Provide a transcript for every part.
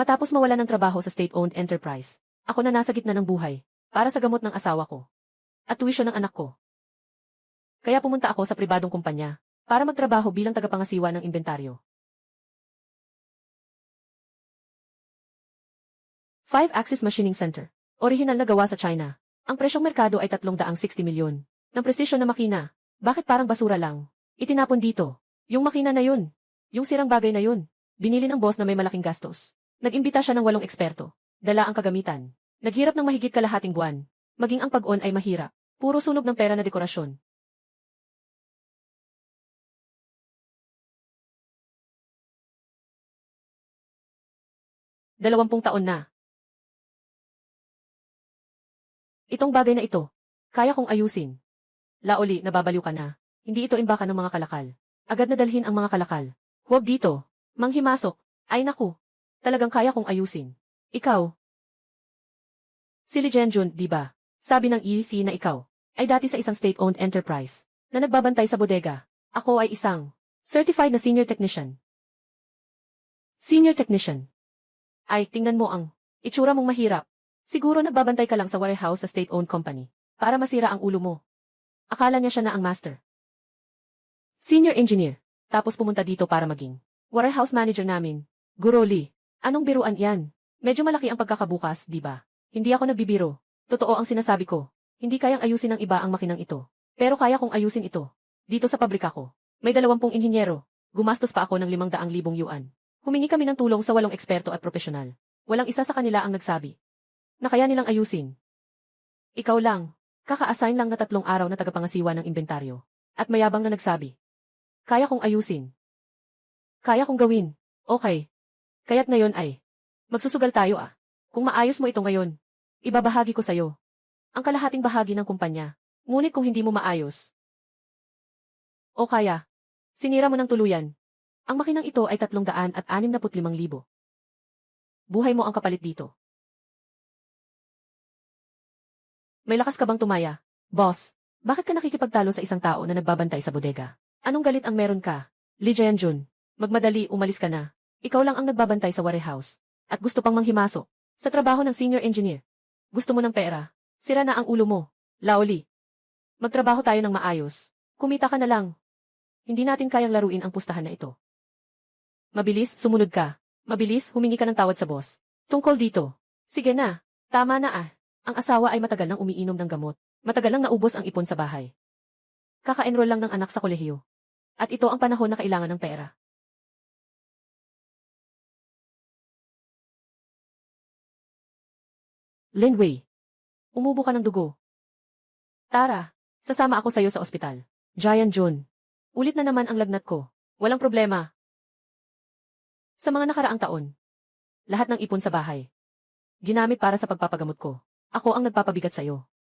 Matapos mawala ng trabaho sa state-owned enterprise, ako na nasa gitna ng buhay, para sa gamot ng asawa ko. At tuwisyon ng anak ko. Kaya pumunta ako sa pribadong kumpanya, para magtrabaho bilang tagapangasiwa ng inventaryo. 5-axis machining center. Orihinal na gawa sa China. Ang presyong merkado ay 360 milyon. Ng presisyon na makina. Bakit parang basura lang? Itinapon dito. Yung makina na yun. Yung sirang bagay na yun. Binili ng boss na may malaking gastos. Nag-imbita siya ng 8 eksperto. Dala ang kagamitan. Naghirap ng mahigit kalahating buwan. Maging ang pag-on ay mahirap. Puro sunog ng pera na dekorasyon. Dalawampung taon na. Itong bagay na ito, kaya kong ayusin. Laoli, nababaliw ka na. Hindi ito imbakan ng mga kalakal. Agad na dalhin ang mga kalakal. Huwag dito. Manghimasok. Ay naku. Talagang kaya kong ayusin. Ikaw. Si Li Jianjun, di ba? Sabi ng EC na ikaw ay dati sa isang state-owned enterprise na nagbabantay sa bodega. Ako ay isang certified na senior technician. Senior technician. Ay, tingnan mo ang itsura mong mahirap. Siguro nagbabantay ka lang sa warehouse sa state-owned company para masira ang ulo mo. Akala niya siya na ang master. Senior engineer. Tapos pumunta dito para maging warehouse manager namin. Guro Lee. Anong biruan yan? Medyo malaki ang pagkakabukas, di ba? Hindi ako nagbibiro. Totoo ang sinasabi ko. Hindi kayang ayusin ng iba ang makinang ito. Pero kaya kong ayusin ito. Dito sa pabrika ko. May 20 inhinyero. Gumastos pa ako ng 500,000 yuan. Humingi kami ng tulong sa 8 eksperto at profesional. Walang isa sa kanila ang nagsabi na kaya nilang ayusin. Ikaw lang. Kaka-assign lang na 3 araw na tagapangasiwa ng inventaryo. At mayabang na nagsabi. Kaya kong ayusin. Kaya kong gawin. Okay. Kaya't ngayon ay magsusugal tayo ah. Kung maayos mo ito ngayon, ibabahagi ko sa'yo ang kalahating bahagi ng kumpanya. Ngunit kung hindi mo maayos, o kaya, sinira mo ng tuluyan. Ang makinang ito ay 365,000. Buhay mo ang kapalit dito. May lakas ka bang tumaya? Boss, bakit ka nakikipagtalo sa isang tao na nagbabantay sa bodega? Anong galit ang meron ka? Li Jianjun, magmadali, umalis ka na. Ikaw lang ang nagbabantay sa warehouse. At gusto pang manghimasok sa trabaho ng senior engineer. Gusto mo ng pera. Sira na ang ulo mo. Laoli. Magtrabaho tayo ng maayos. Kumita ka na lang. Hindi natin kayang laruin ang pustahan na ito. Mabilis, sumunod ka. Mabilis, humingi ka ng tawad sa boss. Tungkol dito. Sige na. Tama na ah. Ang asawa ay matagal nang umiinom ng gamot. Matagal nang naubos ang ipon sa bahay. Kaka-enroll lang ng anak sa kolehiyo. At ito ang panahon na kailangan ng pera. Lin Wei. Umubo ka ng dugo. Tara, sasama ako sa'yo sa ospital. Giant Jun. Ulit na naman ang lagnat ko. Walang problema. Sa mga nakaraang taon, lahat ng ipon sa bahay, ginamit para sa pagpapagamot ko. Ako ang nagpapabigat sa'yo.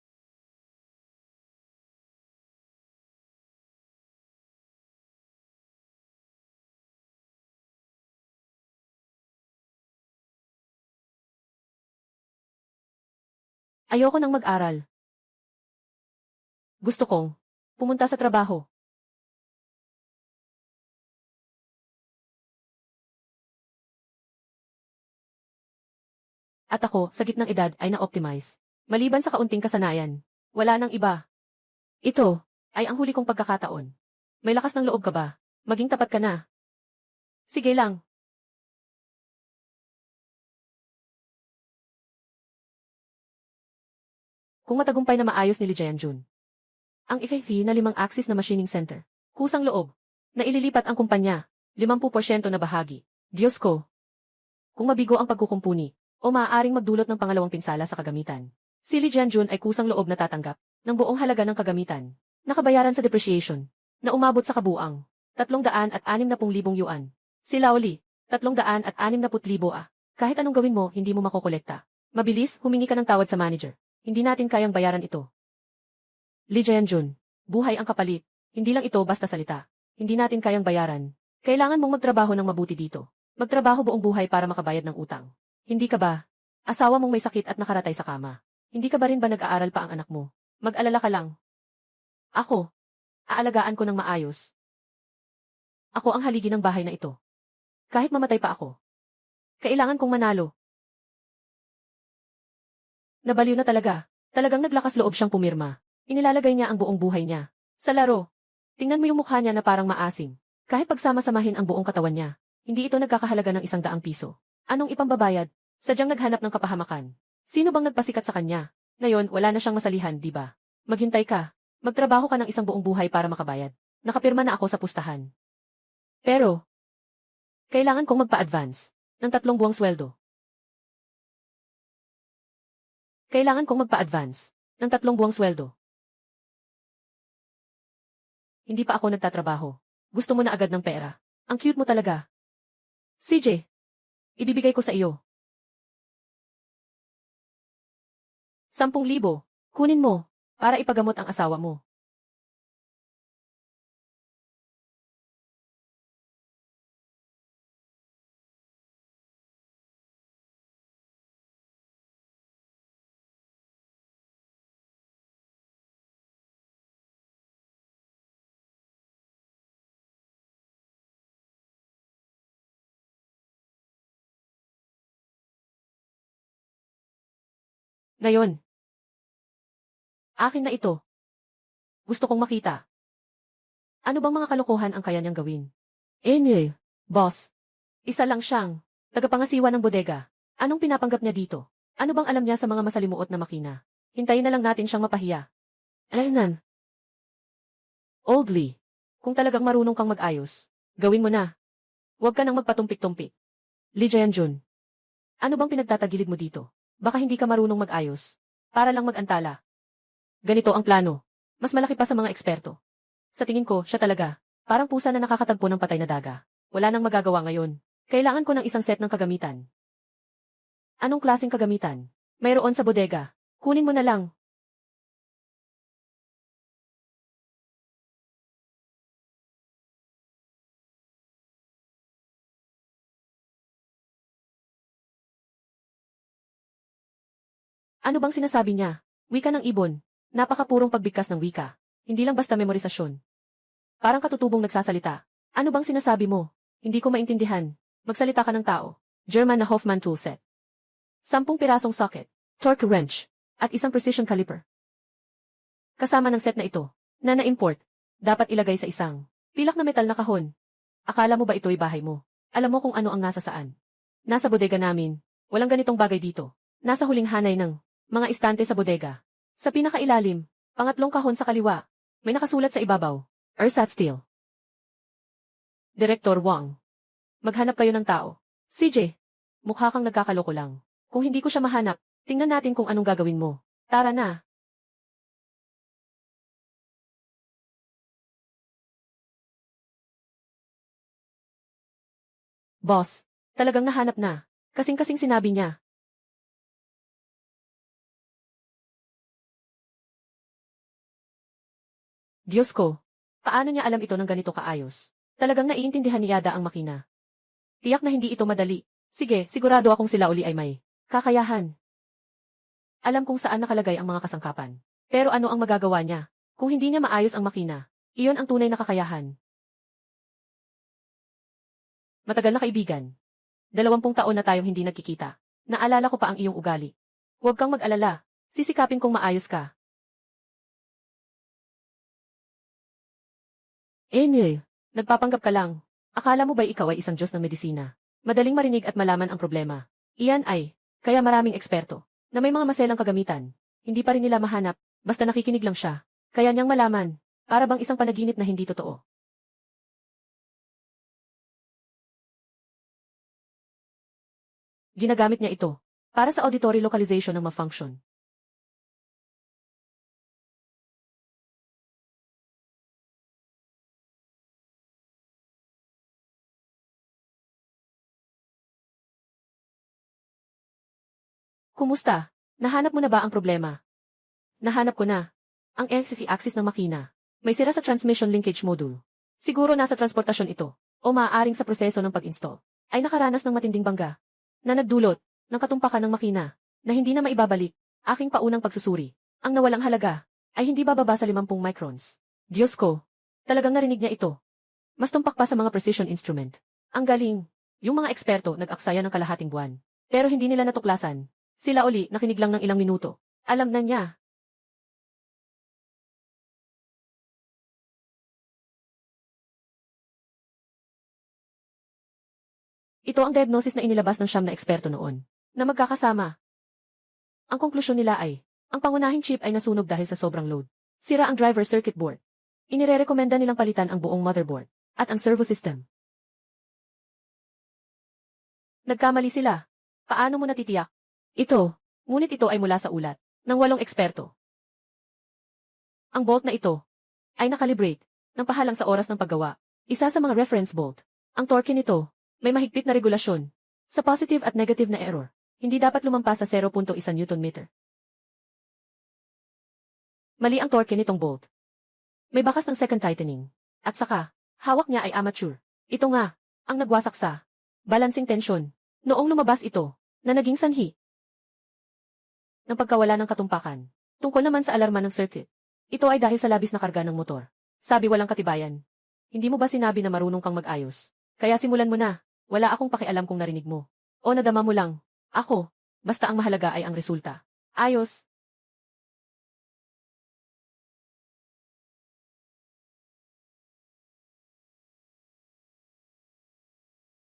Ayoko nang mag-aral. Gusto kong pumunta sa trabaho. At ako, sa gitnang edad, ay na-optimize. Maliban sa kaunting kasanayan, wala nang iba. Ito ay ang huli kong pagkakataon. May lakas ng loob ka ba? Maging tapat ka na. Sige lang. Kung matagumpay na maayos ni Li Jianjun ang FAV na 5-axis na machining center, kusang loob, na ililipat ang kumpanya, 50% na bahagi. Diyos ko! Kung mabigo ang pagkukumpuni, o maaaring magdulot ng pangalawang pinsala sa kagamitan. Si Li Jianjun ay kusang loob na tatanggap ng buong halaga ng kagamitan, nakabayaran sa depreciation, na umabot sa kabuang 360,000 yuan. Si Laoli, 360,000 ah. Kahit anong gawin mo, hindi mo makokolekta. Mabilis, humingi ka ng tawad sa manager. Hindi natin kayang bayaran ito. Li Jianjun, buhay ang kapalit. Hindi lang ito basta salita. Hindi natin kayang bayaran. Kailangan mong magtrabaho ng mabuti dito. Magtrabaho buong buhay para makabayad ng utang. Hindi ka ba? Asawa mong may sakit at nakaratay sa kama. Hindi ka ba rin ba nag-aaral pa ang anak mo? Mag-alala ka lang. Ako. Aalagaan ko ng maayos. Ako ang haligi ng bahay na ito. Kahit mamatay pa ako. Kailangan kong manalo. Nabaliw na talaga. Talagang naglakas loob siyang pumirma. Inilalagay niya ang buong buhay niya sa laro. Tingnan mo yung mukha niya na parang maasing. Kahit pagsama-samahin ang buong katawan niya, hindi ito nagkakahalaga ng 100 piso. Anong ipambabayad? Sadyang naghanap ng kapahamakan. Sino bang nagpasikat sa kanya? Ngayon, wala na siyang masalihan, di ba? Maghintay ka. Magtrabaho ka ng isang buong buhay para makabayad. Nakapirma na ako sa pustahan. Pero, kailangan kong magpa-advance ng 3 buwang sweldo. Kailangan kong magpa-advance ng 3 buwang sweldo. Hindi pa ako nagtatrabaho. Gusto mo na agad ng pera. Ang cute mo talaga. CJ, ibibigay ko sa iyo. 10,000. Kunin mo para ipagamot ang asawa mo. Ngayon, akin na ito. Gusto kong makita. Ano bang mga kalokohan ang kaya niyang gawin? Boss. Isa lang siyang tagapangasiwa ng bodega. Anong pinapanggap niya dito? Ano bang alam niya sa mga masalimuot na makina? Hintayin na lang natin siyang mapahiya. Alaynan. Oldly. Kung talagang marunong kang mag-ayos, gawin mo na. Huwag ka nang magpatumpik-tumpik. Lee Jae-jun. Ano bang pinagtatagilid mo dito? Baka hindi ka marunong mag-ayos. Para lang mag-antala. Ganito ang plano. Mas malaki pa sa mga eksperto. Sa tingin ko, siya talaga. Parang pusa na nakakatagpo ng patay na daga. Wala nang magagawa ngayon. Kailangan ko ng isang set ng kagamitan. Anong klaseng kagamitan? Mayroon sa bodega. Kunin mo na lang. Ano bang sinasabi niya? Wika ng ibon. Napakapurong pagbigkas ng wika. Hindi lang basta memorisasyon. Parang katutubong nagsasalita. Ano bang sinasabi mo? Hindi ko maintindihan. Magsalita ka ng tao. German na Hoffman toolset. 10 pirasong socket, torque wrench, at isang precision caliper. Kasama ng set na ito, na na-import, dapat ilagay sa isang pilak na metal na kahon. Akala mo ba ito'y bahay mo? Alam mo kung ano ang nasa saan? Nasa bodega namin. Walang ganitong bagay dito. Nasa huling hanay ng mga istante sa bodega. Sa pinakailalim, pangatlong kahon sa kaliwa, may nakasulat sa ibabaw, Ersat Steel. Direktor Wang. Maghanap kayo ng tao. CJ, mukha kang nagkakaloko lang. Kung hindi ko siya mahanap, tingnan natin kung anong gagawin mo. Tara na. Boss, talagang nahanap na. Kasing-kasing sinabi niya. Diyos ko, paano niya alam ito ng ganito kaayos? Talagang naiintindihan ni Yada ang makina. Tiyak na hindi ito madali. Sige, sigurado akong sila uli ay may kakayahan. Alam kung saan nakalagay ang mga kasangkapan. Pero ano ang magagawa niya? Kung hindi niya maayos ang makina, iyon ang tunay na kakayahan. Matagal na kaibigan. 20 taon na tayong hindi nagkikita. Naalala ko pa ang iyong ugali. Huwag kang mag-alala. Sisikapin kong maayos ka. Nagpapanggap ka lang. Akala mo ba'y ikaw ay isang Diyos ng medisina? Madaling marinig at malaman ang problema. Iyan ay, kaya maraming eksperto, na may mga maselang kagamitan. Hindi pa rin nila mahanap, basta nakikinig lang siya. Kaya niyang malaman, para bang isang panaginip na hindi totoo. Ginagamit niya ito, para sa auditory localization ng ma-function. Kumusta? Nahanap mo na ba ang problema? Nahanap ko na. Ang XFE axis ng makina. May sira sa transmission linkage module. Siguro nasa transportasyon ito, o maaaring sa proseso ng pag-install, ay nakaranas ng matinding bangga, na nagdulot ng katumpakan ng makina, na hindi na maibabalik. Aking paunang pagsusuri. Ang nawalang halaga, ay hindi bababa sa 50 microns. Diyos ko, talagang narinig niya ito. Mas tumpak pa sa mga precision instrument. Ang galing. Yung mga eksperto nag-aksaya ng kalahating buwan. Pero hindi nila natuklasan. Sila uli nakinig lang ng ilang minuto. Alam na niya. Ito ang diagnosis na inilabas ng siyam na eksperto noon. Na magkakasama. Ang konklusyon nila ay, ang pangunahing chip ay nasunog dahil sa sobrang load. Sira ang driver circuit board. Inirerekomenda nilang palitan ang buong motherboard at ang servo system. Nagkamali sila. Paano mo natitiyak? Ito, ngunit ito ay mula sa ulat ng 8 eksperto. Ang bolt na ito ay nakalibrate ng pahalang sa oras ng paggawa. Isa sa mga reference bolt. Ang torque nito may mahigpit na regulasyon. Sa positive at negative na error, hindi dapat lumampas sa 0.1 Newton meter. Mali ang torque nitong bolt. May bakas ng second tightening. At saka, hawak niya ay amateur. Ito nga, ang nagwasak sa balancing tension. Noong lumabas ito, na naging sanhi ng pagkawala ng katumpakan. Tungkol naman sa alarma ng circuit. Ito ay dahil sa labis na karga ng motor. Sabi walang katibayan. Hindi mo ba sinabi na marunong kang mag-ayos? Kaya simulan mo na. Wala akong pakialam kung narinig mo. O nadama mo lang. Ako. Basta ang mahalaga ay ang resulta. Ayos.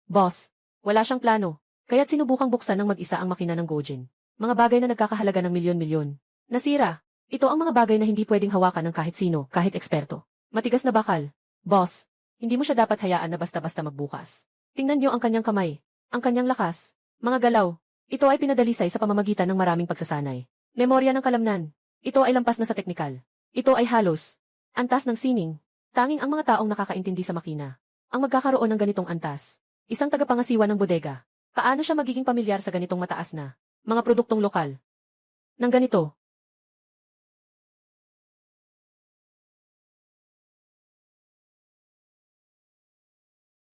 Boss. Wala siyang plano. Kaya't sinubukang buksan ng mag-isa ang makina ng Gojin. Mga bagay na nagkakahalaga ng milyon-milyon. Nasira. Ito ang mga bagay na hindi pwedeng hawakan ng kahit sino, kahit eksperto. Matigas na bakal. Boss. Hindi mo siya dapat hayaan na basta-basta magbukas. Tingnan niyo ang kanyang kamay. Ang kanyang lakas. Mga galaw. Ito ay pinadalisay sa pamamagitan ng maraming pagsasanay. Memorya ng kalamnan. Ito ay lampas na sa teknikal. Ito ay halos antas ng sining. Tanging ang mga taong nakakaintindi sa makina ang magkakaroon ng ganitong antas. Isang tagapangasiwa ng bodega. Paano siya magiging pamilyar sa ganitong mataas na mga produktong lokal? Nang ganito.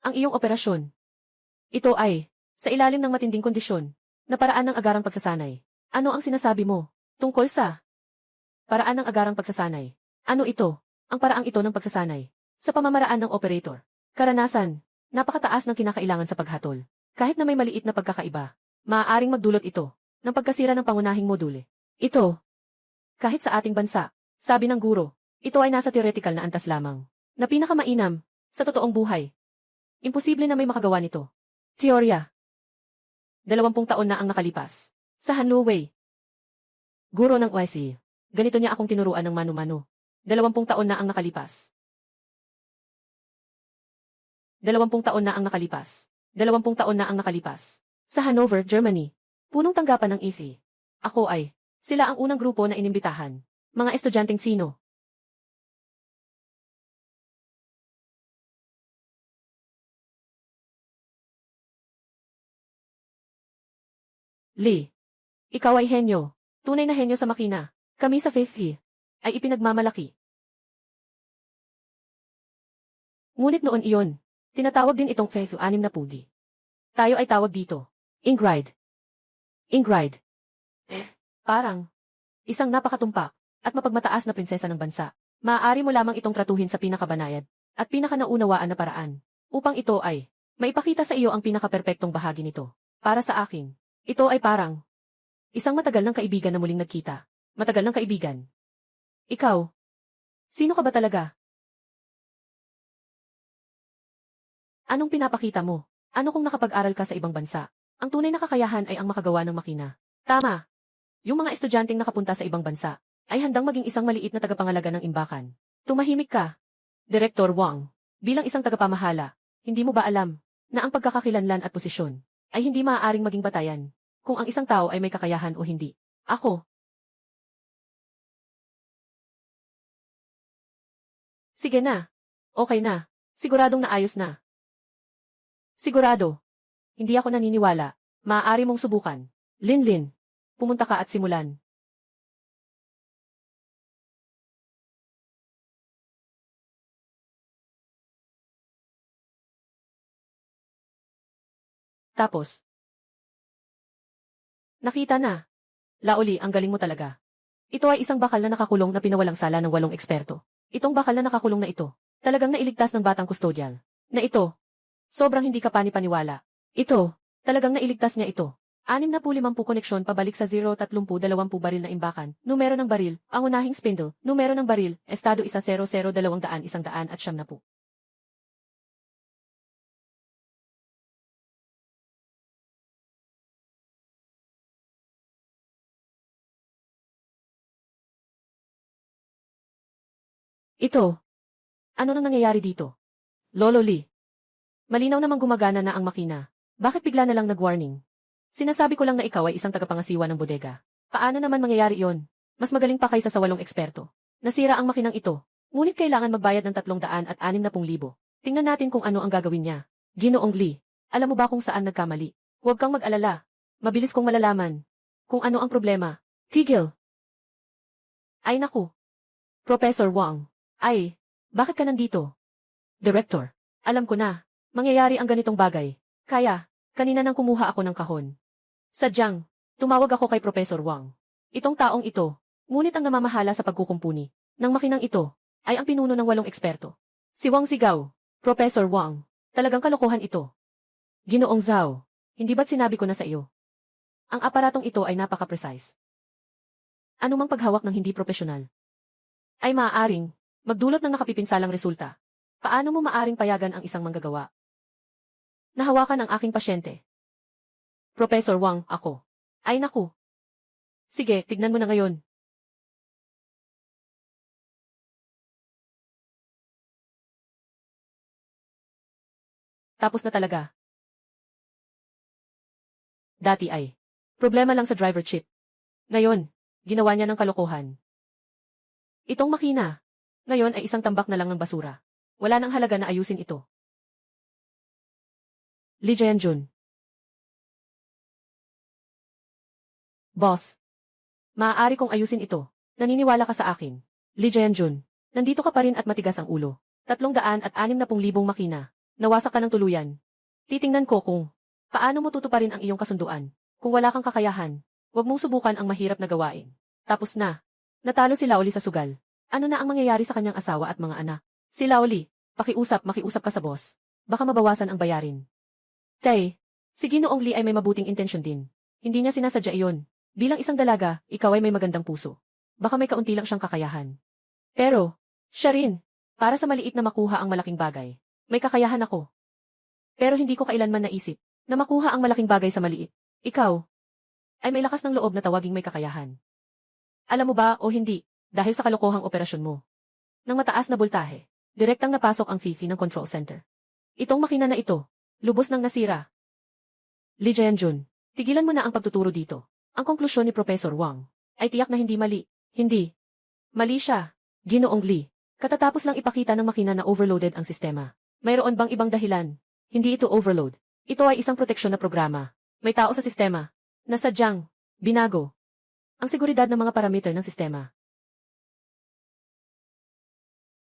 Ang iyong operasyon. Ito ay, sa ilalim ng matinding kondisyon, na paraan ng agarang pagsasanay. Ano ang sinasabi mo? Tungkol sa paraan ng agarang pagsasanay. Ano ito? Ang paraang ito ng pagsasanay. Sa pamamaraan ng operator. Karanasan. Napakataas ng kinakailangan sa paghatol. Kahit na may maliit na pagkakaiba, maaaring magdulot ito ng pagkasira ng pangunahing module. Ito. Kahit sa ating bansa, sabi ng guro, ito ay nasa theoretical na antas lamang. Na pinakamainam, sa totoong buhay. Imposible na may makagawa nito. Teorya. 20 taon na ang nakalipas. Sa Hanluway. Guro ng YC. Ganito niya akong tinuruan ng mano-mano. 20 taon na ang nakalipas. 20 taon na ang nakalipas. 20 taon na ang nakalipas. Sa Hanover, Germany. Punong tanggapan ng IFE. Ako ay, sila ang unang grupo na inimbitahan. Mga estudyanteng sino? Lee. Ikaw ay henyo. Tunay na henyo sa makina. Kami sa Faith He ay ipinagmamalaki. Ngunit noon iyon, tinatawag din itong Faith 6 na pudi. Tayo ay tawag dito. Ingrid. Ingrid. Parang isang napakatumpak at mapagmataas na prinsesa ng bansa. Maaari mo lamang itong tratuhin sa pinakabanayad at pinakanaunawaan na paraan upang ito ay maipakita sa iyo ang pinakaperpektong bahagi nito. Para sa akin, ito ay parang isang matagal ng kaibigan na muling nagkita. Matagal ng kaibigan. Ikaw, sino ka ba talaga? Anong pinapakita mo? Ano kung nakapag-aral ka sa ibang bansa? Ang tunay na kakayahan ay ang makagawa ng makina. Tama. Yung mga estudyanteng nakapunta sa ibang bansa ay handang maging isang maliit na tagapangalaga ng imbakan. Tumahimik ka. Direktor Wang, bilang isang tagapamahala, hindi mo ba alam na ang pagkakakilanlan at posisyon ay hindi maaaring maging batayan kung ang isang tao ay may kakayahan o hindi? Ako. Sige na. Okay na. Siguradong naayos na. Sigurado. Hindi ako naniniwala. Maaari mong subukan. Linlin. Pumunta ka at simulan. Tapos. Nakita na. Laoli, ang galing mo talaga. Ito ay isang bakal na nakakulong na pinawalang sala ng 8 eksperto. Itong bakal na nakakulong na ito, talagang nailigtas ng batang kustodial. Na ito, sobrang hindi ka panipaniwala. Ito, talagang nailigtas niya ito. 65 koneksyon pabalik sa 0-30-20 baril na imbakan. Numero ng baril, ang unahing spindle. Numero ng baril, estado 100-200-170. Ito. Ano nang nangyayari dito? Lolo Lee. Malinaw namang gumagana na ang makina. Bakit bigla na lang nag-warning? Sinasabi ko lang na ikaw ay isang tagapangasiwa ng bodega. Paano naman mangyayari yon? Mas magaling pa kaysa sa 8 eksperto. Nasira ang makinang ito. Ngunit kailangan magbayad ng 360,000. Tingnan natin kung ano ang gagawin niya. Ginoong Lee, alam mo ba kung saan nagkamali? Huwag kang mag-alala. Mabilis kong malalaman. Kung ano ang problema. Tigil. Ay naku. Professor Wang. Ay, bakit ka nandito? Director, alam ko na. Mangyayari ang ganitong bagay. Kaya, kanina nang kumuha ako ng kahon. Sadyang, tumawag ako kay Professor Wang. Itong taong ito, ngunit ang namamahala sa pagkukumpuni ng makinang ito, ay ang pinuno ng 8 eksperto. Si Wang Sigao, Professor Wang, talagang kalokohan ito. Ginoong Zhao, hindi ba't sinabi ko na sa iyo? Ang aparatong ito ay napaka-precise. Anumang paghawak ng hindi profesional ay maaaring magdulot ng nakapipinsalang resulta. Paano mo maaring payagan ang isang manggagawa? Nahawakan ang aking pasyente. Professor Wang, ako. Ay naku. Sige, tignan mo na ngayon. Tapos na talaga. Dati ay problema lang sa driver chip. Ngayon, ginawa niya ng kalokohan. Itong makina, ngayon ay isang tambak na lang ng basura. Wala nang halaga na ayusin ito. Lee Jianjun. Boss, maaari kong ayusin ito. Naniniwala ka sa akin. Lee Jianjun, nandito ka pa rin at matigas ang ulo. 360,000 makina. Nawasak ka ng tuluyan. Titingnan ko kung paano mo tutuparin ang iyong kasunduan. Kung wala kang kakayahan, huwag mong subukan ang mahirap na gawain. Tapos na. Natalo si Laoli sa sugal. Ano na ang mangyayari sa kanyang asawa at mga anak? Si Laoli, makiusap ka sa boss. Baka mabawasan ang bayarin. Tay, si Ginoong Lee ay may mabuting intensyon din. Hindi niya sinasadya iyon. Bilang isang dalaga, ikaw ay may magandang puso. Baka may kaunti lang siyang kakayahan. Pero, siya rin. Para sa maliit na makuha ang malaking bagay, may kakayahan ako. Pero hindi ko kailanman naisip na makuha ang malaking bagay sa maliit. Ikaw ay may lakas ng loob na tawaging may kakayahan. Alam mo ba o hindi, dahil sa kalokohang operasyon mo. Nang mataas na boltahe, direktang napasok ang fifi ng control center. Itong makina na ito, lubos nang nasira. Lee Jianjun, tigilan mo na ang pagtuturo dito. Ang konklusyon ni Professor Wang ay tiyak na hindi mali. Hindi. Mali siya. Ginoong Lee, katatapos lang ipakita ng makina na overloaded ang sistema. Mayroon bang ibang dahilan? Hindi ito overload. Ito ay isang proteksyon na programa. May tao sa sistema na sadyang binago ang seguridad ng mga parameter ng sistema.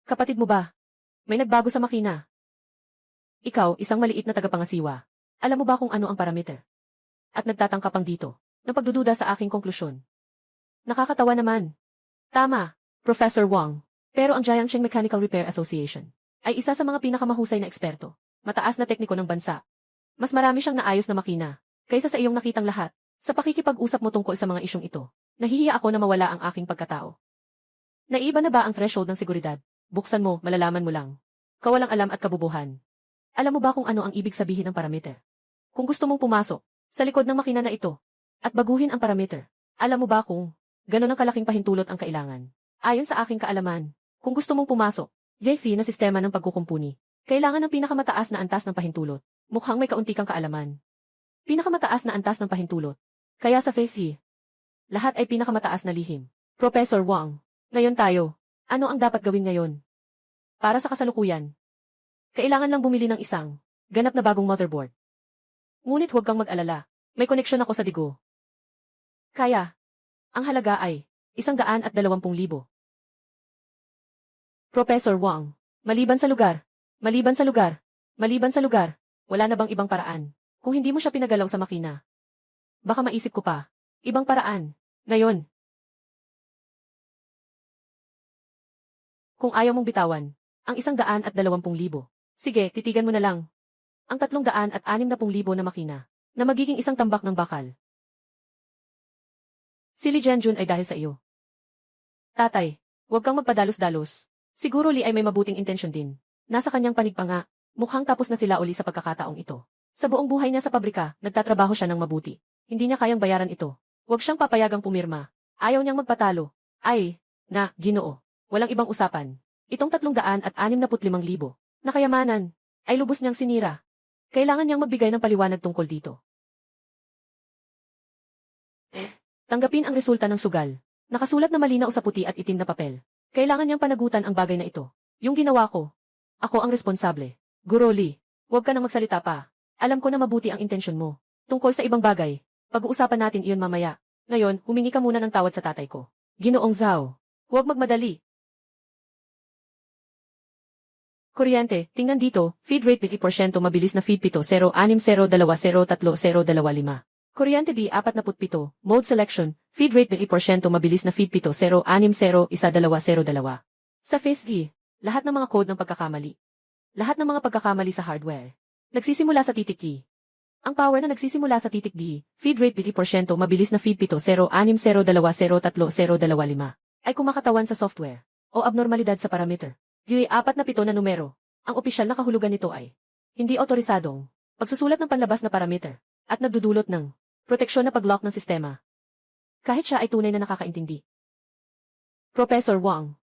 Kapatid mo ba? May nagbago sa makina. Ikaw, isang maliit na tagapangasiwa. Alam mo ba kung ano ang parameter? At nagtatangkapang dito ng pagdududa sa aking konklusyon. Nakakatawa naman. Tama, Professor Wang. Pero ang Jiangsheng Mechanical Repair Association ay isa sa mga pinakamahusay na eksperto, mataas na tekniko ng bansa. Mas marami siyang naayos na makina kaysa sa iyong nakitang lahat. Sa pakikipag-usap mo tungkol sa mga isyong ito, nahihiya ako na mawala ang aking pagkatao. Naiba na ba ang threshold ng seguridad? Buksan mo, malalaman mo lang. Kawalang alam at kabubuhan. Alam mo ba kung ano ang ibig sabihin ng parameter? Kung gusto mong pumasok sa likod ng makina na ito at baguhin ang parameter, alam mo ba kung gano'n ang kalaking pahintulot ang kailangan? Ayon sa aking kaalaman, kung gusto mong pumasok, YFI na sistema ng pagkukumpuni, kailangan ng pinakamataas na antas ng pahintulot. Mukhang may kaunti kang kaalaman. Pinakamataas na antas ng pahintulot. Kaya sa FAFI, lahat ay pinakamataas na lihim. Professor Wang, ngayon tayo, ano ang dapat gawin ngayon? Para sa kasalukuyan, kailangan lang bumili ng isang ganap na bagong motherboard. Ngunit huwag kang mag-alala, may koneksyon ako sa Digo. Kaya, ang halaga ay 120,000. Professor Wang, maliban sa lugar, wala na bang ibang paraan? Kung hindi mo siya pinagalaw sa makina, baka maisip ko pa, ibang paraan, ngayon. Kung ayaw mong bitawan, ang 120,000. Sige, titigan mo na lang. ang 360,000 na makina, na magiging isang tambak ng bakal. Si Li Jianjun ay dahil sa iyo. Tatay, huwag kang magpadalos-dalos. Siguro Li ay may mabuting intensyon din. Nasa kanyang panig pa nga, mukhang tapos na sila uli sa pagkakataong ito. Sa buong buhay niya sa pabrika, nagtatrabaho siya ng mabuti. Hindi niya kayang bayaran ito. Huwag siyang papayagang pumirma. Ayaw niyang magpatalo. Ay, Ginoo. Walang ibang usapan. Itong 365,000 na kayamanan ay lubos niyang sinira. Kailangan niyang magbigay ng paliwanag tungkol dito. Tanggapin ang resulta ng sugal. Nakasulat na malinaw sa puti at itim na papel. Kailangan niyang panagutan ang bagay na ito. Yung ginawa ko. Ako ang responsable. Guro Li, huwag ka nang magsalita pa. Alam ko na mabuti ang intensyon mo. Tungkol sa ibang bagay, pag-uusapan natin iyon mamaya. Ngayon, humingi ka muna ng tawad sa tatay ko. Ginoong Zhao, huwag magmadali. Kuryente, tingnan dito, feed rate 50% mabilis na feed 7060203025. Kuryente B 47, mode selection, feed rate 50% mabilis na feed 70601202. Sa phase G, lahat ng mga code ng pagkakamali. Lahat ng mga pagkakamali sa hardware. Nagsisimula sa titik E. Ang power na nagsisimula sa titik D, feed rate 50% mabilis na feed 7060203025, ay kumakatawan sa software o abnormalidad sa parameter. Yung 47 na numero, ang opisyal na kahulugan nito ay hindi otorisadong pagsusulat ng panlabas na parameter at nagdudulot ng proteksyon na pag-lock ng sistema. Kahit siya ay tunay na nakakaintindi. Professor Wang,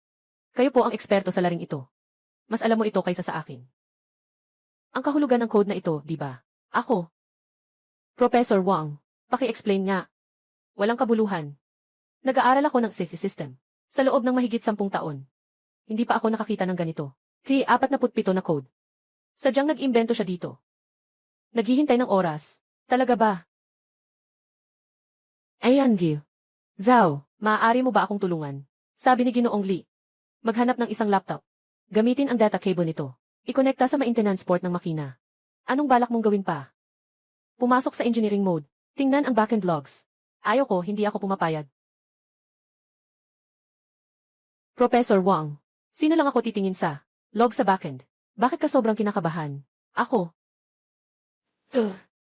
kayo po ang eksperto sa laring ito. Mas alam mo ito kaysa sa akin. Ang kahulugan ng code na ito, di ba? Ako. Professor Wang, paki-explain nga. Walang kabuluhan. Nag-aaral ako ng safety system sa loob ng mahigit 10 taon. Hindi pa ako nakakita ng ganito. 47 na code. Sadyang nag-imbento siya dito. Naghihintay ng oras. Talaga ba? Ayan, Gil. Zhao, maaari mo ba akong tulungan? Sabi ni Ginoong Li. Maghanap ng isang laptop. Gamitin ang data cable nito. Ikonekta sa maintenance port ng makina. Anong balak mong gawin pa? Pumasok sa engineering mode. Tingnan ang backend logs. Ayoko, hindi ako pumapayag. Professor Wang, sino lang ako titingin sa log sa backend? Bakit ka sobrang kinakabahan? Ako.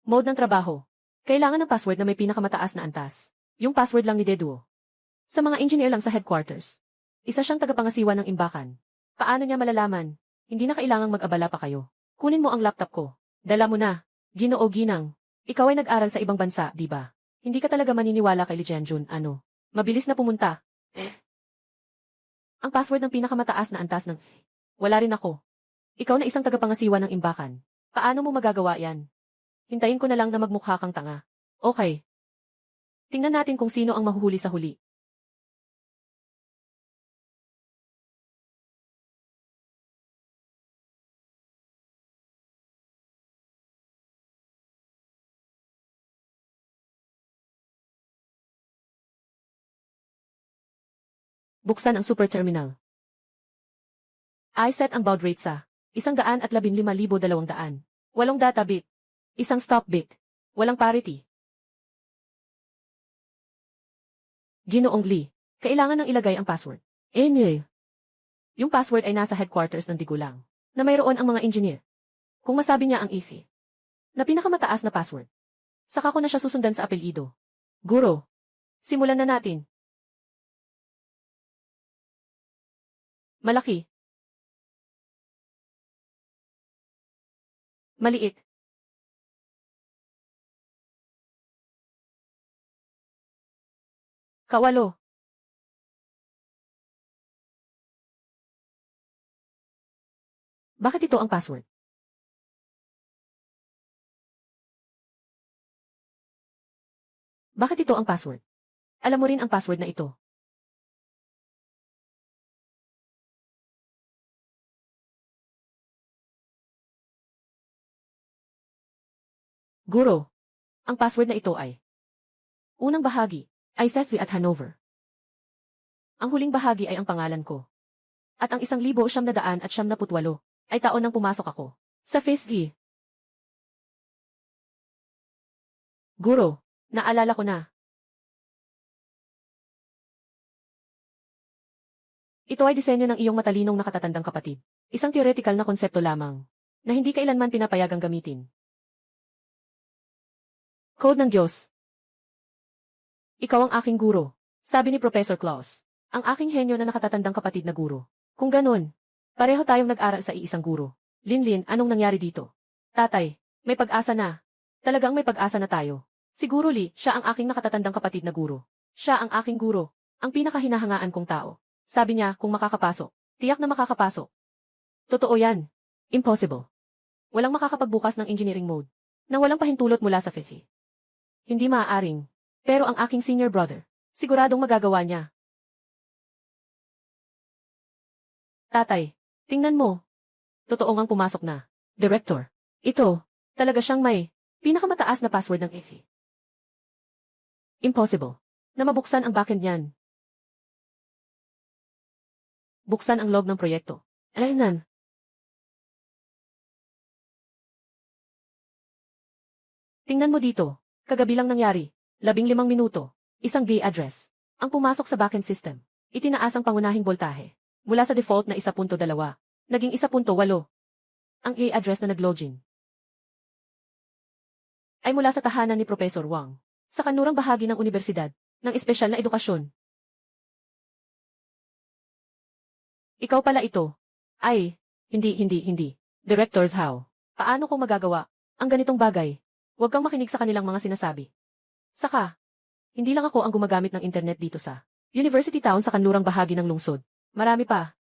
Mode ng trabaho. Kailangan ng password na may pinakamataas na antas. Yung password lang ni Deduo. Sa mga engineer lang sa headquarters. Isa siyang tagapangasiwa ng imbakan. Paano niya malalaman? Hindi na kailangang mag-abala pa kayo. Kunin mo ang laptop ko. Dala mo na. Ginoo Ginang. Ikaw ay nag-aral sa ibang bansa, di ba? Hindi ka talaga maniniwala kay Li Jianjun, ano? Mabilis na pumunta. Ang password ng pinakamataas na antas ng... Wala rin ako. Ikaw na isang tagapangasiwa ng imbakan. Paano mo magagawa yan? Hintayin ko na lang na magmukha kang tanga. Okay. Tingnan natin kung sino ang mahuhuli sa huli. Buksan ang super terminal. I-set ang baud rate sa 115,200. 8 data bit. Isang stop bit. Walang parity. Ginoong Li, kailangan nang ilagay ang password. Yung password ay nasa headquarters ng Digulang, na mayroon ang mga engineer. Kung masabi niya ang easy, na pinakamataas na password, saka ko na siya susundan sa apelyido. Guro, simulan na natin. Malaki. Maliit. Kawalo. Bakit ito ang password? Bakit ito ang password? Alam mo rin ang password na ito. Guro, ang password na ito ay unang bahagi ay Sethvi at Hanover. Ang huling bahagi ay ang pangalan ko. At ang 1,978 ay taon nang pumasok ako sa FISG. Guro, naalala ko na. Ito ay disenyo ng iyong matalinong nakatatandang kapatid. Isang theoretical na konsepto lamang. na hindi kailanman pinapayagang gamitin. Code ng Diyos. Ikaw ang aking guro, sabi ni Professor Claus. Ang aking henyo na nakatatandang kapatid na guro. Kung ganun, pareho tayong nag-aral sa iisang guro. Linlin, anong nangyari dito? Tatay, may pag-asa na. Talagang may pag-asa na tayo. Siguro Lee, siya ang aking nakatatandang kapatid na guro. Siya ang aking guro, ang pinakahinahangaan kong tao. Sabi niya kung makakapasok, tiyak na makakapasok. Totoo yan. Impossible. Walang makakapagbukas ng engineering mode nang walang pahintulot mula sa FIFI. Hindi maaaring. Pero ang aking senior brother, siguradong magagawa niya. Tatay, tingnan mo. Totoo ngang pumasok na. Director. Ito, talaga siyang may pinakamataas na password ng FIFI. Impossible. Na mabuksan ang backend niyan. Buksan ang log ng proyekto. Alainan. Tingnan mo dito. Kagabi lang nangyari. 15 minuto. Isang gay address. Ang pumasok sa backend system. Itinaas ang pangunahing boltahe. Mula sa default na 1.2, naging 1.8. Ang gay address na nag-login ay mula sa tahanan ni Professor Wang. Sa kanurang bahagi ng universidad, ng espesyal na edukasyon. Ikaw pala ito. Ay, hindi. Directors how? Paano kung magagawa ang ganitong bagay? Huwag kang makinig sa kanilang mga sinasabi. Saka, hindi lang ako ang gumagamit ng internet dito sa University Town sa kanlurang bahagi ng lungsod. Marami pa.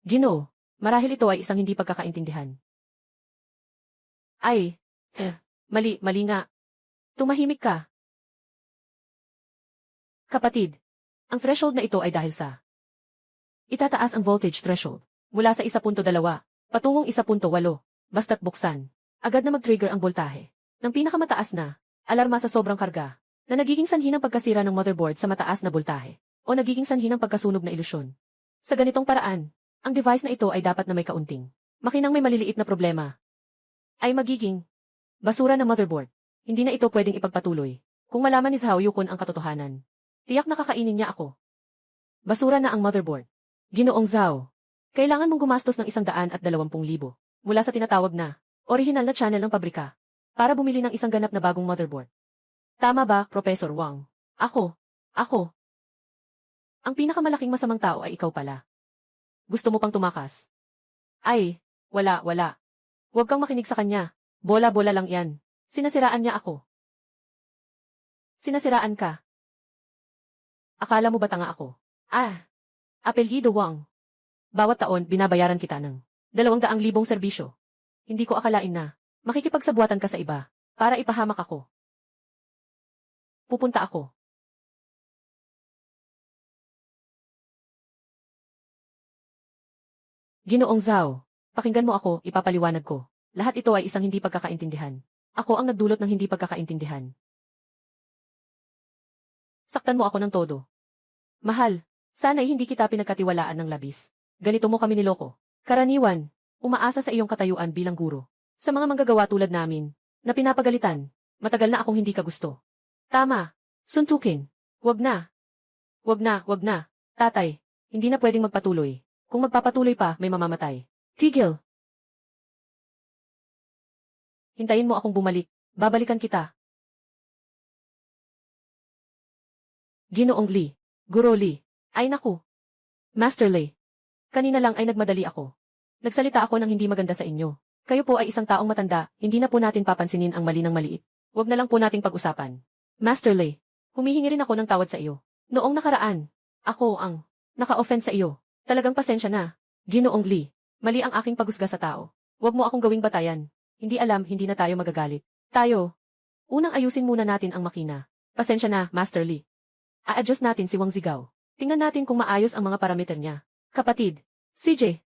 Ginoo, marahil ito ay isang hindi pagkakaintindihan. Ay, mali nga. Tumahimik ka. Kapatid, ang threshold na ito ay dahil sa itataas ang voltage threshold mula sa 1.2 patungong 1.8 basta't buksan. Agad na mag-trigger ang boltahe ng pinakamataas na alarma sa sobrang karga na nagiging sanhi ng pagkasira ng motherboard sa mataas na boltahe o nagiging sanhi ng pagkasunog na ilusyon. Sa ganitong paraan, ang device na ito ay dapat na may kaunting makinang may maliliit na problema ay magiging basura na motherboard. Hindi na ito pwedeng ipagpatuloy kung malaman ni Zhao Yukon ang katotohanan. Tiyak na kakainin niya ako. Basura na ang motherboard. Ginoong Zhao, kailangan mong gumastos ng 120,000 mula sa tinatawag na orihinal na channel ng pabrika para bumili ng isang ganap na bagong motherboard. Tama ba, Professor Wang? Ako. Ang pinakamalaking masamang tao ay ikaw pala. Gusto mo pang tumakas? Ay, wala. Huwag kang makinig sa kanya. Bola-bola lang yan. Sinasiraan niya ako. Sinasiraan ka. Akala mo ba tanga ako? Apelyido Wang. Bawat taon, binabayaran kita ng 200,000 serbisyo. Hindi ko akalain na makikipagsabuatan ka sa iba para ipahamak ako. Pupunta ako. Ginoong Zhao, pakinggan mo ako, ipapaliwanag ko. Lahat ito ay isang hindi pagkakaintindihan. Ako ang nagdulot ng hindi pagkakaintindihan. Saktan mo ako ng todo. Mahal, sana'y hindi kita pinagkatiwalaan ng labis. Ganito mo kami niloko. Karaniwan, umaasa sa iyong katayuan bilang guro. Sa mga manggagawa tulad namin, na pinapagalitan, matagal na akong hindi ka gusto. Tama, suntukin. Wag na. Tatay, hindi na pwedeng magpatuloy. Kung magpapatuloy pa, may mamamatay. Tigil. Hintayin mo akong bumalik. Babalikan kita. Ginoong Lee. Guro Lee. Ay naku. Master Lee. Kanina lang ay nagmadali ako. Nagsalita ako ng hindi maganda sa inyo. Kayo po ay isang taong matanda, hindi na po natin papansinin ang mali ng maliit. Huwag na lang po nating pag-usapan. Master Lee, humihingi rin ako ng tawad sa iyo. Noong nakaraan, ako ang naka-offend sa iyo. Talagang pasensya na. Ginoong Lee, mali ang aking paghusga sa tao. Huwag mo akong gawing batayan. Hindi alam, hindi na tayo magagalit. Tayo. Unang ayusin muna natin ang makina. Pasensya na, Master Lee. A-adjust natin si Wang Zigaw. Tingnan natin kung maayos ang mga parameter niya. Kapatid, CJ.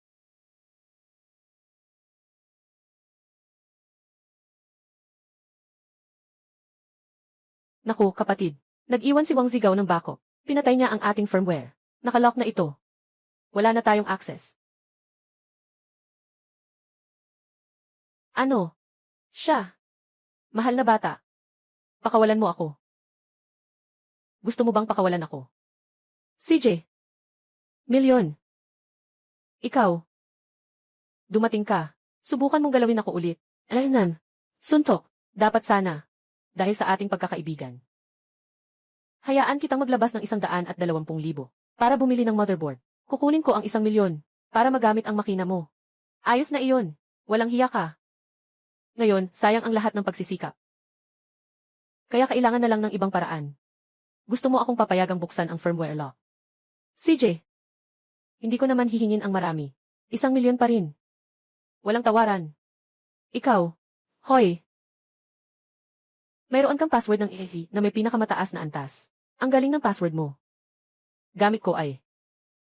Naku, kapatid. Nag-iwan si Wang Zigaw ng backup. Pinatay niya ang ating firmware. Nakalock na ito. Wala na tayong access. Ano? Siya. Mahal na bata. Pakawalan mo ako. Gusto mo bang pakawalan ako? CJ. Milyon. Ikaw. Dumating ka. Subukan mong galawin ako ulit. Alaynan. Suntok. Dapat sana. Dahil sa ating pagkakaibigan. Hayaan kitang maglabas ng 120,000 para bumili ng motherboard. Kukunin ko ang 1,000,000 para magamit ang makina mo. Ayos na iyon. Walang hiya ka. Ngayon, sayang ang lahat ng pagsisikap. Kaya kailangan na lang ng ibang paraan. Gusto mo akong papayagang buksan ang firmware lock? CJ. Hindi ko naman hihingin ang marami. 1,000,000 pa rin. Walang tawaran. Ikaw. Hoy. Mayroon kang password ng EFI na may pinakamataas na antas. Ang galing ng password mo. Gamit ko ay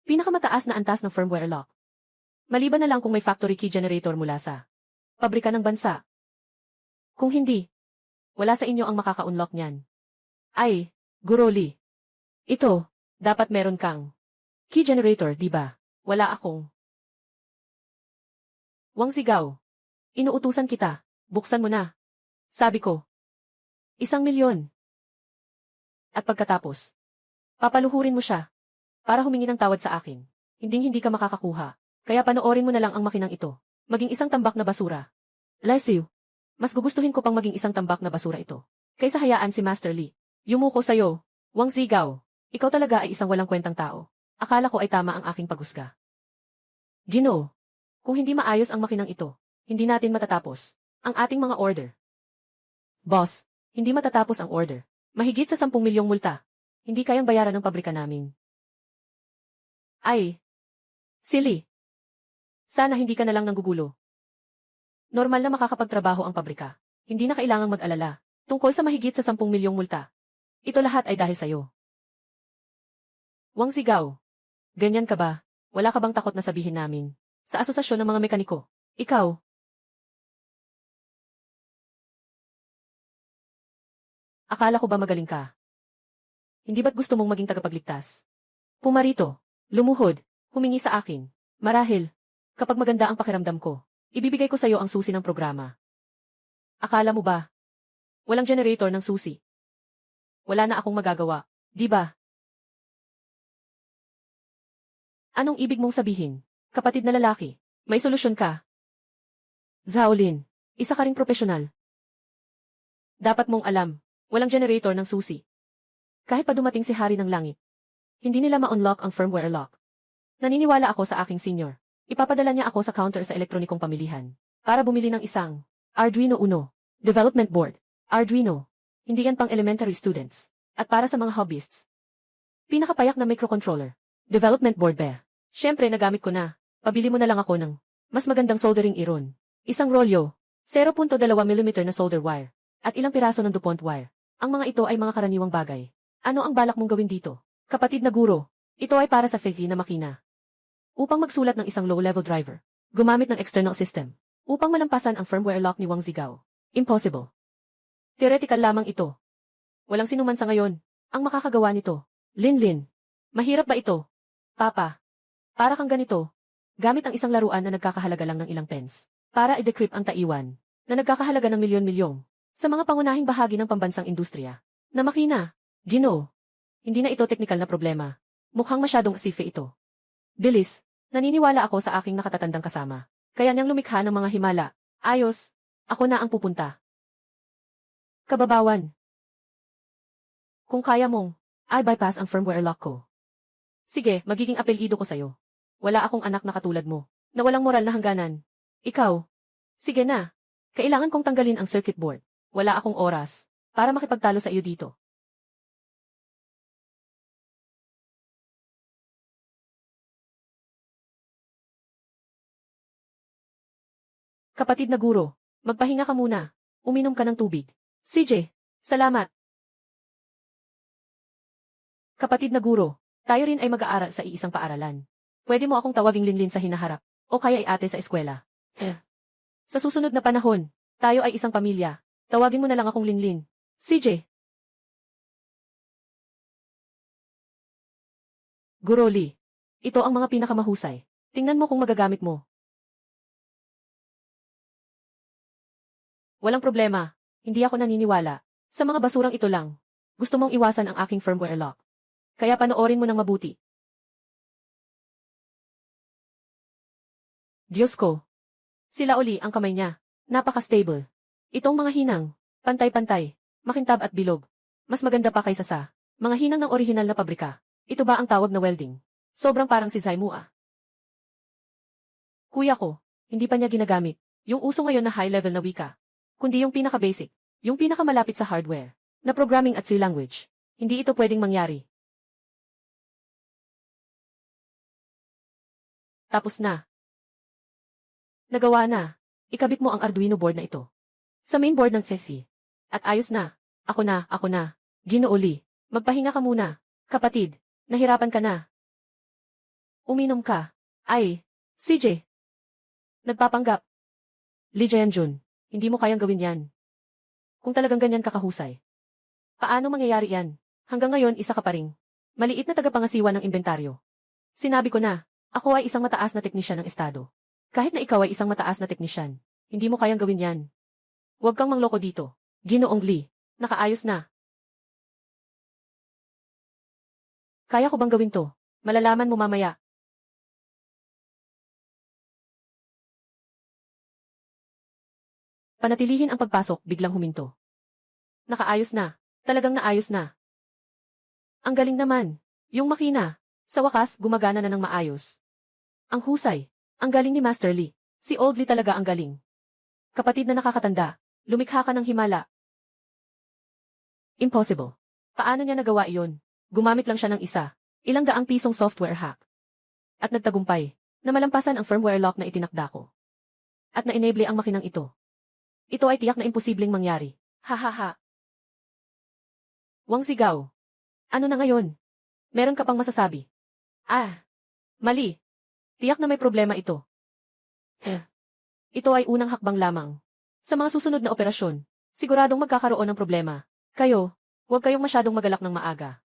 pinakamataas na antas ng firmware lock. Maliban na lang kung may factory key generator mula sa pabrika ng bansa. Kung hindi, wala sa inyo ang makaka-unlock niyan. Ay, Guroli. Ito, dapat meron kang key generator, di ba? Wala akong. Wang sigaw. Inuutusan kita. Buksan mo na. Sabi ko. 1,000,000. At pagkatapos, papaluhurin mo siya para humingi ng tawad sa akin. Hindi ka makakakuha. Kaya panoorin mo na lang ang makinang ito. Maging isang tambak na basura. Lesiu. Mas gugustuhin ko pang maging isang tambak na basura ito kaysa hayaan si Master Lee yumuko sa'yo. Wang Zigaw. Ikaw talaga ay isang walang kwentang tao. Akala ko ay tama ang aking paghusga. Ginoo. Kung hindi maayos ang makinang ito, hindi natin matatapos ang ating mga order. Boss, hindi matatapos ang order. Mahigit sa 10,000,000 multa. Hindi kayang bayaran ng pabrika namin. Ay. Silly. Sana hindi ka na lang nanggugulo. Normal na makakapagtrabaho ang pabrika. Hindi na kailangang mag-alala tungkol sa mahigit sa 10,000,000 multa. Ito lahat ay dahil sa'yo. Wang Sigaw. Ganyan ka ba? Wala ka bang takot na sabihin namin sa asosasyon ng mga mekaniko? Ikaw. Akala ko ba magaling ka? Hindi ba't gusto mong maging tagapagligtas? Pumarito, lumuhod, humingi sa akin. Marahil, kapag maganda ang pakiramdam ko, ibibigay ko sa'yo ang susi ng programa. Akala mo ba? Walang generator ng susi. Wala na akong magagawa, di ba? Anong ibig mong sabihin? Kapatid na lalaki, may solusyon ka. Zaolin, isa ka ring profesional. Dapat mong alam, walang generator ng susi. Kahit pa dumating si Hari ng Langit, hindi nila ma-unlock ang firmware lock. Naniniwala ako sa aking senior. Ipapadala niya ako sa counter sa elektronikong pamilihan para bumili ng isang Arduino Uno development board. Arduino, hindi yan pang elementary students at para sa mga hobbyists. Pinakapayak na microcontroller. Development board ba? Siyempre nagamit ko na. Pabili mo na lang ako ng mas magandang soldering iron. Isang rolyo, 0.2 mm na solder wire, at ilang piraso ng DuPont wire. Ang mga ito ay mga karaniwang bagay. Ano ang balak mong gawin dito? Kapatid na guro, ito ay para sa FEVI na makina. Upang magsulat ng isang low-level driver, gumamit ng external system, upang malampasan ang firmware lock ni Wang Zigaw. Impossible. Theoretical lamang ito. Walang sinuman sa ngayon ang makakagawa nito. Linlin. Mahirap ba ito? Papa. Para kang ganito. Gamit ang isang laruan na nagkakahalaga lang ng ilang pence para i-decrypt ang Taiwan na nagkakahalaga ng milyon-milyong sa mga pangunahing bahagi ng pambansang industriya. Na makina. Ginoo. Hindi na ito teknikal na problema. Mukhang masyadong sife ito. Bilis, naniniwala ako sa aking nakatatandang kasama. Kaya niyang lumikha ng mga himala. Ayos, ako na ang pupunta. Kababawan. Kung kaya mong, i-bypass ang firmware lock ko. Sige, magiging apelyido ko sa'yo. Wala akong anak na katulad mo, na walang moral na hangganan. Ikaw. Sige na. Kailangan kong tanggalin ang circuit board. Wala akong oras para makipagtalo sa iyo dito. Kapatid na guro, magpahinga ka muna. Uminom ka ng tubig. CJ, salamat. Kapatid na guro, tayo rin ay mag-aaral sa iisang paaralan. Pwede mo akong tawaging Linlin sa hinaharap, o kaya ay ate sa eskwela. Sa susunod na panahon, tayo ay isang pamilya. Tawagin mo na lang akong Linlin. CJ. Guro Lee, ito ang mga pinakamahusay. Tingnan mo kung magagamit mo. Walang problema. Hindi ako naniniwala. Sa mga basurang ito lang. Gusto mong iwasan ang aking firmware lock. Kaya panoorin mo ng mabuti. Diyos ko. Sila uli ang kamay niya. Napaka-stable. Itong mga hinang, pantay-pantay, makintab at bilog. Mas maganda pa kaysa sa mga hinang ng orihinal na pabrika. Ito ba ang tawag na welding? Sobrang parang si Zaimua. Kuya ko, hindi pa niya ginagamit yung uso ngayon na high-level na wika, kundi yung pinaka-basic, yung pinakamalapit sa hardware, na programming at C language. Hindi ito pwedeng mangyari. Tapos na. Nagawa na. Ikabit mo ang Arduino board na ito sa mainboard ng Fifi. At ayos na. Ako na. Ginoo Lee, magpahinga ka muna. Kapatid, nahirapan ka na. Uminom ka. Ay, CJ. Nagpapanggap. Lee Jae-jun, hindi mo kayang gawin yan. Kung talagang ganyan kakahusay. Paano mangyayari yan? Hanggang ngayon isa ka pa ring maliit na tagapangasiwa ng inventaryo. Sinabi ko na, ako ay isang mataas na teknisyan ng estado. Kahit na ikaw ay isang mataas na teknisyan, hindi mo kayang gawin yan. Huwag kang mangloko dito. Ginoong Lee, nakaayos na. Kaya ko bang gawin to? Malalaman mo mamaya. Panatilihin ang pagpasok, biglang huminto. Nakaayos na. Talagang naayos na. Ang galing naman. Yung makina. Sa wakas, gumagana na ng maayos. Ang husay. Ang galing ni Master Lee. Si Old Lee talaga ang galing. Kapatid na nakakatanda, lumikha ka ng himala. Impossible. Paano niya nagawa iyon? Gumamit lang siya ng isa. Ilang daang pisong software hack. At nagtagumpay, na malampasan ang firmware lock na itinakda ko. At na-enable ang makinang ito. Ito ay tiyak na imposibleng mangyari. Hahaha. Wang sigaw. Ano na ngayon? Meron ka pang masasabi? Mali. Tiyak na may problema ito. Ito ay unang hakbang lamang. Sa mga susunod na operasyon, siguradong magkakaroon ng problema. Kayo, huwag kayong masyadong magalak ng maaga.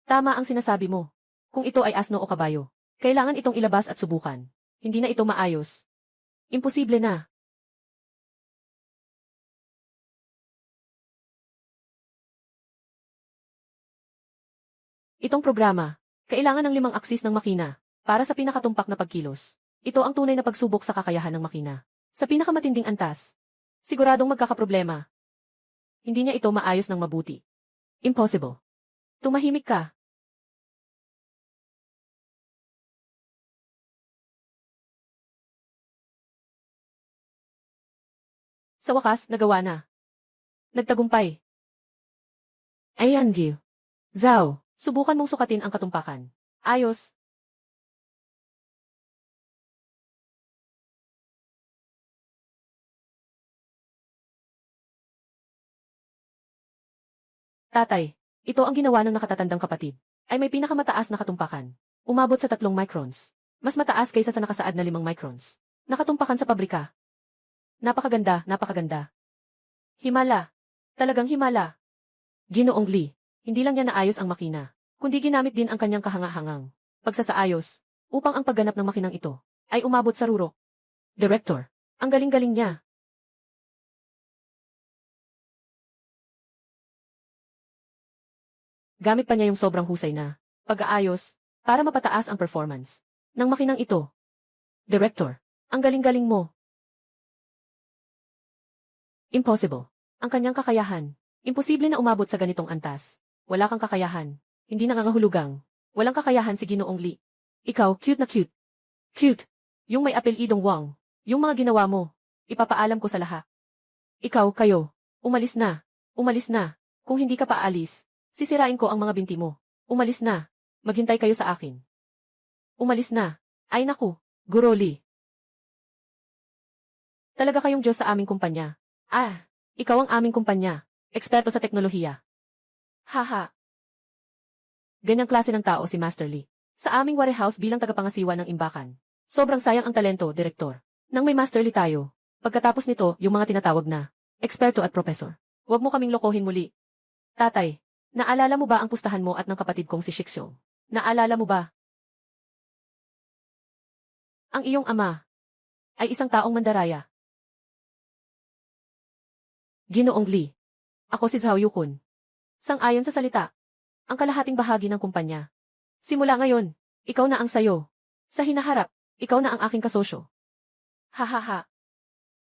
Tama ang sinasabi mo. Kung ito ay asno o kabayo, kailangan itong ilabas at subukan. Hindi na ito maayos. Imposible na. Itong programa, kailangan ng 5 aksis ng makina para sa pinakatumpak na pagkilos. Ito ang tunay na pagsubok sa kakayahan ng makina. Sa pinakamatinding antas, siguradong magkakaproblema. Hindi niya ito maayos ng mabuti. Impossible. Tumahimik ka. Sa wakas, nagawa na. Nagtagumpay. Ayan, Gil. Zhao, subukan mong sukatin ang katumpakan. Ayos. Tatay, ito ang ginawa ng nakatatandang kapatid. Ay may pinakamataas na katumpakan. Umabot sa 3 microns. Mas mataas kaysa sa nakasaad na 5 microns. Nakatumpakan sa pabrika. Napakaganda. Himala. Talagang himala. Ginoong Lee, hindi lang niya naayos ang makina, kundi ginamit din ang kanyang kahangahangang pagsasaayos upang ang pagganap ng makinang ito ay umabot sa rurok. Director, ang galing-galing niya. Gamit pa niya yung sobrang husay na pag-aayos para mapataas ang performance ng makinang ito. Director, ang galing-galing mo. Impossible. Ang kanyang kakayahan. Imposible na umabot sa ganitong antas. Wala kang kakayahan. Hindi nangangahulugang. Walang kakayahan si Ginoong Lee. Ikaw, cute na cute. Cute. Yung may apelidong Wang. Yung mga ginawa mo. Ipapaalam ko sa lahat. Ikaw, kayo. Umalis na. Umalis na. Kung hindi ka paalis, sisirain ko ang mga binti mo. Umalis na. Maghintay kayo sa akin. Umalis na. Ay naku, Guro Lee. Talaga kayong Diyos sa aming kumpanya. Ikaw ang aming kumpanya. Eksperto sa teknolohiya. Haha. Ganyang klase ng tao si Master Lee. Sa aming warehouse bilang tagapangasiwa ng imbakan. Sobrang sayang ang talento, Direktor. Nang may Master Lee tayo. Pagkatapos nito, yung mga tinatawag na eksperto at profesor. Huwag mo kaming lokohin muli. Tatay, naalala mo ba ang pustahan mo at ng kapatid kong si Shiksyong? Naalala mo ba? Ang iyong ama ay isang taong mandaraya. Ginoong Lee. Ako si Zhao Yukun. Sang-ayon sa salita. Ang kalahating bahagi ng kumpanya. Simula ngayon, ikaw na ang sayo. Sa hinaharap, ikaw na ang aking kasosyo. Hahaha.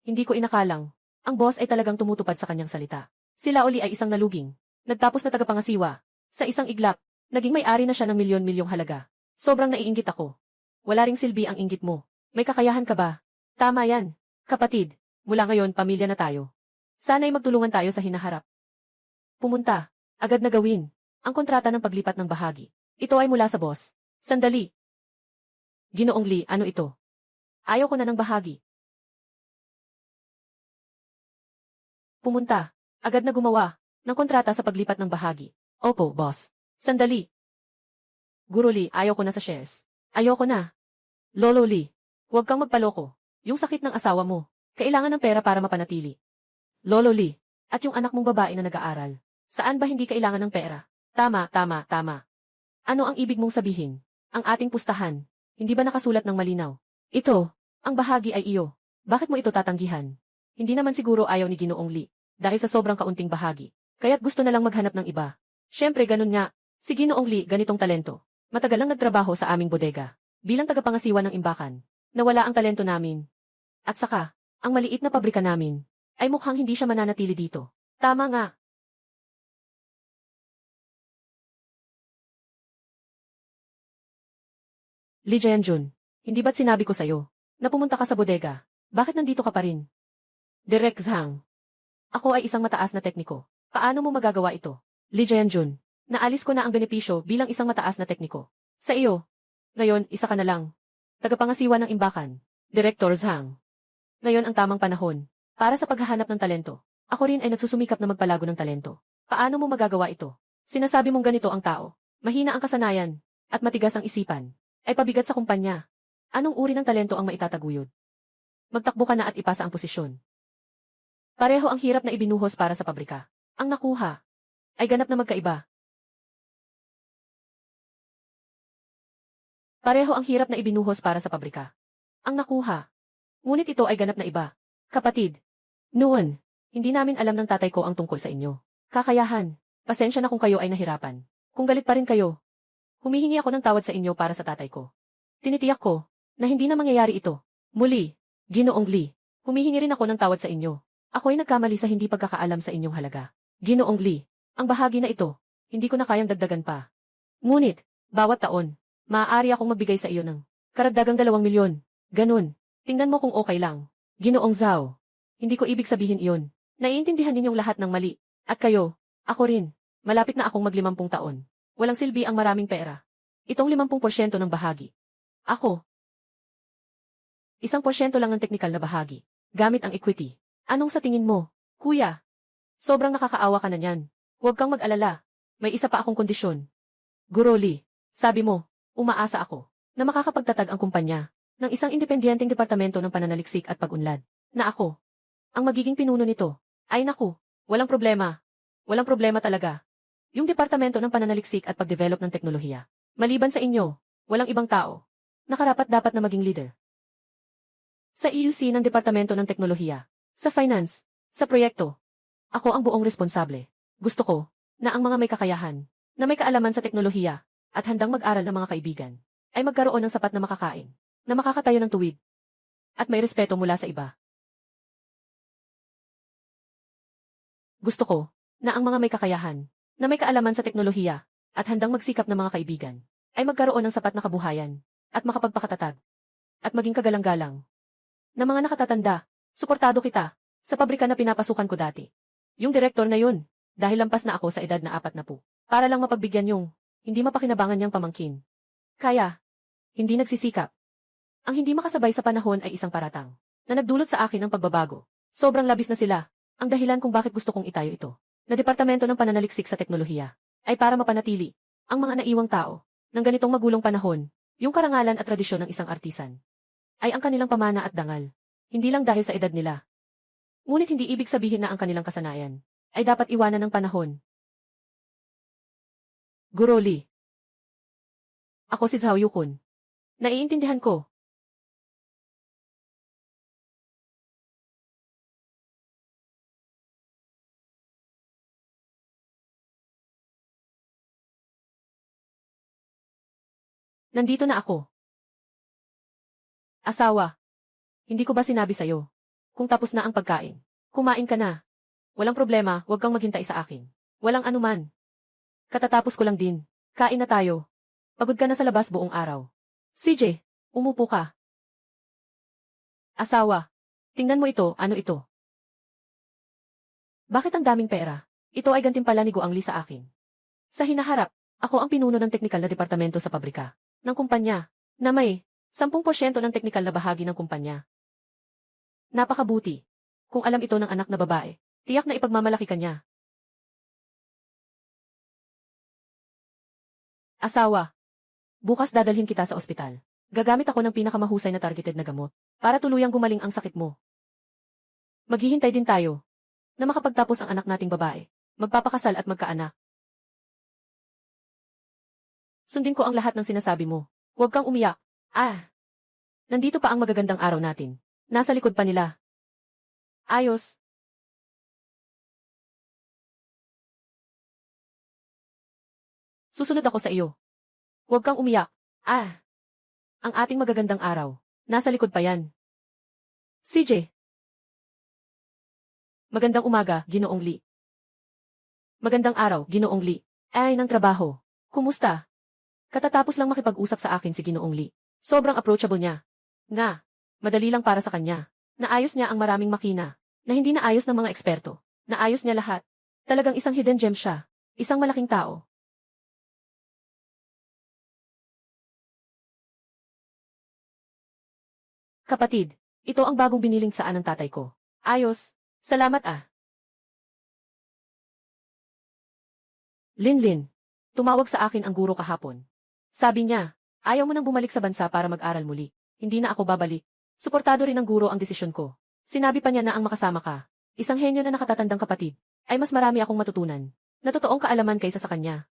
Hindi ko inakalang. Ang boss ay talagang tumutupad sa kanyang salita. Si Laoli ay isang naluging. Nagtapos na tagapangasiwa. Sa isang iglap, naging may-ari na siya ng milyon-milyong halaga. Sobrang naiinggit ako. Wala ring silbi ang inggit mo. May kakayahan ka ba? Tama yan. Kapatid, mula ngayon pamilya na tayo. Sana'y magtulungan tayo sa hinaharap. Pumunta. Agad na gawin. Ang kontrata ng paglipat ng bahagi. Ito ay mula sa boss. Sandali. Ginoong Lee, ano ito? Ayaw ko na ng bahagi. Pumunta. Agad na gumawa ng kontrata sa paglipat ng bahagi. Opo, boss. Sandali. Guro Lee, ayaw ko na sa shares. Ayoko na. Lolo Lee, huwag kang magpaloko. Yung sakit ng asawa mo, kailangan ng pera para mapanatili. Lolo Lee, at yung anak mong babae na nag-aaral. Saan ba hindi kailangan ng pera? Tama, tama, tama. Ano ang ibig mong sabihin? Ang ating pustahan, hindi ba nakasulat ng malinaw? Ito, ang bahagi ay iyo. Bakit mo ito tatanggihan? Hindi naman siguro ayaw ni Ginoong Lee, dahil sa sobrang kaunting bahagi. Kaya't gusto na lang maghanap ng iba. Siyempre ganun nga, si Ginoong Lee ganitong talento. Matagal lang nagtrabaho sa aming bodega, bilang tagapangasiwa ng imbakan. Nawala ang talento namin. At saka, ang maliit na pabrika namin, ay mukhang hindi siya mananatili dito. Tama nga. Lee Jae-jun, hindi ba't sinabi ko sa'yo, na pumunta ka sa bodega? Bakit nandito ka pa rin? Direk Zhang. Ako ay isang mataas na tekniko. Paano mo magagawa ito? Lee Jae-jun, naalis ko na ang benepisyo bilang isang mataas na tekniko. Sa iyo. Ngayon, isa ka na lang. Tagapangasiwa ng imbakan. Director Zhang. Ngayon ang tamang panahon. Para sa paghahanap ng talento. Ako rin ay nagsusumikap na magpalago ng talento. Paano mo magagawa ito? Sinasabi mong ganito ang tao. Mahina ang kasanayan. At matigas ang isipan. Ay pabigat sa kumpanya. Anong uri ng talento ang maitataguyod? Magtakbo ka na at ipasa ang posisyon. Pareho ang hirap na ibinuhos para sa pabrika. Ang nakuha ay ganap na magkaiba. Pareho ang hirap na ibinuhos para sa pabrika. Ang nakuha. Ngunit ito ay ganap na iba. Kapatid. Noon, hindi namin alam ng tatay ko ang tungkol sa inyo. Kakayahan. Pasensya na kung kayo ay nahirapan. Kung galit pa rin kayo, humihingi ako ng tawad sa inyo para sa tatay ko. Tinitiyak ko na hindi na mangyayari ito. Muli, Ginoong Lee, humihingi rin ako ng tawad sa inyo. Ako ay nagkamali sa hindi pagkakaalam sa inyong halaga. Ginoong Lee, ang bahagi na ito, hindi ko na kayang dagdagan pa. Ngunit, bawat taon, maaari akong magbigay sa iyo ng karagdagang 2 milyon. Ganun. Tingnan mo kung okay lang. Ginoong Zhao. Hindi ko ibig sabihin iyon. Naiintindihan ninyong lahat ng mali. At kayo, ako rin. Malapit na akong mag-50 taon. Walang silbi ang maraming pera. Itong 50% ng bahagi. Ako. 1% lang ng teknikal na bahagi. Gamit ang equity. Anong sa tingin mo, kuya? Sobrang nakakaawa ka na niyan. Huwag kang mag-alala. May isa pa akong kondisyon. Guro Lee, sabi mo, umaasa ako na makakapagtatag ang kumpanya ng isang independenteng departamento ng pananaliksik at pag-unlad. Na ako, ang magiging pinuno nito. Ay naku, walang problema. Walang problema talaga. Yung departamento ng pananaliksik at pag-develop ng teknolohiya. Maliban sa inyo, walang ibang tao na karapat-dapat na maging leader. Sa EUC ng Departamento ng Teknolohiya, sa finance, sa proyekto, ako ang buong responsable. Gusto ko na ang mga may kakayahan, na may kaalaman sa teknolohiya, at handang mag-aral ng mga kaibigan, ay magkaroon ng sapat na makakain, na makakatayo ng tuwid, at may respeto mula sa iba. Gusto ko na ang mga may kakayahan, na may kaalaman sa teknolohiya, at handang magsikap ng mga kaibigan, ay magkaroon ng sapat na kabuhayan, at makapagpakatatag, at maging kagalang-galang. Na mga nakatatanda, suportado kita, sa pabrika na pinapasukan ko dati. Yung direktor na yun, dahil lampas na ako sa edad na 40, para lang mapagbigyan yung, hindi mapakinabangan niyang pamangkin. Kaya, hindi nagsisikap. Ang hindi makasabay sa panahon ay isang paratang, na nagdulot sa akin ng pagbabago. Sobrang labis na sila, ang dahilan kung bakit gusto kong itayo ito, na Departamento ng Pananaliksik sa Teknolohiya, ay para mapanatili, ang mga naiwang tao, ng ganitong magulong panahon, yung karangalan at tradisyon ng isang artisan. Ay ang kanilang pamana at dangal. Hindi lang dahil sa edad nila. Ngunit hindi ibig sabihin na ang kanilang kasanayan ay dapat iwanan ng panahon. Guro Lee. Ako si Zhao Yukon. Naiintindihan ko. Nandito na ako. Asawa. Hindi ko ba sinabi sa'yo? Kung tapos na ang pagkain, kumain ka na. Walang problema, huwag kang maghintay sa akin. Walang anuman. Katatapos ko lang din. Kain na tayo. Pagod ka na sa labas buong araw. CJ, umupo ka. Asawa. Tingnan mo ito, ano ito? Bakit ang daming pera? Ito ay gantimpala ni Guang Li sa akin. Sa hinaharap, ako ang pinuno ng teknikal na departamento sa pabrika ng kumpanya na may 10% ng teknikal na bahagi ng kumpanya. Napakabuti. Kung alam ito ng anak na babae, tiyak na ipagmamalaki ka niya. Asawa. Bukas dadalhin kita sa ospital. Gagamit ako ng pinakamahusay na targeted na gamot para tuluyang gumaling ang sakit mo. Maghihintay din tayo na makapagtapos ang anak nating babae, magpapakasal at magkaanak. Sundin ko ang lahat ng sinasabi mo. Huwag kang umiyak. Nandito pa ang magagandang araw natin. Nasa likod pa nila. Ayos. Susunod ako sa iyo. Huwag kang umiyak. Ang ating magagandang araw. Nasa likod pa yan. CJ. Magandang umaga, Ginoong Lee. Magandang araw, Ginoong Lee. Ng trabaho. Kumusta? Katatapos lang makipag-usap sa akin si Ginoong Lee. Sobrang approachable niya. Madali lang para sa kanya. Naayos niya ang maraming makina, na hindi naayos ng mga eksperto. Naayos niya lahat. Talagang isang hidden gem siya. Isang malaking tao. Kapatid, ito ang bagong biniling saan ng tatay ko. Ayos. Salamat Linlin. Tumawag sa akin ang guro kahapon. Sabi niya, ayaw mo nang bumalik sa bansa para mag-aral muli. Hindi na ako babalik. Suportado rin ng guro ang desisyon ko. Sinabi pa niya na ang makasama ka, isang henyo na nakatatandang kapatid, ay mas marami akong matutunan, na totoong kaalaman kaysa sa kanya.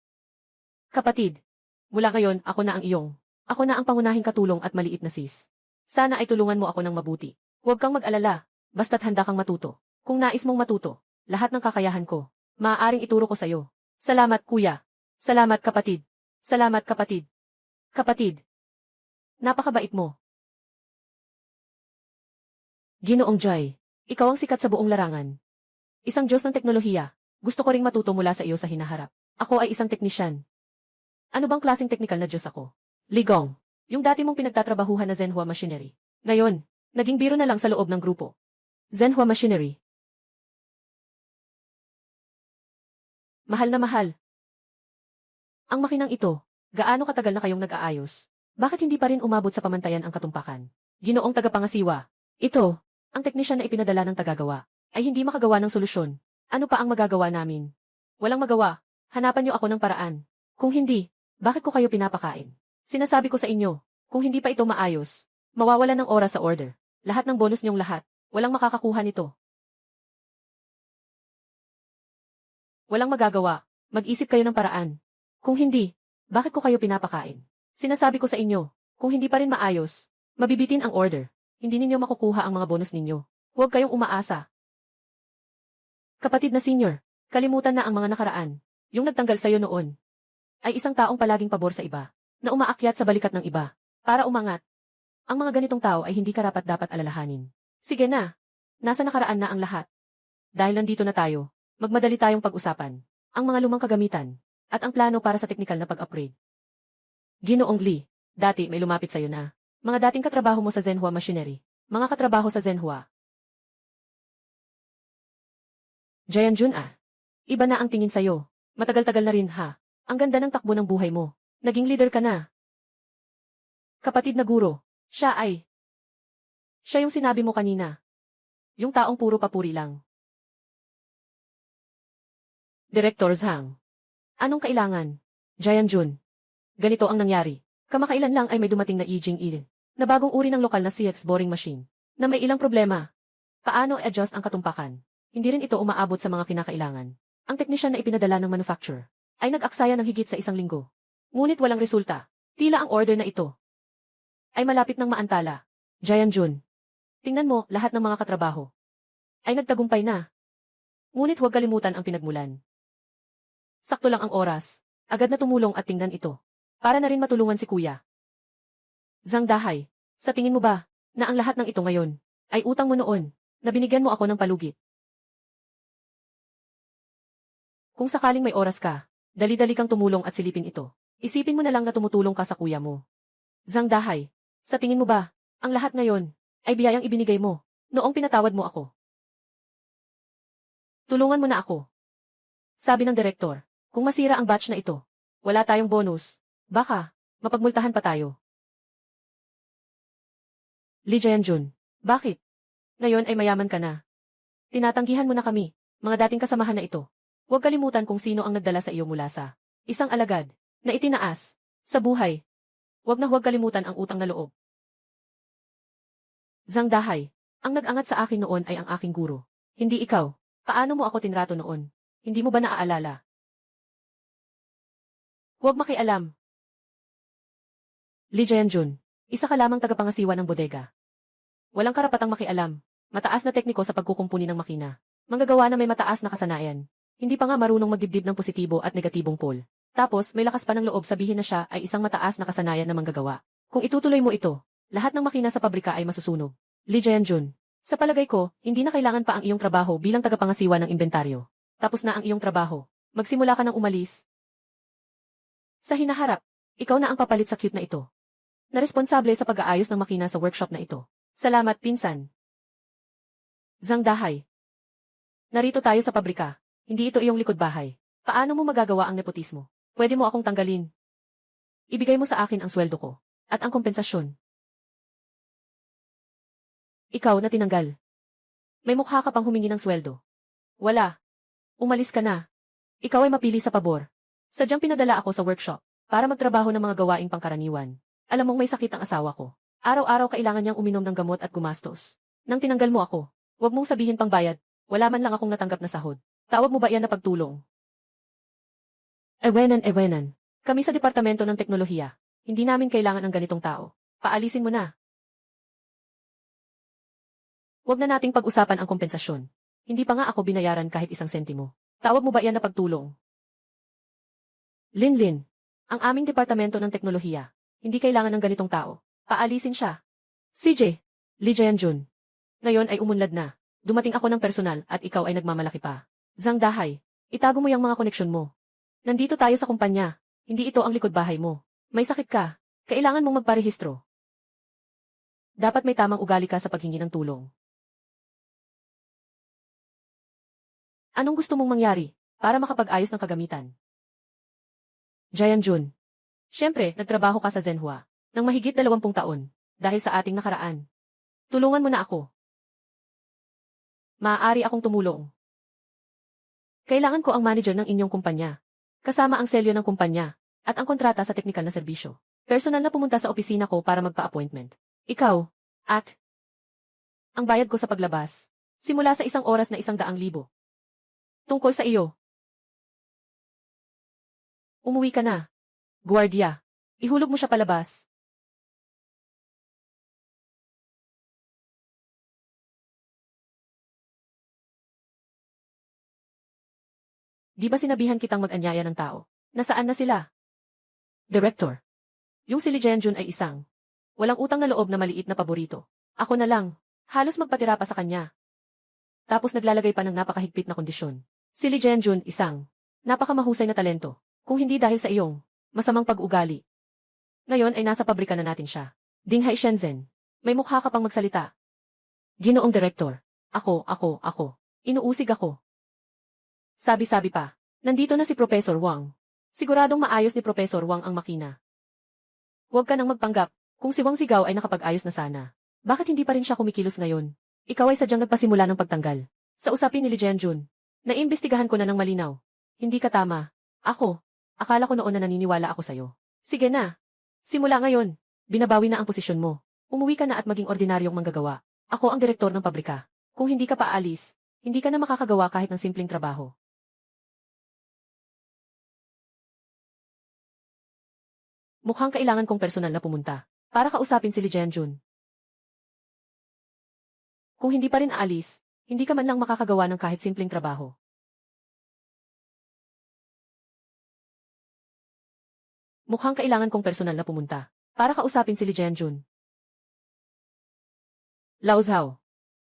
Kapatid, mula ngayon ako na ang iyong. Ako na ang pangunahing katulong at maliit na sis. Sana ay tulungan mo ako ng mabuti. Huwag kang mag-alala, basta't handa kang matuto. Kung nais mong matuto, lahat ng kakayahan ko, maaaring ituro ko sa iyo. Salamat, kuya. Salamat, kapatid. Salamat, kapatid. Kapatid. Napakabait mo. Ginoong Joy, ikaw ang sikat sa buong larangan. Isang Diyos ng teknolohiya. Gusto ko ring matuto mula sa iyo sa hinaharap. Ako ay isang teknisyan. Ano bang klaseng teknikal na Diyos ako? Ligong, yung dati mong pinagtatrabahuhan na Zhenhua Machinery. Ngayon, naging biro na lang sa loob ng grupo. Zhenhua Machinery. Mahal na mahal. Ang makinang ito, gaano katagal na kayong nag-aayos? Bakit hindi pa rin umabot sa pamantayan ang katumpakan? Ginoong tagapangasiwa. Ito, ang teknisyan na ipinadala ng tagagawa, ay hindi makagawa ng solusyon. Ano pa ang magagawa namin? Walang magawa. Hanapan niyo ako ng paraan. Kung hindi, bakit ko kayo pinapakain? Sinasabi ko sa inyo, kung hindi pa ito maayos, mawawala ng oras sa order. Lahat ng bonus niyong lahat, walang makakakuha nito. Walang magagawa. Mag-isip kayo ng paraan. Kung hindi, bakit ko kayo pinapakain? Sinasabi ko sa inyo, kung hindi pa rin maayos, mabibitin ang order. Hindi ninyo makukuha ang mga bonus ninyo. Huwag kayong umaasa. Kapatid na senior, kalimutan na ang mga nakaraan. Yung nagtanggal sa'yo noon ay isang taong palaging pabor sa iba, na umaakyat sa balikat ng iba, para umangat. Ang mga ganitong tao ay hindi karapat-dapat alalahanin. Sige na, nasa nakaraan na ang lahat. Dahil nandito na tayo, magmadali tayong pag-usapan ang mga lumang kagamitan at ang plano para sa teknikal na pag-upgrade. Ginoong Lee, dati may lumapit sa'yo na mga dating katrabaho mo sa Zhenhua Machinery, mga katrabaho sa Zhenhua. Jianjun iba na ang tingin sa'yo. Matagal-tagal na rin Ang ganda ng takbo ng buhay mo. Naging leader ka na. Kapatid na guro, siya yung sinabi mo kanina. Yung taong puro papuri lang. Director Zhang. Anong kailangan? Jianjun. Ganito ang nangyari. Kamakailan lang ay may dumating na Yijing Il, na bagong uri ng lokal na CX boring machine, na may ilang problema. Paano i-adjust ang katumpakan? Hindi rin ito umaabot sa mga kinakailangan. Ang teknisyan na ipinadala ng manufacturer ay nag-aksaya ng higit sa 1 linggo. Ngunit walang resulta. Tila ang order na ito ay malapit ng maantala. Jianjun. Tingnan mo, lahat ng mga katrabaho ay nagtagumpay na. Ngunit huwag kalimutan ang pinagmulan. Sakto lang ang oras. Agad na tumulong at tingnan ito. Para na rin matulungan si kuya. Zhang Dahay, sa tingin mo ba, na ang lahat ng ito ngayon, ay utang mo noon? na binigyan mo ako ng palugit. Kung sakaling may oras ka, dali-dali kang tumulong at silipin ito. Isipin mo na lang na tumutulong ka sa kuya mo. Zhang Dahai, sa tingin mo ba, ang lahat ngayon, ay biyayang ibinigay mo, noong pinatawad mo ako? Tulungan mo na ako. Sabi ng direktor, kung masira ang batch na ito, wala tayong bonus, baka, mapagmultahan pa tayo. Lee Jae-jun, bakit? Ngayon ay mayaman ka na. Tinatanggihan mo na kami, mga dating kasamahan na ito. Huwag kalimutan kung sino ang nagdala sa iyo mula sa isang alagad na itinaas sa buhay. Huwag na huwag kalimutan ang utang na loob. Zhang Dahai, ang nag-angat sa akin noon ay ang aking guro. Hindi ikaw. Paano mo ako tinrato noon? Hindi mo ba naaalala? Huwag makialam. Lee Jae-jun, isa ka lamang tagapangasiwa ng bodega. Walang karapatang makialam. Mataas na tekniko sa pagkukumpuni ng makina. Manggagawa na may mataas na kasanayan. Hindi pa nga marunong magdibdib ng positibo at negatibong pole. Tapos may lakas pa ng loob sabihin na siya ay isang mataas na kasanayan na manggagawa. Kung itutuloy mo ito, lahat ng makina sa pabrika ay masusunog. Lee Jae-jun, sa palagay ko, hindi na kailangan pa ang iyong trabaho bilang tagapangasiwa ng inventaryo. Tapos na ang iyong trabaho. Magsimula ka ng umalis. Sa hinaharap, ikaw na ang papalit sa cute na ito. Na responsable sa pag-aayos ng makina sa workshop na ito. Salamat, pinsan. Zhang Dahai. Narito tayo sa pabrika. Hindi ito iyong likod bahay. Paano mo magagawa ang nepotismo? Pwede mo akong tanggalin. Ibigay mo sa akin ang sweldo ko. At ang kompensasyon. Ikaw na tinanggal. May mukha ka pang humingi ng sweldo. Wala. Umalis ka na. Ikaw ay mapili sa pabor. Sadyang pinadala ako sa workshop para magtrabaho ng mga gawaing pangkaraniwan. Alam mong may sakit ang asawa ko. Araw-araw kailangan niyang uminom ng gamot at gumastos. Nang tinanggal mo ako, huwag mong sabihin pang bayad. Wala man lang akong natanggap na sahod. Tawag mo ba iyan na pagtulong? Ewenan. Kami sa Departamento ng Teknolohiya. Hindi namin kailangan ang ganitong tao. Paalisin mo na. Huwag na nating pag-usapan ang kompensasyon. Hindi pa nga ako binayaran kahit isang sentimo. Tawag mo ba iyan na pagtulong? Linlin, ang aming Departamento ng Teknolohiya. Hindi kailangan ng ganitong tao. Paalisin siya. CJ, Lee Jae-jun. Ngayon ay umunlad na. Dumating ako ng personal at ikaw ay nagmamalaki pa. Zhang Dahai, itago mo yung mga koneksyon mo. Nandito tayo sa kumpanya. Hindi ito ang likod bahay mo. May sakit ka. Kailangan mong magparehistro. Dapat may tamang ugali ka sa paghingi ng tulong. Anong gusto mong mangyari para makapag-ayos ng kagamitan? Jae-jun. Siyempre, nagtrabaho ka sa Zenhua ng mahigit 20 taon dahil sa ating nakaraan. Tulungan mo na ako. Maaari akong tumulong. Kailangan ko ang manager ng inyong kumpanya, kasama ang selyo ng kumpanya, at ang kontrata sa teknikal na serbisyo. Personal na pumunta sa opisina ko para magpa-appointment. Ikaw, at ang bayad ko sa paglabas, simula sa 1 oras na 100,000. Tungkol sa iyo. Umuwi ka na. Guardia, ihulog mo siya palabas. Di ba sinabihan kitang mag-anyaya ng tao? Nasaan na sila? Director. Yung si Lee Jae-jun ay isang walang utang na loob na maliit na paborito. Ako na lang, halos magpatira pa sa kanya. Tapos naglalagay pa ng napakahigpit na kondisyon. Si Lee Jae-jun isang napakamahusay na talento, kung hindi dahil sa iyong masamang pag-ugali. Ngayon ay nasa pabrika na natin siya. Dinghai Shenzhen, may mukha ka pang magsalita. Ginoong Direktor, ako. Inuusig ako. Sabi-sabi pa, nandito na si Professor Wang. Siguradong maayos ni Professor Wang ang makina. Huwag ka nang magpanggap, kung si Wang Sigaw ay nakapag-ayos na sana. Bakit hindi pa rin siya kumikilos ngayon? Ikaw ay sadyang nagpasimula ng pagtanggal. Sa usapin ni Lee Jae-jun, naimbestigahan ko na ng malinaw. Hindi ka tama. Akala ko noon na naniniwala ako sa'yo. Sige na. Simula ngayon, binabawi na ang posisyon mo. Umuwi ka na at maging ordinaryong manggagawa. Ako ang direktor ng pabrika. Kung hindi ka pa aalis, hindi ka na makakagawa kahit ng simpleng trabaho. Mukhang kailangan kong personal na pumunta para kausapin si Lee Jae-jun. Kung hindi pa rin aalis, hindi ka man lang makakagawa ng kahit simpleng trabaho. Mukhang kailangan kong personal na pumunta para kausapin si Lee Jae-jun. Lao Zhao.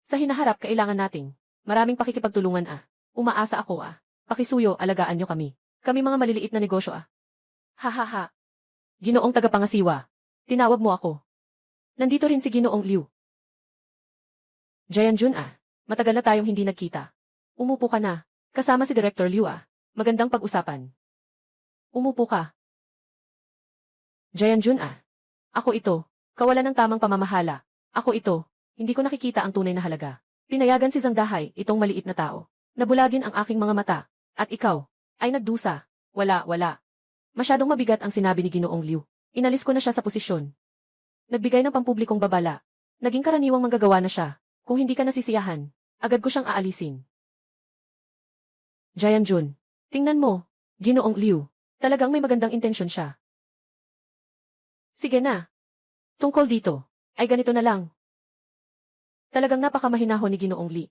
Sa hinaharap kailangan nating maraming pakikipagtulungan Umaasa ako Pakisuyo, alagaan nyo kami. Kami mga maliliit na negosyo Hahaha. Ginoong tagapangasiwa. Tinawag mo ako. Nandito rin si Ginoong Liu. Jianjun Matagal na tayong hindi nagkita. Umupo ka na. Kasama si Director Liu Magandang pag-usapan. Umupo ka. Jianjun Ako ito. Kawalan ng tamang pamamahala. Ako ito. Hindi ko nakikita ang tunay na halaga. Pinayagan si Zhang Dahai, itong maliit na tao. Nabulagin ang aking mga mata. At ikaw ay nagdusa. Wala. Masyadong mabigat ang sinabi ni Ginoong Liu. Inalis ko na siya sa posisyon. Nagbigay ng pampublikong babala. Naging karaniwang manggagawa na siya. Kung hindi ka nasisiyahan, agad ko siyang aalisin. Jianjun. Tingnan mo. Ginoong Liu. Talagang may magandang intensyon siya. Sige na. Tungkol dito, ay ganito na lang. Talagang napakamahinahon ni Ginoong Li.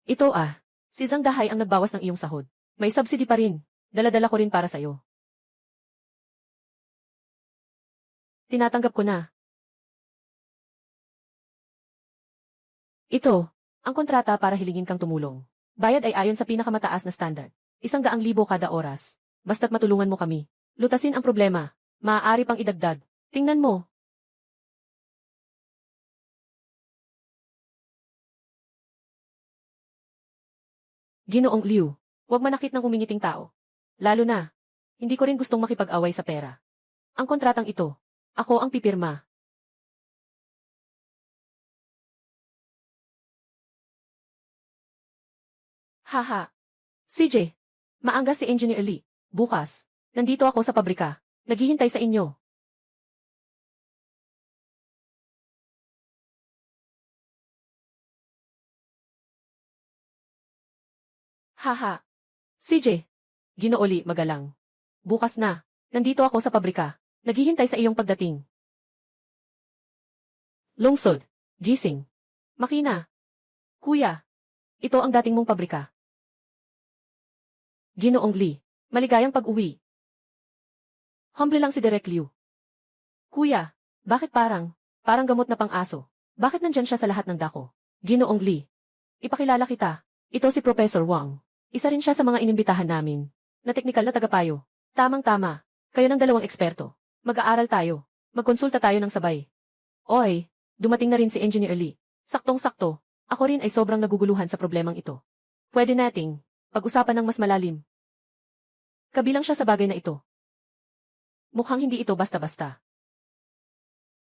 Ito si Zhang Dahai ang nagbawas ng iyong sahod. May subsidy pa rin. Dala-dala ko rin para sa'yo. Tinatanggap ko na. Ito, ang kontrata para hilingin kang tumulong. Bayad ay ayon sa pinakamataas na standard. 100,000 kada oras. Basta't matulungan mo kami. Lutasin ang problema. Maaari pang idagdag. Tingnan mo. Ginoong Liu, huwag manakit ng umingiting tao. Lalo na, hindi ko rin gustong makipag-away sa pera. Ang kontratang ito, ako ang pipirma. Haha. CJ, maangga si Engineer Li. Bukas, nandito ako sa pabrika. Naghihintay sa inyo. Haha. CJ. Ginoo Li, magalang. Bukas na. Nandito ako sa pabrika. Naghihintay sa iyong pagdating. Lungsod. Gising. Makina. Kuya. Ito ang dating mong pabrika. Ginoong Li. Maligayang pag-uwi. Humble lang si Direk Liu. Kuya. Bakit parang gamot na pang-aso? Bakit nandyan siya sa lahat ng dako? Ginoong Li. Ipakilala kita. Ito si Professor Wang. Isa rin siya sa mga inimbitahan namin. Na teknikal na tagapayo. Tamang-tama. Kayo ng dalawang eksperto. Mag-aaral tayo. Magkonsulta tayo ng sabay. Oy, dumating na rin si Engineer Li. Saktong-sakto. Ako rin ay sobrang naguguluhan sa problemang ito. Pwede nating pag-usapan ng mas malalim. Kabilang siya sa bagay na ito. Mukhang hindi ito basta-basta.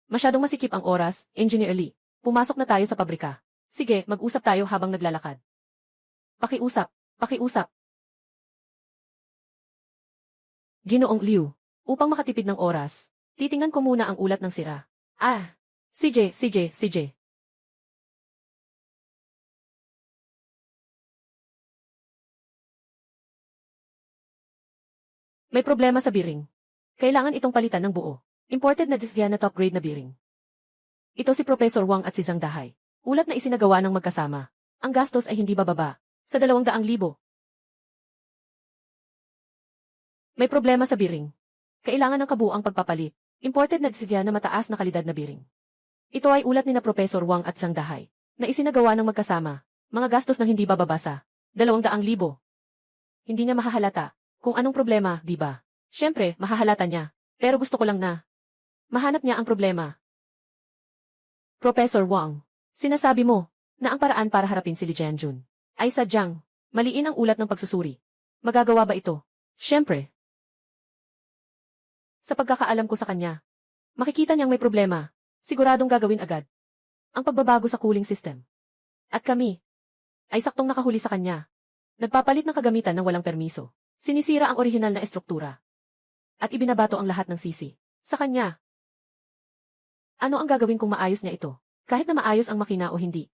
Masyadong masikip ang oras, Engineer Li. Pumasok na tayo sa pabrika. Sige, mag-usap tayo habang naglalakad. Pakiusap. Ginoong Liu, upang makatipid ng oras, titingnan ko muna ang ulat ng sira. CJ. May problema sa bearing. Kailangan itong palitan ng buo. Imported na Dithiana top grade na bearing. Ito si Professor Wang at si Zhang Dahai. Ulat na isinagawa ng magkasama. Ang gastos ay hindi bababa sa 200,000. May problema sa bearing. Kailangan ng kabuuang pagpapalit. Imported na Dithiana mataas na kalidad na bearing. Ito ay ulat ni na Professor Wang at Zhang Dahai na isinagawa ng magkasama. Mga gastos na hindi bababa sa 200,000. Hindi niya mahahalata kung anong problema, di ba? Siyempre, mahahalata niya. Pero gusto ko lang na mahanap niya ang problema. Professor Wang, sinasabi mo na ang paraan para harapin si Li Jianjun ay sadyang maliin ang ulat ng pagsusuri. Magagawa ba ito? Siyempre. Sa pagkakaalam ko sa kanya, makikita niyang may problema. Siguradong gagawin agad ang pagbabago sa cooling system. At kami ay saktong nakahuli sa kanya. Nagpapalit ng kagamitan ng walang permiso. Sinisira ang orihinal na estruktura. At ibinabato ang lahat ng sisi sa kanya. Ano ang gagawin kung maayos niya ito? Kahit na maayos ang makina o hindi.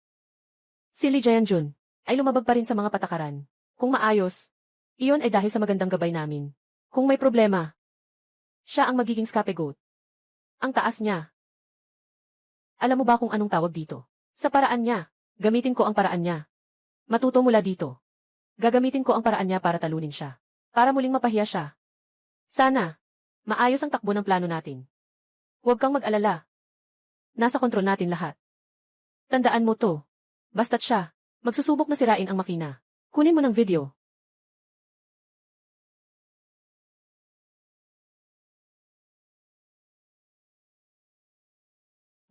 Si Li Jianjun ay lumabag pa rin sa mga patakaran. Kung maayos, iyon ay dahil sa magandang gabay namin. Kung may problema, siya ang magiging scapegoat. Ang taas niya. Alam mo ba kung anong tawag dito? Sa paraan niya. Gamitin ko ang paraan niya. Matuto mula dito. Gagamitin ko ang paraan niya para talunin siya. Para muling mapahiya siya. Sana, maayos ang takbo ng plano natin. Huwag kang mag-alala. Nasa kontrol natin lahat. Tandaan mo to. Basta't siya, magsusubok na sirain ang makina. Kunin mo ng video.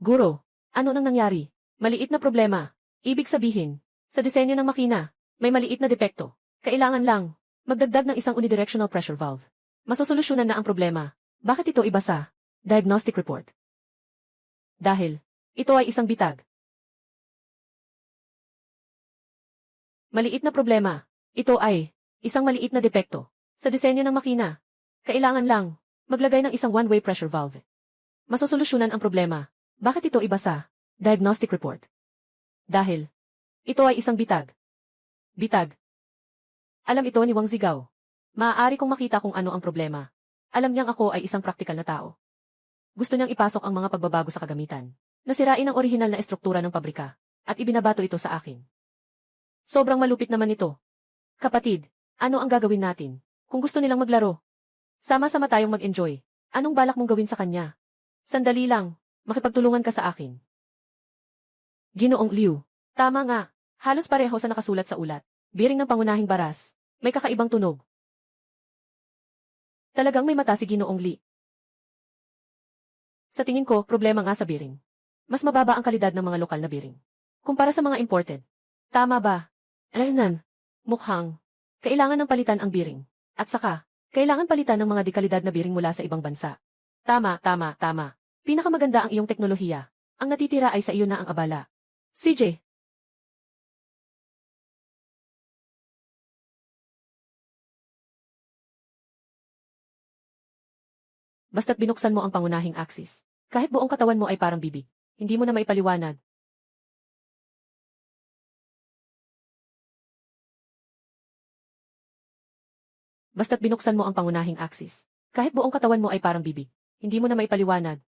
Guro, ano nang nangyari? Maliit na problema. Ibig sabihin, sa disenyo ng makina, may maliit na depekto. Kailangan lang, magdagdag ng isang unidirectional pressure valve. Masosolusyonan na ang problema. Bakit ito iba sa diagnostic report? Dahil, ito ay isang bitag. Maliit na problema. Ito ay isang maliit na depekto. Sa disenyo ng makina, kailangan lang maglagay ng isang one-way pressure valve. Masosolusyonan ang problema. Bakit ito iba sa diagnostic report? Dahil, ito ay isang bitag. Bitag. Alam ito ni Wang Zigao. Maaari kong makita kung ano ang problema. Alam niyang ako ay isang praktikal na tao. Gusto niyang ipasok ang mga pagbabago sa kagamitan. Nasirain ang orihinal na estruktura ng pabrika, at ibinabato ito sa akin. Sobrang malupit naman ito. Kapatid, ano ang gagawin natin? Kung gusto nilang maglaro, sama-sama tayong mag-enjoy. Anong balak mong gawin sa kanya? Sandali lang, makipagtulungan ka sa akin. Ginoong Liu. Tama nga, halos pareho sa nakasulat sa ulat. Biring ng pangunahing baras. May kakaibang tunog. Talagang may mata si Ginoong Li. Sa tingin ko, problema nga sa biring. Mas mababa ang kalidad ng mga lokal na biring. Kumpara sa mga imported. Tama ba? Alaynan. Mukhang. Kailangan ng palitan ang biring. At saka, kailangan palitan ng mga dekalidad na biring mula sa ibang bansa. Tama. Pinakamaganda ang iyong teknolohiya. Ang natitira ay sa iyo na ang abala. CJ. Basta't binuksan mo ang pangunahing axis. Kahit buong katawan mo ay parang bibig, hindi mo na maipaliwanag. Basta't binuksan mo ang pangunahing axis. Kahit buong katawan mo ay parang bibig, hindi mo na maipaliwanag.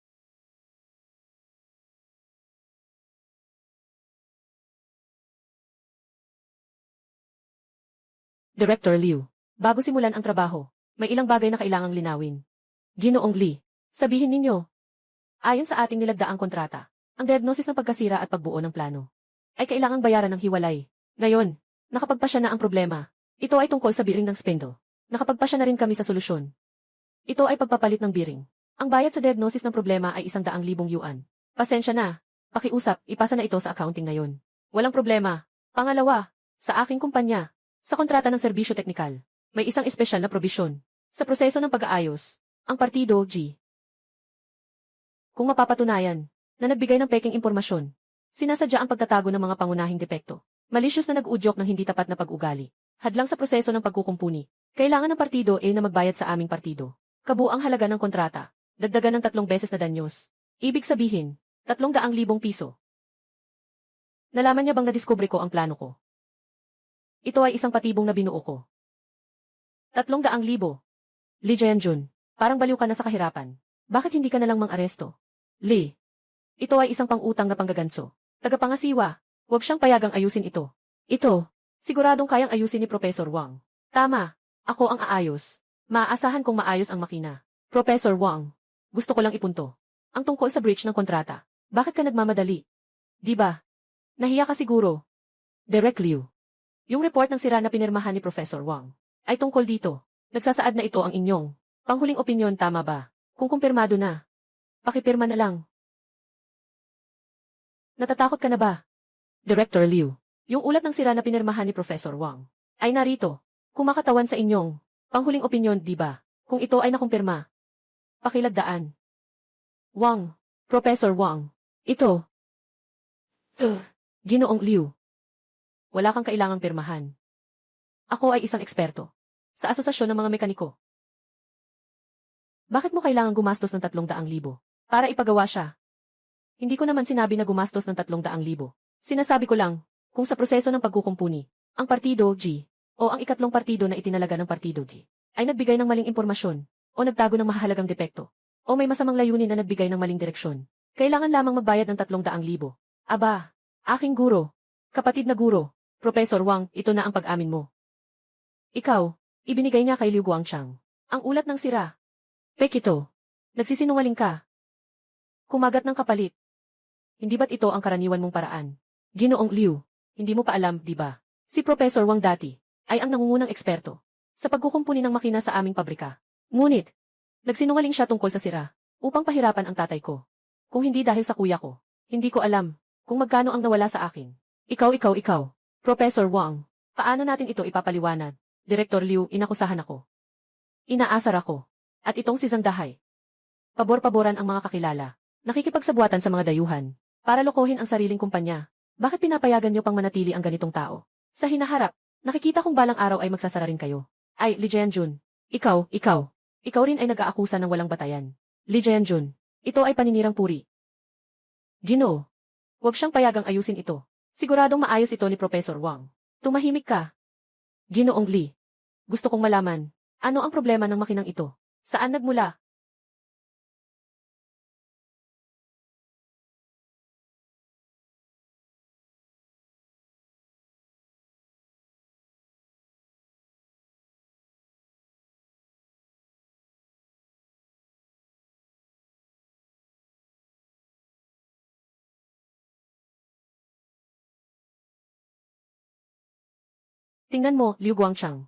Director Liu, bago simulan ang trabaho, may ilang bagay na kailangang linawin. Ginoong Li, sabihin ninyo. Ayon sa ating nilagdaang kontrata, ang diagnosis ng pagkasira at pagbuo ng plano ay kailangang bayaran ng hiwalay. Ngayon, nakapagpasya na ang problema. Ito ay tungkol sa biring ng spindle. Nakapagpasya na rin kami sa solusyon. Ito ay pagpapalit ng biring. Ang bayad sa diagnosis ng problema ay 100,000 yuan. Pasensya na. Pakiusap, ipasa na ito sa accounting ngayon. Walang problema. Pangalawa, sa aking kumpanya, sa kontrata ng serbisyo teknikal, may isang espesyal na probisyon. Sa proseso ng pag-aayos, ang Partido G. Kung mapapatunayan na nagbigay ng peking impormasyon, sinasadya ang pagtatago ng mga pangunahing depekto, malicious na nag-udyok ng hindi tapat na pag-ugali, hadlang sa proseso ng pagkukumpuni, kailangan ng Partido A na magbayad sa aming partido. Kabuang halaga ng kontrata, dagdagan ng 3 beses na danyos. Ibig sabihin, 300,000 piso. Nalaman niya bang nadiskubre ko ang plano ko? Ito ay isang patibong na binuo ko. 300,000. Li Jianjun, parang baliw ka na sa kahirapan. Bakit hindi ka nalang mang-aresto? Li, ito ay isang pang-utang na panggaganso. Tagapangasiwa, huwag siyang payagang ayusin ito. Ito, siguradong kayang ayusin ni Professor Wang. Tama, ako ang aayos. Maaasahan kong maayos ang makina. Professor Wang, gusto ko lang ipunto. Ang tungkol sa breach ng kontrata. Bakit ka nagmamadali? Di ba? Nahiya ka siguro. Direk Liu. Yung report ng sira na pinirmahan ni Professor Wang ay tungkol dito. Nagsasaad na ito ang inyong panghuling opinyon, tama ba? Kung kumpirmado na, pakipirma na lang. Natatakot ka na ba? Director Liu, yung ulat ng sira na pinirmahan ni Professor Wang ay narito. Kung makatawan sa inyong panghuling opinyon, di ba? Kung ito ay nakumpirma, pakilagdaan. Wang, Professor Wang, ito. Ginoong Liu. Wala kang kailangang pirmahan. Ako ay isang eksperto sa asosasyon ng mga mekaniko. Bakit mo kailangang gumastos ng 300,000 para ipagawa siya? Hindi ko naman sinabi na gumastos ng 300,000. Sinasabi ko lang, kung sa proseso ng pagkukumpuni, ang Partido G o ang ikatlong partido na itinalaga ng Partido D ay nagbigay ng maling impormasyon o nagtago ng mahalagang depekto o may masamang layunin na nagbigay ng maling direksyon, kailangan lamang magbayad ng 300,000. Aba, aking guro, kapatid na guro, Professor Wang, ito na ang pag-amin mo. Ikaw, ibinigay niya kay Liu Guangchang ang ulat ng sira. Pek ito. Nagsisinungaling ka. Kumagat ng kapalit. Hindi ba't ito ang karaniwan mong paraan? Ginoong Liu, hindi mo pa alam, di ba? Si Professor Wang dati ay ang nangungunang eksperto sa pagkukumpuni ng makina sa aming pabrika. Ngunit, nagsinungaling siya tungkol sa sira upang pahirapan ang tatay ko. Kung hindi dahil sa kuya ko, hindi ko alam kung magkano ang nawala sa akin. Ikaw, Professor Wang, paano natin ito ipapaliwanag? Direktor Liu, inakusahan ako. Inaasar ako. At itong si Zhang Dahai. Pabor-paboran ang mga kakilala. Nakikipagsabuatan sa mga dayuhan para lokohin ang sariling kumpanya. Bakit pinapayagan niyo pang manatili ang ganitong tao? Sa hinaharap, nakikita kong balang araw ay magsasara rin kayo. Ay, Li Jianjun. Ikaw rin ay nag-aakusa ng walang batayan. Li Jianjun, ito ay paninirang puri. Ginoo, huwag siyang payagang ayusin ito. Siguradong maayos ito ni Professor Wang. Tumahimik ka. Ginoong Li, gusto kong malaman, ano ang problema ng makinang ito? Saan nagmula? Tingnan mo, Liu Guangchang.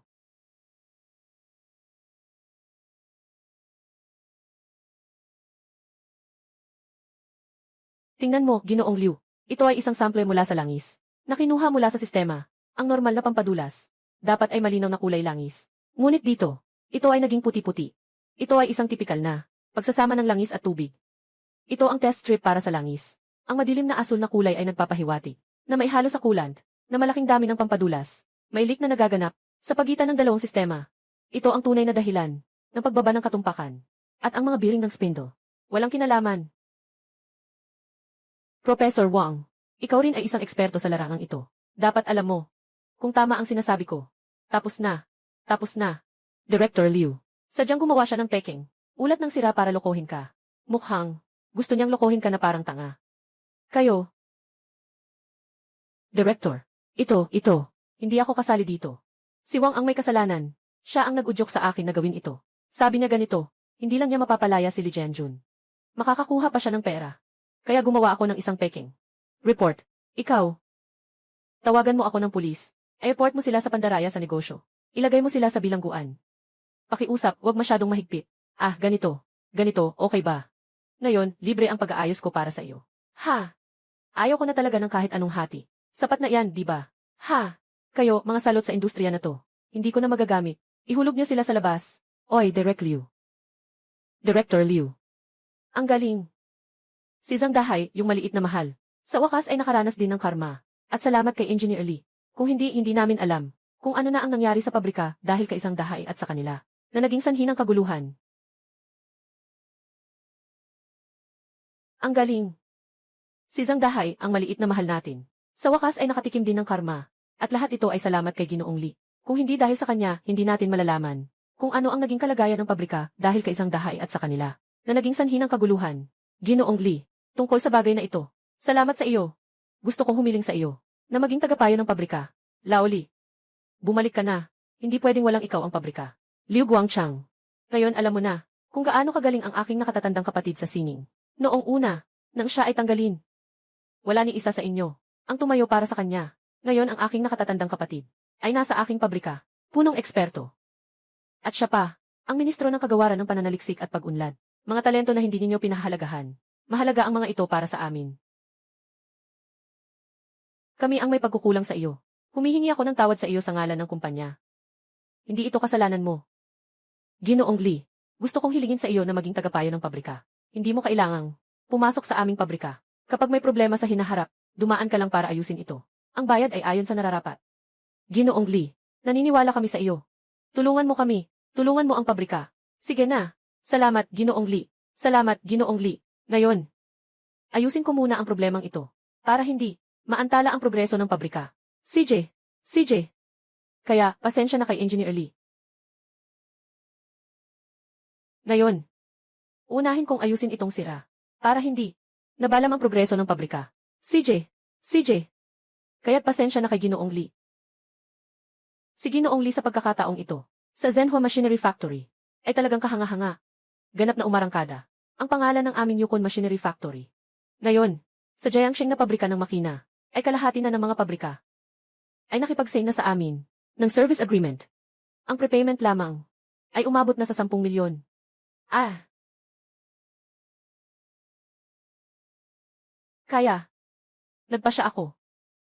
Tingnan mo, Ginoong Liu. Ito ay isang sample mula sa langis. Nakinuha mula sa sistema. Ang normal na pampadulas. Dapat ay malinaw na kulay langis. Ngunit dito, ito ay naging puti-puti. Ito ay isang tipikal na pagsasama ng langis at tubig. Ito ang test strip para sa langis. Ang madilim na asul na kulay ay nagpapahiwatig na may halo sa coolant, na malaking dami ng pampadulas. May leak na nagaganap sa pagitan ng dalawang sistema. Ito ang tunay na dahilan ng pagbaba ng katumpakan. At ang mga bearing ng spindle. Walang kinalaman. Professor Wang, ikaw rin ay isang eksperto sa larangang ito. Dapat alam mo kung tama ang sinasabi ko. Tapos na. Director Liu, sadyang gumawa siya ng peking. Ulat ng sira para lokohin ka. Mukhang gusto niyang lokohin ka na parang tanga. Kayo. Director, ito, hindi ako kasali dito. Si Wang ang may kasalanan. Siya ang nag-udyok sa akin na gawin ito. Sabi niya ganito, hindi lang niya mapapalaya si Li Jianjun. Makakakuha pa siya ng pera. Kaya gumawa ako ng isang peking. Report. Ikaw. Tawagan mo ako ng pulis. I-report mo sila sa pandaraya sa negosyo. Ilagay mo sila sa bilangguan. Pakiusap, huwag masyadong mahigpit. Ah, ganito, okay ba? Ngayon, libre ang pag-aayos ko para sa iyo. Ha? Ayaw ko na talaga ng kahit anong hati. Sapat na yan, di ba? Ha? Kayo, mga salot sa industriya na to. Hindi ko na magagamit. Ihulog niyo sila sa labas. Oy, Director Liu. Ang galing. Si Zhang Dahai, yung maliit na mahal. Sa wakas ay nakaranas din ng karma. At salamat kay Engineer Li. Kung hindi namin alam kung ano na ang nangyari sa pabrika dahil kay Zhang Dahai at sa kanila, na naging sanhi ng kaguluhan. Ang galing. Si Zhang Dahai, ang maliit na mahal natin. Sa wakas ay nakatikim din ng karma. At lahat ito ay salamat kay Ginoong Li. Kung hindi dahil sa kanya, hindi natin malalaman kung ano ang naging kalagayan ng pabrika dahil kay Zhang Dahai at sa kanila, na naging sanhi ng kaguluhan. Ginoong Li. Tungkol sa bagay na ito. Salamat sa iyo. Gusto kong humiling sa iyo na maging tagapayo ng pabrika. Laoli. Bumalik ka na. Hindi pwedeng walang ikaw ang pabrika. Liu Guangchang. Ngayon alam mo na kung gaano kagaling ang aking nakatatandang kapatid sa sining. Noong una, nang siya ay tanggalin. Wala ni isa sa inyo ang tumayo para sa kanya. Ngayon ang aking nakatatandang kapatid ay nasa aking pabrika. Punong eksperto. At siya pa, ang ministro ng kagawaran ng pananaliksik at pag-unlad. Mga talento na hindi ninyo pinahahalagahan. Mahalaga ang mga ito para sa amin. Kami ang may pagkukulang sa iyo. Humihingi ako ng tawad sa iyo sa ngalan ng kumpanya. Hindi ito kasalanan mo. Ginoong Li, gusto kong hilingin sa iyo na maging tagapayo ng pabrika. Hindi mo kailangang pumasok sa aming pabrika. Kapag may problema sa hinaharap, dumaan ka lang para ayusin ito. Ang bayad ay ayon sa nararapat. Ginoong Li, naniniwala kami sa iyo. Tulungan mo kami. Tulungan mo ang pabrika. Sige na. Salamat, Ginoong Li. Salamat, Ginoong Li. Ngayon, ayusin ko muna ang problemang ito. Para hindi maantala ang progreso ng pabrika. CJ. Kaya, pasensya na kay Engineer Li. Ngayon, unahin kong ayusin itong sira. Para hindi nabalam ang progreso ng pabrika. CJ. Kaya't pasensya na kay Ginoong Li. Si Ginoong Li sa pagkakataong ito, sa Zhenhua Machinery Factory, ay talagang kahanga-hanga. Ganap na umarangkada. Ang pangalan ng aming Yukon Machinery Factory. Ngayon, sa Jiangsheng na pabrika ng makina, ay kalahati na ng mga pabrika ay nakipag-sign na sa amin ng service agreement. Ang prepayment lamang ay umabot na sa 10 milyon. Kaya, nagpasya ako.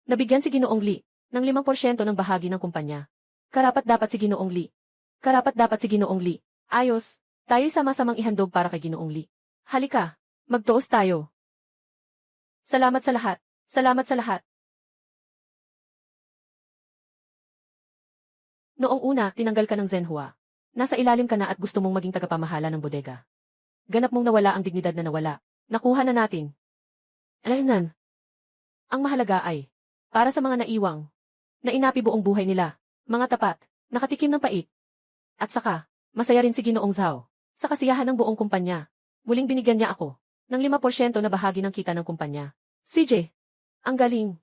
Nabigyan si Ginoong Lee ng 5% ng bahagi ng kumpanya. Karapat dapat si Ginoong Lee. Karapat dapat si Ginoong Lee. Ayos, tayo'y sama-samang ihandog para kay Ginoong Lee. Halika, magtuos tayo. Salamat sa lahat. Salamat sa lahat. Noong una, tinanggal ka ng Zenhua. Nasa ilalim ka na at gusto mong maging tagapamahala ng bodega. Ganap mong nawala ang dignidad na nawala. Nakuha na natin. Alainan. Ang mahalaga ay, para sa mga naiwang, na inapi buong buhay nila, mga tapat, nakatikim ng pait. At saka, masaya rin si Ginoong Zhao, sa kasiyahan ng buong kumpanya. Muling binigyan niya ako ng 5% na bahagi ng kita ng kumpanya. CJ, ang galing.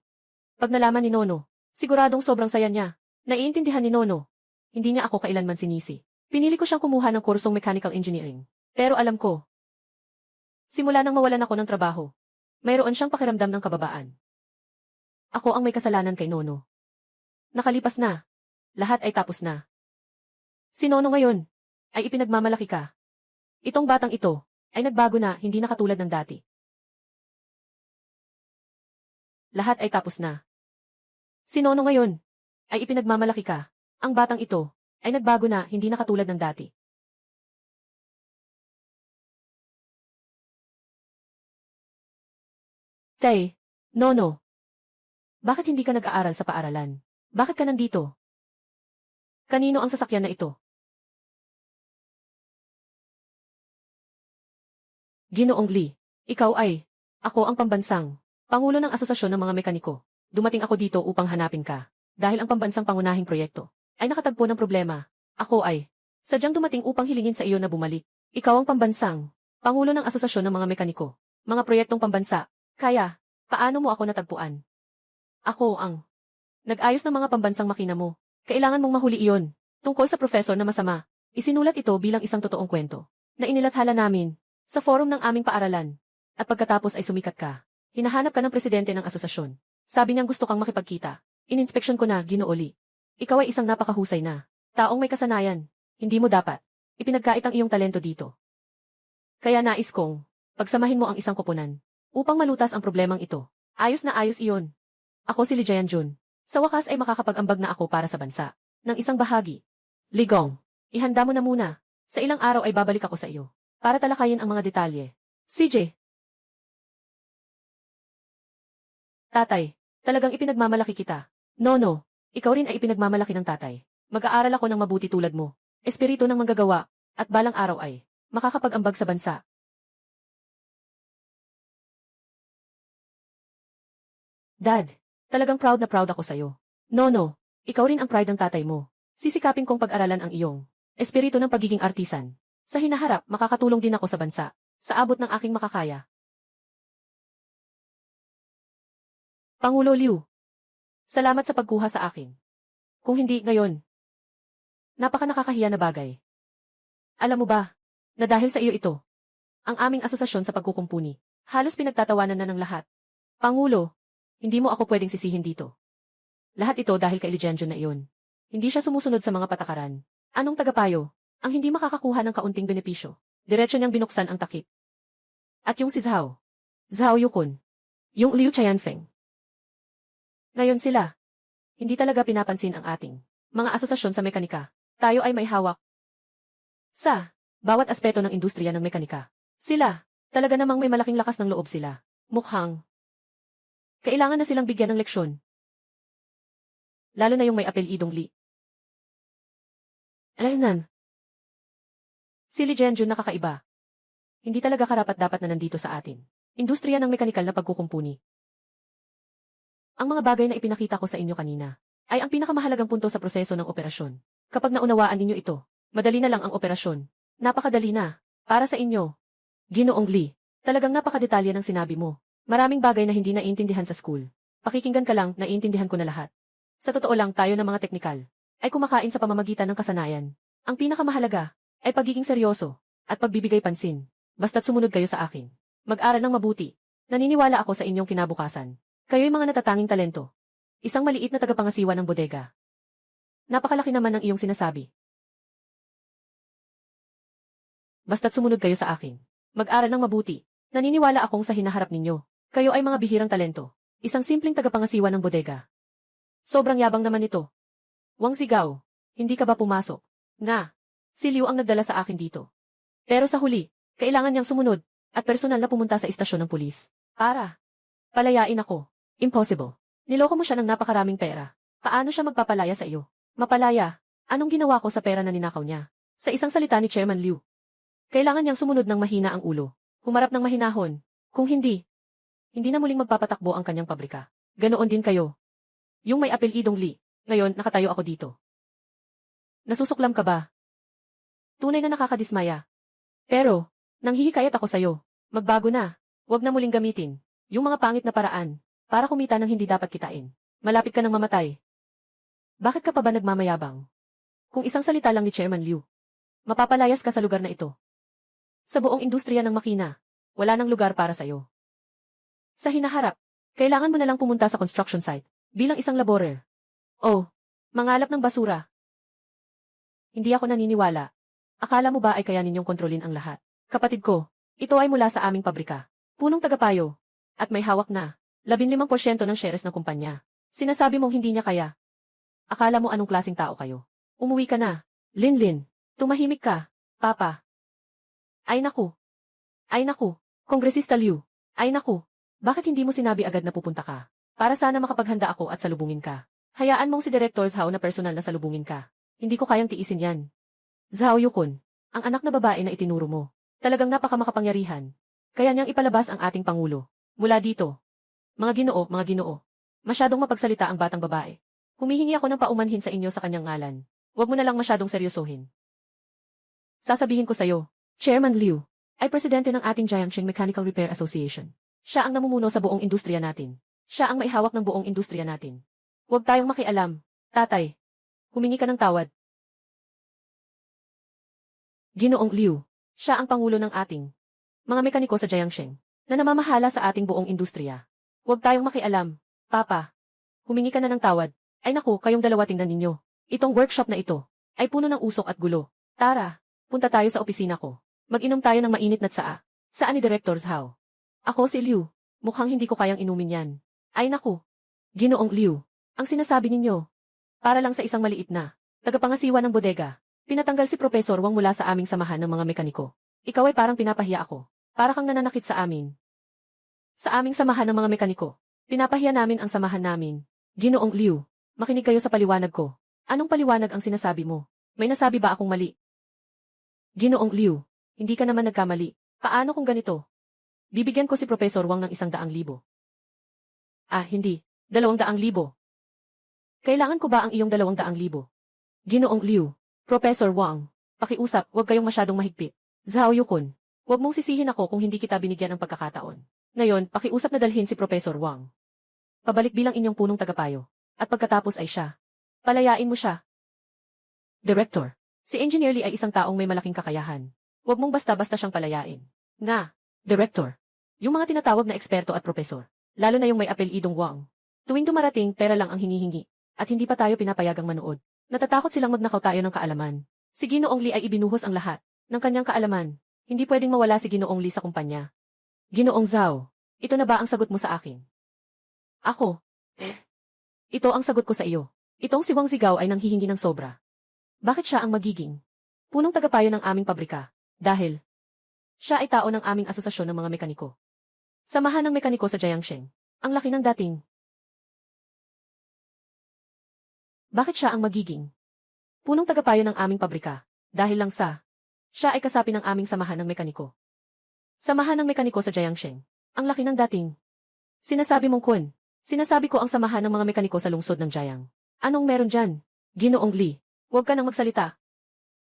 Pag nalaman ni Nono, siguradong sobrang saya niya. Naiintindihan ni Nono. Hindi niya ako kailanman sinisi. Pinili ko siyang kumuha ng kursong mechanical engineering. Pero alam ko, simula nang mawalan ako ng trabaho, mayroon siyang pakiramdam ng kababaan. Ako ang may kasalanan kay Nono. Nakalipas na. Lahat ay tapos na. Si Nono ngayon ay ipinagmamalaki ka. Itong batang ito ay nagbago na, hindi na katulad ng dati. Lahat ay tapos na. Si Nono ngayon ay ipinagmamalaki ka. Ang batang ito ay nagbago na, hindi na katulad ng dati. Tay, Nono. Bakit hindi ka nag-aaral sa paaralan? Bakit ka nandito? Kanino ang sasakyan na ito? Ginoong Lee, ikaw ay, ako ang pambansang Pangulo ng Asosasyon ng mga Mekaniko. Dumating ako dito upang hanapin ka. Dahil ang pambansang pangunahing proyekto ay nakatagpo ng problema. Ako ay sadyang dumating upang hilingin sa iyo na bumalik. Ikaw ang pambansang Pangulo ng Asosasyon ng mga Mekaniko. Mga proyektong pambansa. Kaya, paano mo ako natagpuan? Ako ang nag-ayos ng mga pambansang makina mo. Kailangan mong mahuli iyon. Tungkol sa professor na masama. Isinulat ito bilang isang totoong kwento na inilathala namin sa forum ng aming paaralan. At pagkatapos ay sumikat ka. Hinahanap ka ng presidente ng asosasyon. Sabi niyang gusto kang makipagkita. Ininspeksyon ko na, Ginoo Lee. Ikaw ay isang napakahusay na taong may kasanayan. Hindi mo dapat ipinagkait ang iyong talento dito. Kaya nais kong pagsamahin mo ang isang koponan upang malutas ang problemang ito. Ayos na ayos iyon. Ako si Lee Jae-jun. Sa wakas ay makakapag-ambag na ako para sa bansa ng isang bahagi. Ligong, ihanda mo na muna. Sa ilang araw ay babalik ako sa iyo para talakayin ang mga detalye. CJ. Tatay, talagang ipinagmamalaki kita. No, ikaw rin ay ipinagmamalaki ng tatay. Mag-aaral ako ng mabuti tulad mo. Espiritu ng manggagawa, at balang araw ay makakapag-ambag sa bansa. Dad, talagang proud na proud ako sa'yo. No, ikaw rin ang pride ng tatay mo. Sisikapin kong pag-aralan ang iyong espiritu ng pagiging artisan. Sa hinaharap, makakatulong din ako sa bansa, sa abot ng aking makakaya. Pangulo Liu, salamat sa pagkuha sa akin. Kung hindi ngayon, napaka nakakahiya na bagay. Alam mo ba, na dahil sa iyo ito, ang aming asosasyon sa pagkukumpuni, halos pinagtatawanan na ng lahat. Pangulo, hindi mo ako pwedeng sisihin dito. Lahat ito dahil kay Lee Jae-jun na iyon. Hindi siya sumusunod sa mga patakaran. Anong tagapayo, ang hindi makakakuha ng kaunting benepisyo? Diretso niyang binuksan ang takip. At yung si Zhao Yukon, yung Liu Qianfeng. Ngayon sila, hindi talaga pinapansin ang ating mga asosasyon sa mekanika. Tayo ay may hawak sa bawat aspeto ng industriya ng mekanika. Sila, talaga namang may malaking lakas ng loob sila. Mukhang kailangan na silang bigyan ng leksyon. Lalo na yung may apelidong Lee. Alainan. Si Lee Jae-jun nakakaiba. Hindi talaga karapat-dapat na nandito sa atin. Industriya ng mekanikal na pagkukumpuni. Ang mga bagay na ipinakita ko sa inyo kanina ay ang pinakamahalagang punto sa proseso ng operasyon. Kapag naunawaan ninyo ito, madali na lang ang operasyon. Napakadali na. Para sa inyo, Ginoong Lee, talagang napakadetalye ng sinabi mo. Maraming bagay na hindi naiintindihan sa school. Pakikinggan ka lang, naiintindihan ko na lahat. Sa totoo lang, tayo ng mga teknikal ay kumakain sa pamamagitan ng kasanayan. Ang pinakamahalaga ay pagiging seryoso at pagbibigay pansin. Basta't sumunod kayo sa akin. Mag-aral ng mabuti. Naniniwala ako sa inyong kinabukasan. Kayo'y mga natatanging talento. Isang maliit na tagapangasiwa ng bodega. Napakalaki naman ng iyong sinasabi. Basta't sumunod kayo sa akin. Mag-aral ng mabuti. Naniniwala akong sa hinaharap ninyo. Kayo ay mga bihirang talento. Isang simpleng tagapangasiwa ng bodega. Sobrang yabang naman ito. Wang Sigaw, hindi ka ba pumasok? Nga, si Liu ang nagdala sa akin dito. Pero sa huli, kailangan niyang sumunod, at personal na pumunta sa istasyon ng pulis. Para palayain ako. Impossible. Niloko mo siya ng napakaraming pera. Paano siya magpapalaya sa iyo? Mapalaya? Anong ginawa ko sa pera na ninakaw niya? Sa isang salita ni Chairman Liu. Kailangan niyang sumunod ng mahina ang ulo. Humarap ng mahinahon. Kung hindi na muling magpapatakbo ang kanyang pabrika. Ganoon din kayo. Yung may apelyidong Li. Ngayon, nakatayo ako dito. Nasusuklam ka ba? Tunay na nakakadismaya. Pero, nanghihikayat ako sa'yo. Magbago na. Huwag na muling gamitin. Yung mga pangit na paraan. Para kumita ng hindi dapat kitain. Malapit ka nang mamatay. Bakit ka pa ba nagmamayabang? Kung isang salita lang ni Chairman Liu. Mapapalayas ka sa lugar na ito. Sa buong industriya ng makina. Wala nang lugar para sa'yo. Sa hinaharap, kailangan mo na lang pumunta sa construction site. Bilang isang laborer. Oh, mangalap ng basura. Hindi ako naniniwala. Akala mo ba ay kaya ninyong kontrolin ang lahat? Kapatid ko, ito ay mula sa aming pabrika. Punong tagapayo. At may hawak na 15% ng shares ng kumpanya. Sinasabi mong hindi niya kaya. Akala mo anong klaseng tao kayo? Umuwi ka na. Linlin, tumahimik ka. Papa. Ay naku. Ay naku. Kongresista Liu. Ay naku. Bakit hindi mo sinabi agad na pupunta ka? Para sana makapaghanda ako at salubungin ka. Hayaan mong si Director Zhao na personal na salubungin ka. Hindi ko kayang tiisin yan. Zhao Yukon, ang anak na babae na itinuro mo. Talagang napakamakapangyarihan. Kaya niyang ipalabas ang ating Pangulo. Mula dito. Mga ginoo. Masyadong mapagsalita ang batang babae. Humihingi ako ng paumanhin sa inyo sa kanyang ngalan. Huwag mo na lang masyadong seryosohin. Sasabihin ko sa'yo, Chairman Liu, ay presidente ng ating Jiangxing Mechanical Repair Association. Siya ang namumuno sa buong industriya natin. Siya ang maihawak ng buong industriya natin. Huwag tayong makialam. Tatay, humingi ka ng tawad. Ginoong Liu, siya ang pangulo ng ating mga mekaniko sa Jiangxing, na namamahala sa ating buong industriya. Huwag tayong makialam. Papa, humingi ka na ng tawad. Ay naku, kayong dalawa tingnan ninyo. Itong workshop na ito ay puno ng usok at gulo. Tara, punta tayo sa opisina ko. Mag-inom tayo ng mainit na tsaa. Saan ni Director Zhao? Ako si Liu. Mukhang hindi ko kayang inumin yan. Ay naku. Ginoong Liu, ang sinasabi ninyo. Para lang sa isang maliit na tagapangasiwa ng bodega. Pinatanggal si Professor Wang mula sa aming samahan ng mga mekaniko. Ikaw ay parang pinapahiya ako. Para kang nananakit sa amin. Sa aming samahan ng mga mekaniko. Pinapahiya namin ang samahan namin. Ginoong Liu, makinig kayo sa paliwanag ko. Anong paliwanag ang sinasabi mo? May nasabi ba akong mali? Ginoong Liu, hindi ka naman nagkamali. Paano kung ganito? Bibigyan ko si Professor Wang ng 100,000. Ah, hindi. 200,000. Kailangan ko ba ang iyong 200,000? Ginoong Liu, Professor Wang, pakiusap, huwag kayong masyadong mahigpit. Zhao Yukon, huwag mong sisihin ako kung hindi kita binigyan ng pagkakataon. Ngayon, pakiusap na dalhin si Professor Wang. Pabalik bilang inyong punong tagapayo. At pagkatapos ay siya. Palayain mo siya. Director, si Engineer Lee ay isang taong may malaking kakayahan. Huwag mong basta-basta siyang palayain. Nga, Director, yung mga tinatawag na eksperto at profesor. Lalo na yung may apelyidong Wang. Tuwing dumarating, pera lang ang hinihingi. At hindi pa tayo pinapayagang manood. Natatakot silang magnakaw tayo ng kaalaman. Si Ginoong Lee ay ibinuhos ang lahat ng kanyang kaalaman. Hindi pwedeng mawala si Ginoong Lee sa kumpanya. Ginoong Zhao, ito na ba ang sagot mo sa akin? Ako? Ito ang sagot ko sa iyo. Itong si Wang Zigaw ay nanghihingi ng sobra. Bakit siya ang magiging punong tagapayo ng aming pabrika? Dahil siya ay tao ng aming asosasyon ng mga mekaniko. Samahan ng mekaniko sa Jiangxing. Ang laki ng dating. Bakit siya ang magiging punong tagapayo ng aming pabrika? Dahil lang siya ay kasapi ng aming samahan ng mekaniko. Samahan ng mekaniko sa Jiangxing. Ang laki ng dating. Sinasabi mong Kun. Sinasabi ko ang samahan ng mga mekaniko sa lungsod ng Jiang. Anong meron dyan? Ginoong Lee, huwag ka nang magsalita.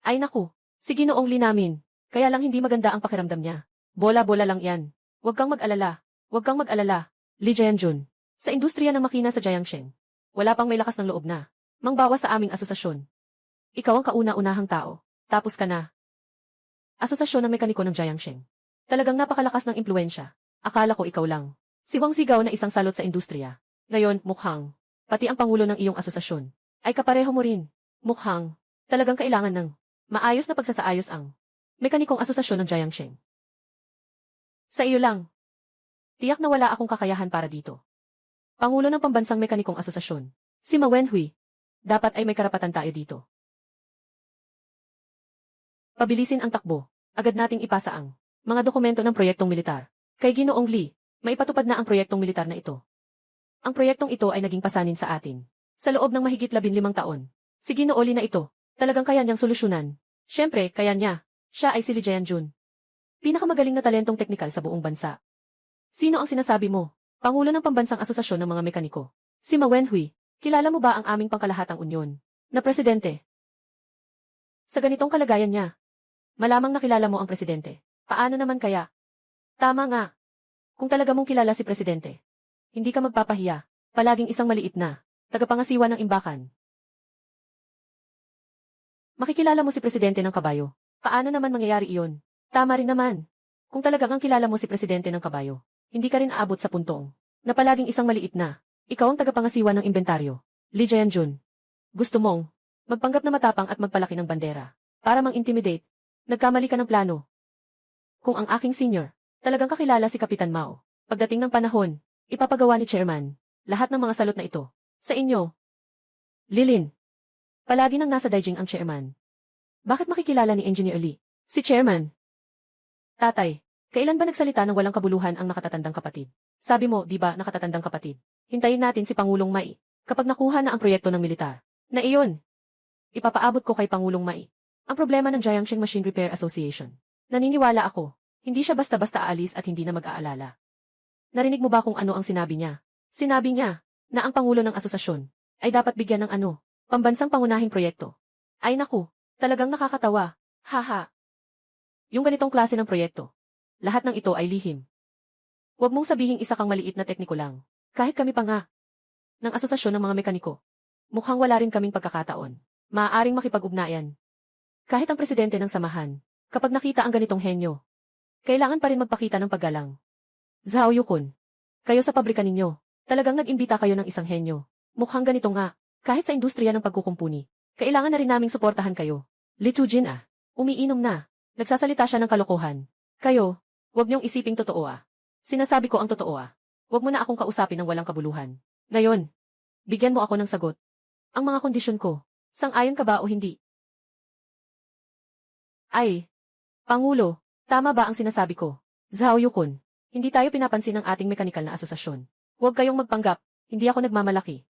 Ay naku, si Ginoong Lee namin. Kaya lang hindi maganda ang pakiramdam niya. Bola-bola lang yan. Huwag kang mag-alala. Huwag kang mag-alala. Lee Jianjun. Sa industriya ng makina sa Jiangxing. Wala pang may lakas ng loob na mangbawas sa aming asosasyon. Ikaw ang kauna-unahang tao. Tapos ka na. Asosasyon ng mekaniko ng Jiangxing. Talagang napakalakas ng impluensya. Akala ko ikaw lang. Siwang sigaw na isang salot sa industriya. Ngayon, mukhang, pati ang pangulo ng iyong asosasyon, ay kapareho mo rin. Mukhang, talagang kailangan ng maayos na pagsasaayos ang mekanikong asosasyon ng Jiangsheng. Sa iyo lang. Tiyak na wala akong kakayahan para dito. Pangulo ng Pambansang Mekanikong Asosasyon, si Ma Wenhui. Dapat ay may karapatan tayo dito. Pabilisin ang takbo. Agad nating ipasa ang mga dokumento ng proyektong militar. Kay Ginoong Li, maipatupad na ang proyektong militar na ito. Ang proyektong ito ay naging pasanin sa atin. Sa loob ng mahigit 15 taon. Si Ginoo Li na ito, talagang kaya niyang solusyonan. Siyempre, kaya niya. Siya ay si Li Jianjun. Pinakamagaling na talentong teknikal sa buong bansa. Sino ang sinasabi mo? Pangulo ng Pambansang Asosasyon ng mga Mekaniko. Si Ma Wenhui, kilala mo ba ang aming pangkalahatang unyon na presidente? Sa ganitong kalagayan niya, malamang nakilala mo ang presidente. Paano naman kaya? Tama nga. Kung talaga mong kilala si presidente, hindi ka magpapahiya, palaging isang maliit na tagapangasiwa ng imbakan. Makikilala mo si presidente ng kabayo. Paano naman mangyayari iyon? Tama rin naman. Kung talagang ang kilala mo si presidente ng kabayo, hindi ka rin aabot sa puntong na palaging isang maliit na ikaw ang tagapangasiwa ng inventaryo. Li Jianjun. Gusto mong magpanggap na matapang at magpalaki ng bandera para mang-intimidate. Nagkamali ka ng plano. Kung ang aking senior, talagang kakilala si Kapitan Mao. Pagdating ng panahon, ipapagawa ni Chairman lahat ng mga salot na ito sa inyo. Lilin. Palagi nang nasa Daijing ang Chairman. Bakit makikilala ni Engineer Li? Si Chairman. Tatay, kailan ba nagsalita ng walang kabuluhan ang nakatatandang kapatid? Sabi mo, di ba, nakatatandang kapatid? Hintayin natin si Pangulong Mai. Kapag nakuha na ang proyekto ng militar, na iyon, ipapaabot ko kay Pangulong Mai ang problema ng Jiangsheng Machine Repair Association. Naniniwala ako, hindi siya basta-basta aalis at hindi na mag-aalala. Narinig mo ba kung ano ang sinabi niya? Sinabi niya na ang Pangulo ng Asosasyon ay dapat bigyan ng pambansang pangunahing proyekto. Ay naku, talagang nakakatawa. Haha. Yung ganitong klase ng proyekto, lahat ng ito ay lihim. Huwag mong sabihing isa kang maliit na tekniko lang. Kahit kami pa nga, ng asosasyon ng mga mekaniko. Mukhang wala rin kaming pagkakataon. Maaaring makipag-ugnayan. Kahit ang presidente ng samahan, kapag nakita ang ganitong henyo, kailangan pa rin magpakita ng paggalang. Zhao Yukon, kayo sa pabrika ninyo, talagang nag-imbita kayo ng isang henyo. Mukhang ganito nga, kahit sa industriya ng pagkukumpuni, kailangan na rin naming suportahan kayo. Li Tujin umiinom na. Nagsasalita siya ng kalokohan. Kayo, huwag niyong isiping totoo Sinasabi ko ang totoo Huwag mo na akong kausapin ng walang kabuluhan. Ngayon, bigyan mo ako ng sagot. Ang mga kondisyon ko, sang-ayon ka ba o hindi? Ay, Pangulo, tama ba ang sinasabi ko? Zhao Yukon, hindi tayo pinapansin ng ating mekanikal na asosasyon. Huwag kayong magpanggap, hindi ako nagmamalaki.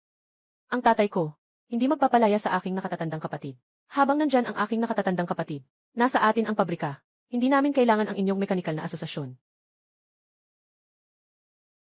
Ang tatay ko, hindi magpapalaya sa aking nakatatandang kapatid. Habang nandyan ang aking nakatatandang kapatid, nasa atin ang pabrika, hindi namin kailangan ang inyong mekanikal na asosasyon.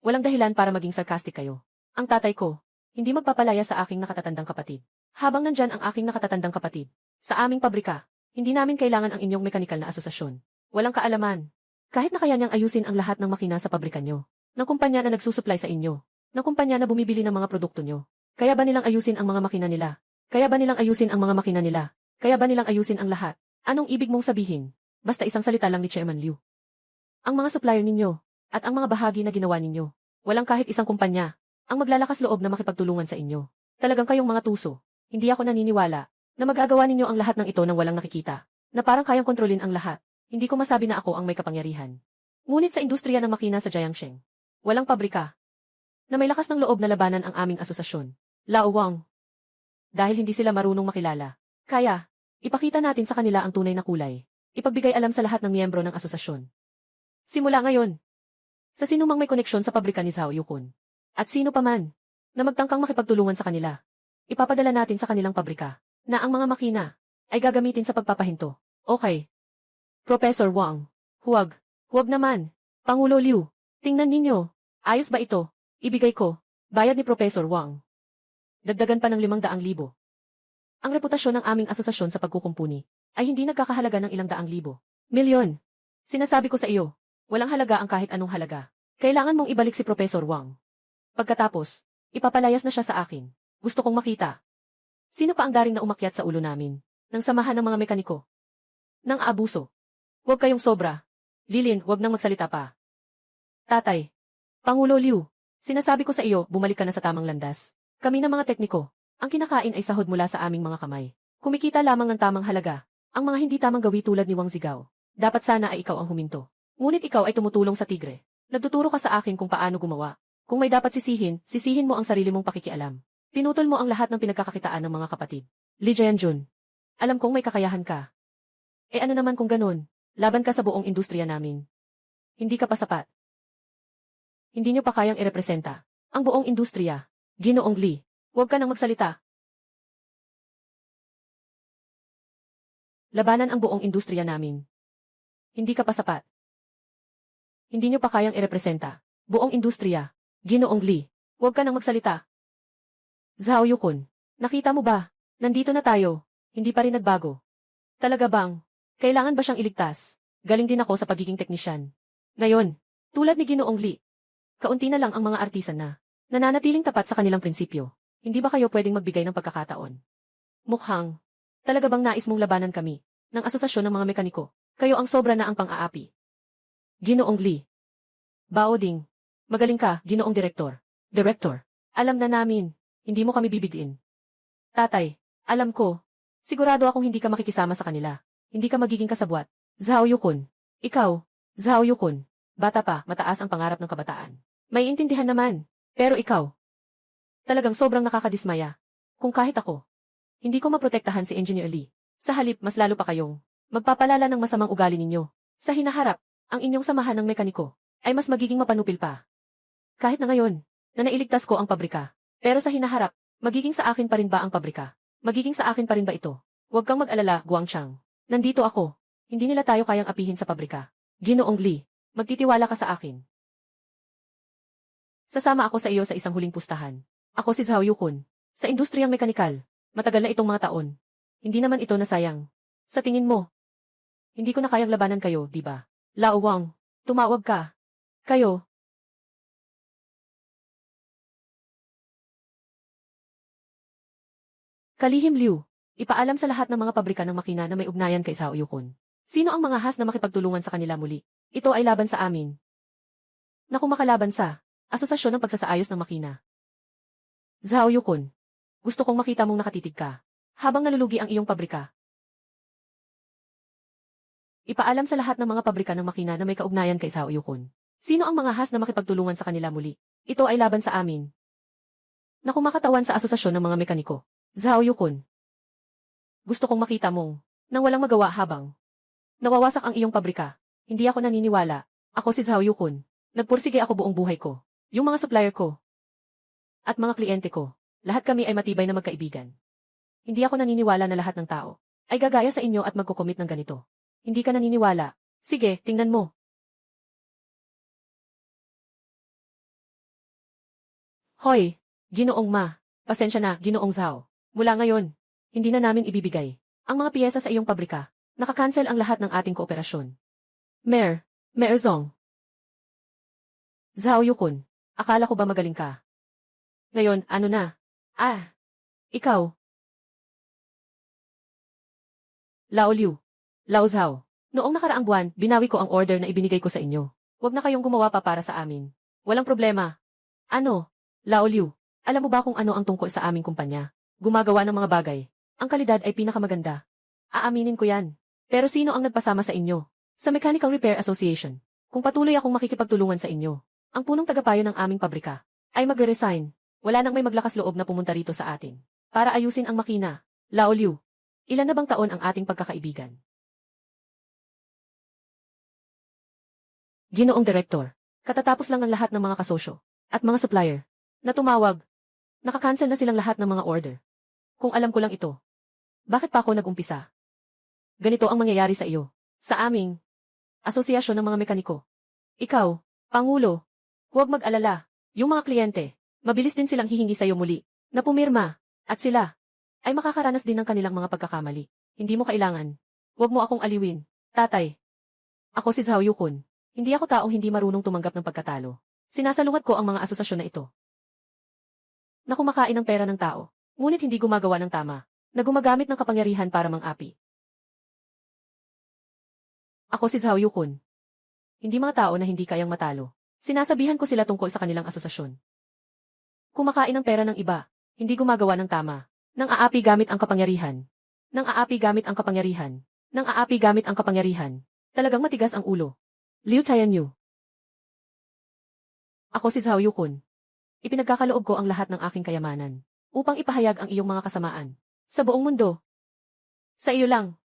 Walang dahilan para maging sarcastic kayo. Ang tatay ko, hindi magpapalaya sa aking nakatatandang kapatid. Habang nandyan ang aking nakatatandang kapatid, sa aming pabrika, hindi namin kailangan ang inyong mekanikal na asosasyon. Walang kaalaman. Kahit na kaya niyang ayusin ang lahat ng makina sa pabrika nyo, ng kumpanya na nagsusupply sa inyo, ng kumpanya na bumibili ng mga produkto nyo. Kaya ba nilang ayusin ang mga makina nila? Kaya ba nilang ayusin ang mga makina nila? Kaya ba nilang ayusin ang lahat? Anong ibig mong sabihin? Basta isang salita lang ni Chairman Liu. Ang mga supplier ninyo, at ang mga bahagi na ginawa ninyo, walang kahit isang kumpanya, ang maglalakas loob na makipagtulungan sa inyo. Talagang kayong mga tuso. Hindi ako naniniwala, na magagawa ninyo ang lahat ng ito nang walang nakikita, na parang kayang kontrolin ang lahat. Hindi ko masabi na ako ang may kapangyarihan. Ngunit sa industriya ng makina sa Jiangsheng, walang pabrika, na may lakas ng loob na labanan ang aming asosasyon. Lao Wang. Dahil hindi sila marunong makilala. Kaya, ipakita natin sa kanila ang tunay na kulay. Ipagbigay alam sa lahat ng miyembro ng asosasyon. Simula ngayon, sa sino mang may koneksyon sa pabrika ni Zhao Yukon, at sino pa man, na magtangkang makipagtulungan sa kanila, ipapadala natin sa kanilang pabrika, na ang mga makina, ay gagamitin sa pagpapahinto. Okay. Professor Wang. Huwag naman. Pangulo Liu, tingnan ninyo. Ayos ba ito? Ibigay ko. Bayad ni Professor Wang. Dagdagan pa ng 500,000. Ang reputasyon ng aming asosasyon sa pagkukumpuni ay hindi nagkakahalaga ng ilang daang libo. Milyon. Sinasabi ko sa iyo, walang halaga ang kahit anong halaga. Kailangan mong ibalik si Professor Wang. Pagkatapos, ipapalayas na siya sa akin. Gusto kong makita. Sino pa ang daring na umakyat sa ulo namin, ng samahan ng mga mekaniko? Nang aabuso. Huwag kayong sobra. Lilin, wag nang magsalita pa. Tatay. Pangulo Liu. Sinasabi ko sa iyo, bumalik ka na sa tamang landas. Kami na mga tekniko. Ang kinakain ay sahod mula sa aming mga kamay. Kumikita lamang ng tamang halaga. Ang mga hindi tamang gawi tulad ni Wang Zigaw. Dapat sana ay ikaw ang huminto. Ngunit ikaw ay tumutulong sa tigre. Nagtuturo ka sa akin kung paano gumawa. Kung may dapat sisihin, sisihin mo ang sarili mong pakikialam. Pinutol mo ang lahat ng pinagkakakitaan ng mga kapatid. Li Jianjun. Alam kong may kakayahan ka. Ano naman kung ganun? Laban ka sa buong industriya namin. Hindi ka pa sapat. Hindi nyo pa kayang irepresenta ang buong industriya. Ginoong Li, huwag ka nang magsalita. Labanan ang buong industriya namin. Hindi ka pa sapat. Hindi nyo pa kayang irepresenta buong industriya. Ginoong Li, huwag ka nang magsalita. Zhao Yukon, nakita mo ba? Nandito na tayo. Hindi pa rin nagbago. Talaga bang? Kailangan ba siyang iligtas? Galing din ako sa pagiging teknisyan. Ngayon, tulad ni Ginoong Li, kaunti na lang ang mga artisan na nananatiling tapat sa kanilang prinsipyo. Hindi ba kayo pwedeng magbigay ng pagkakataon? Mukhang, talaga bang nais mong labanan kami ng asosasyon ng mga mekaniko? Kayo ang sobra na ang pang-aapi. Ginoong Li. Baoding. Magaling ka, Ginoong Direktor. Director. Alam na namin. Hindi mo kami bibigin. Tatay, alam ko. Sigurado akong hindi ka makikisama sa kanila. Hindi ka magiging kasabwat. Zhao Yukon. Ikaw, Zhao Yukon. Bata pa, mataas ang pangarap ng kabataan. May intindihan naman. Pero ikaw. Talagang sobrang nakakadismaya. Kung kahit ako. Hindi ko maprotektahan si Engineer Lee. Sa halip, mas lalo pa kayong magpapalala ng masamang ugali ninyo. Sa hinaharap, ang inyong samahan ng mekaniko ay mas magiging mapanupil pa. Kahit na ngayon, na nailigtas ko ang pabrika. Pero sa hinaharap, magiging sa akin pa rin ba ang pabrika? Magiging sa akin pa rin ba ito? Huwag kang mag-alala, Guangchang. Nandito ako. Hindi nila tayo kayang apihin sa pabrika. Ginoong Li, magtitiwala ka sa akin. Sasama ako sa iyo sa isang huling pustahan. Ako si Zhao Yukon. Sa industriyang mekanikal. Matagal na itong mga taon. Hindi naman ito nasayang. Sa tingin mo, hindi ko na kayang labanan kayo, di ba? Lao Wang, tumawag ka. Kayo. Kalihim Liu, ipaalam sa lahat ng mga pabrika ng makina na may ugnayan kay Zhao Yukon. Sino ang mga has na makipagtulungan sa kanila muli? Ito ay laban sa amin. Na kung makalaban sa Asosasyon ng Pagsasaayos ng Makina. Zhao Yukon, gusto kong makita mong nakatitig ka habang nalulugi ang iyong pabrika. Ipaalam sa lahat ng mga pabrika ng makina na may kaugnayan kay Zhao Yukon. Sino ang mga has na makipagtulungan sa kanila muli? Ito ay laban sa amin. Na kung makatawan sa Asosasyon ng mga Mekaniko. Zhao Yukon, gusto kong makita mong nang walang magawa habang nawawasak ang iyong pabrika. Hindi ako naniniwala. Ako si Zhao Yukon. Nagpursige ako buong buhay ko. Yung mga supplier ko at mga kliyente ko, lahat kami ay matibay na magkaibigan. Hindi ako naniniwala na lahat ng tao ay gagaya sa inyo at magkukumit ng ganito. Hindi ka naniniwala. Sige, tingnan mo. Hoy, Ginoong Ma, pasensya na, Ginoong Zhao. Mula ngayon, hindi na namin ibibigay ang mga piyesa sa iyong pabrika. Nakakancel ang lahat ng ating kooperasyon. Mayor Zong. Zhao Yukon, akala ko ba magaling ka? Ngayon, ano na? Ikaw. Lao Liu. Lao Zhao. Noong nakaraang buwan, binawi ko ang order na ibinigay ko sa inyo. Huwag na kayong gumawa pa para sa amin. Walang problema. Ano? Lao Liu, alam mo ba kung ano ang tungkol sa aming kumpanya? Gumagawa ng mga bagay. Ang kalidad ay pinakamaganda. Aaminin ko yan. Pero sino ang nagpasama sa inyo? Sa Mechanical Repair Association. Kung patuloy akong makikipagtulungan sa inyo, ang punong tagapayo ng aming pabrika ay magre-resign. Wala nang may maglakas loob na pumunta rito sa atin para ayusin ang makina. Lao Liu, ilan na bang taon ang ating pagkakaibigan? Ginoong Direktor, katatapos lang ng lahat ng mga kasosyo at mga supplier na tumawag. Nakakancel na silang lahat ng mga order. Kung alam ko lang ito, bakit pa ako nag-umpisa? Ganito ang mangyayari sa iyo. Sa aming Asosyasyon ng mga Mekaniko. Ikaw, Pangulo, huwag mag-alala. Yung mga kliyente, mabilis din silang hihingi sa iyo muli na pumirma. At sila ay makakaranas din ng kanilang mga pagkakamali. Hindi mo kailangan. Huwag mo akong aliwin. Tatay. Ako si Zhao Yukon. Hindi ako taong hindi marunong tumanggap ng pagkatalo. Sinasalungat ko ang mga asosasyon na ito na kumakain ng pera ng tao, ngunit hindi gumagawa ng tama, na gumagamit ng kapangyarihan para mang-api. Ako si Zhao Yukon. hindi mga tao na hindi kayang matalo. Sinasabihan ko sila tungkol sa kanilang asosasyon. Kumakain ng pera ng iba, hindi gumagawa ng tama. Nang aapi gamit ang kapangyarihan. Nang aapi gamit ang kapangyarihan. Nang aapi gamit ang kapangyarihan. Talagang matigas ang ulo. Liu Tianyu. Ako si Zhao Yukun. Ipinagkakaloob ko ang lahat ng aking kayamanan upang ipahayag ang iyong mga kasamaan sa buong mundo. Sa iyo lang.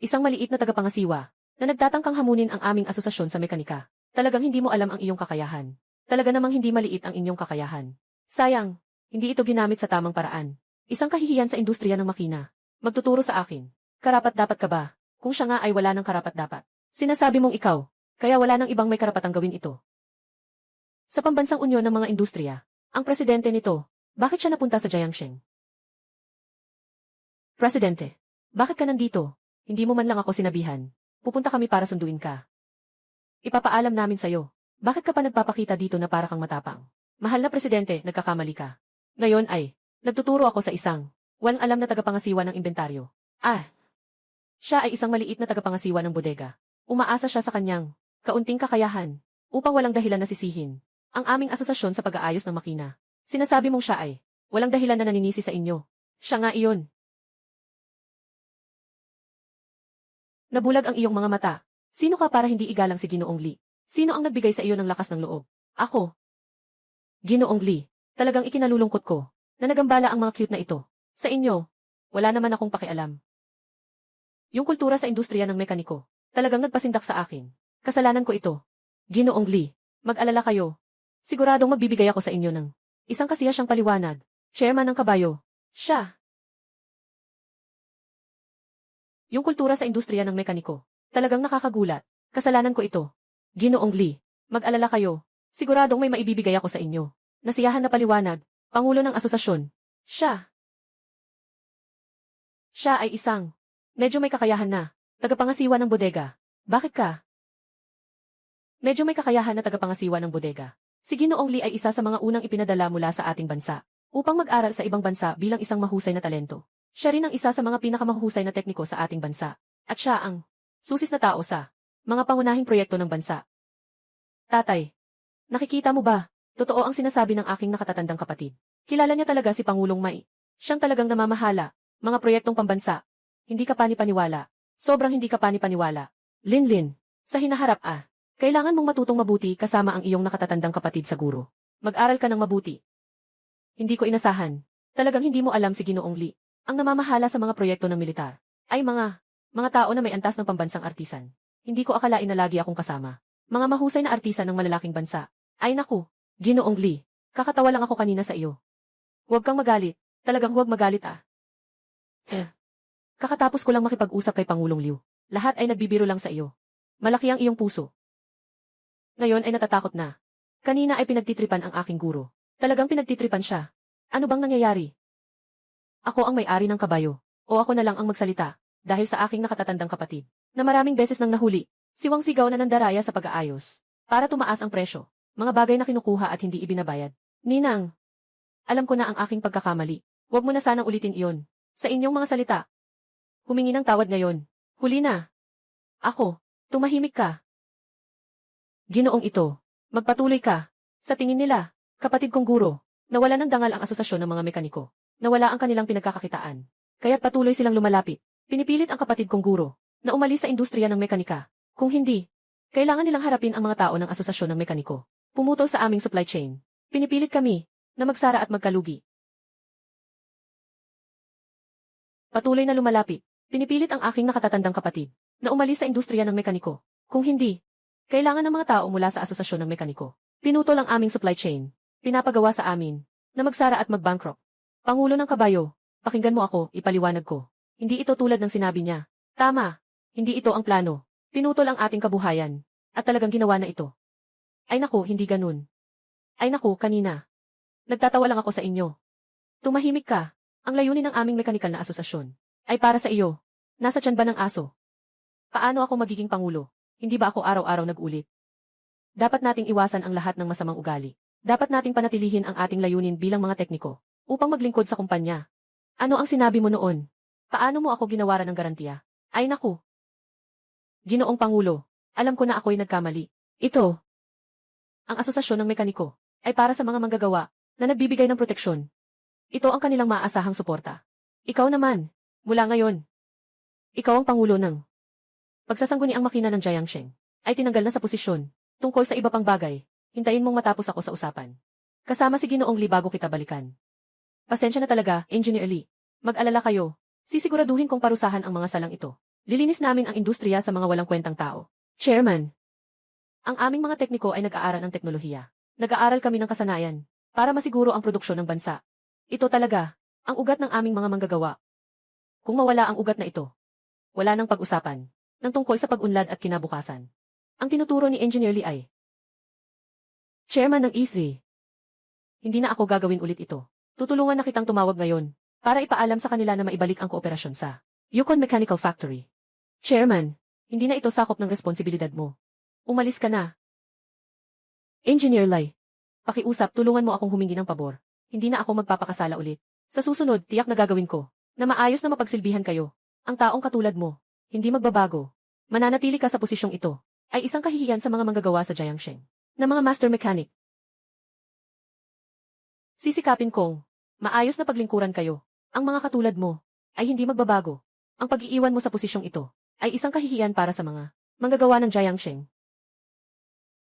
Isang maliit na tagapangasiwa na nagtatangkang hamunin ang aming asosasyon sa mekanika. Talagang hindi mo alam ang iyong kakayahan. Talaga namang hindi maliit ang inyong kakayahan. Sayang, hindi ito ginamit sa tamang paraan. Isang kahihiyan sa industriya ng makina. Magtuturo sa akin. Karapat-dapat ka ba? Kung siya nga ay wala ng karapat-dapat. Sinasabi mong ikaw, kaya wala nang ibang may karapatang gawin ito. Sa Pambansang Unyon ng mga Industriya, ang presidente nito, bakit siya napunta sa Jiangsheng? Presidente, bakit ka nandito? Hindi mo man lang ako sinabihan. Pupunta kami para sunduin ka. Ipapaalam namin sa'yo. Bakit ka pa nagpapakita dito na para kang matapang? Mahal na presidente, nagkakamali ka. Ngayon ay, nagtuturo ako sa isang, walang alam na tagapangasiwa ng inventaryo. Siya ay isang maliit na tagapangasiwa ng bodega. Umaasa siya sa kanyang, kaunting kakayahan, upang walang dahilan na sisihin ang aming asosasyon sa pag-aayos ng makina. Sinasabi mong siya ay, walang dahilan na naninisi sa inyo. Siya nga iyon. Nabulag ang iyong mga mata. Sino ka para hindi igalang si Ginoong Li? Sino ang nagbigay sa iyo ng lakas ng loob? Ako. Ginoong Li, talagang ikinalulungkot ko na nagambala ang mga cute na ito. Sa inyo, wala naman akong pakialam. Yung kultura sa industriya ng mekaniko, talagang nagpasindak sa akin. Kasalanan ko ito. Ginoong Li, mag-alala kayo. Siguradong magbibigay ako sa inyo ng isang kasiyasyang paliwanag. Chairman ng kabayo. Siya. Yung kultura sa industriya ng mekaniko, talagang nakakagulat. Kasalanan ko ito. Ginoong Li, mag-alala kayo. Siguradong may maibibigay ako sa inyo. Nasiyahan na paliwanag. Pangulo ng asosasyon. Siya. Siya ay isang medyo may kakayahan na tagapangasiwa ng bodega. Bakit ka? Medyo may kakayahan na tagapangasiwa ng bodega. Si Ginoong Li ay isa sa mga unang ipinadala mula sa ating bansa upang mag-aral sa ibang bansa bilang isang mahusay na talento. Siya rin ang isa sa mga pinakamahusay na tekniko sa ating bansa. At siya ang susis na tao sa mga pangunahing proyekto ng bansa. Tatay, nakikita mo ba? Totoo ang sinasabi ng aking nakatatandang kapatid. Kilala niya talaga si Pangulong Mai. Siyang talagang namamahala. Mga proyektong pambansa. Hindi ka panipaniwala. Sobrang hindi ka panipaniwala. Linlin, sa hinaharap kailangan mong matutong mabuti kasama ang iyong nakatatandang kapatid sa guro. Mag-aral ka ng mabuti. Hindi ko inasahan. Talagang hindi mo alam si Ginoong Li. Ang namamahala sa mga proyekto ng militar ay mga tao na may antas ng pambansang artisan. Hindi ko akalain na lagi akong kasama. Mga mahusay na artisan ng malalaking bansa. Ay naku, Ginoong Li, kakatawa lang ako kanina sa iyo. Huwag kang magalit. Talagang huwag magalit Kakatapos ko lang makipag-usap kay Pangulong Liu. Lahat ay nagbibiro lang sa iyo. Malaki ang iyong puso. Ngayon ay natatakot na. Kanina ay pinagtitripan ang aking guro. Talagang pinagtitripan siya. Ano bang nangyayari? Ako ang may-ari ng kabayo. O ako na lang ang magsalita. Dahil sa aking nakatatandang kapatid. Na maraming beses nang nahuli. Siwang sigaw na nandaraya sa pag-aayos. Para tumaas ang presyo. Mga bagay na kinukuha at hindi ibinabayad. Ninang. Alam ko na ang aking pagkakamali. Huwag mo na sanang ulitin iyon. Sa inyong mga salita. Humingi ng tawad ngayon. Huli na. Ako. Tumahimik ka. Ginoong ito. Magpatuloy ka. Sa tingin nila, kapatid kong guro, nawala ng dangal ang asosasyon ng mga mekaniko. Nawala ang kanilang pinagkakakitaan. Kaya't patuloy silang lumalapit. Pinipilit ang kapatid kong guro na umalis sa industriya ng mekanika. Kung hindi, kailangan nilang harapin ang mga tao ng asosasyon ng mekaniko. Pumutol sa aming supply chain. Pinipilit kami na magsara at magkalugi. Patuloy na lumalapit. Pinipilit ang aking nakatatandang kapatid na umalis sa industriya ng mekaniko. Kung hindi, kailangan ng mga tao mula sa asosasyon ng mekaniko. Pinutol ang aming supply chain. Pinapagawa sa amin na magsara at mag-bankrupt. Pangulo ng kabayo, pakinggan mo ako, ipaliwanag ko. Hindi ito tulad ng sinabi niya. Tama, hindi ito ang plano. Pinutol ang ating kabuhayan. At talagang ginawa na ito. Ay naku, hindi ganun. Ay naku, kanina. Nagtatawa lang ako sa inyo. Tumahimik ka. Ang layunin ng aming mekanikal na asosasyon ay para sa iyo. Nasa tiyan ba ng aso? Paano ako magiging pangulo? Hindi ba ako araw-araw nag-ulit? Dapat nating iwasan ang lahat ng masamang ugali. Dapat nating panatilihin ang ating layunin bilang mga tekniko upang maglingkod sa kumpanya. Ano ang sinabi mo noon? Paano mo ako ginawaran ng garantiya? Ay naku! Ginoong Pangulo, Alam ko na ako'y nagkamali. Ito, ang Asosasyon ng Mekaniko, ay para sa mga manggagawa na nagbibigay ng proteksyon. Ito ang kanilang maaasahang suporta. Ikaw naman, mula ngayon, ikaw ang pangulo ng pagsasangguniang makina ng Jiangsheng, ay tinanggal na sa posisyon. Tungkol sa iba pang bagay, hintayin mong matapos ako sa usapan. Kasama si Ginoong Lee bago kita balikan. Pasensya na talaga, Engineer Lee. Mag-alala kayo. Sisiguraduhin kong parusahan ang mga salang ito. Lilinis namin ang industriya sa mga walang kwentang tao. Chairman, ang aming mga tekniko ay nag-aaral ng teknolohiya. Nag-aaral kami ng kasanayan para masiguro ang produksyon ng bansa. Ito talaga ang ugat ng aming mga manggagawa. Kung mawala ang ugat na ito, wala nang pag-usapan ng tungkol sa pag-unlad at kinabukasan. Ang tinuturo ni Engineer Lee ay Chairman ng E3. Hindi na ako gagawin ulit ito. Tutulungan na kitang tumawag ngayon para ipaalam sa kanila na maibalik ang kooperasyon sa Yukon Mechanical Factory. Chairman, hindi na ito sakop ng responsibilidad mo. Umalis ka na. Engineer Lai, pakiusap, tulungan mo akong humingi ng pabor. Hindi na ako magpapakasala ulit. Sa susunod, tiyak na gagawin ko na maayos na mapagsilbihan kayo. Ang taong katulad mo, hindi magbabago. Mananatili ka sa posisyong ito, ay isang kahihiyan sa mga manggagawa sa Jiangsheng na mga master mechanic. Sisikapin kong maayos na paglingkuran kayo. Ang mga katulad mo ay hindi magbabago. Ang pag-iiwan mo sa posisyong ito ay isang kahihiyan para sa mga manggagawa ng Jiangsheng.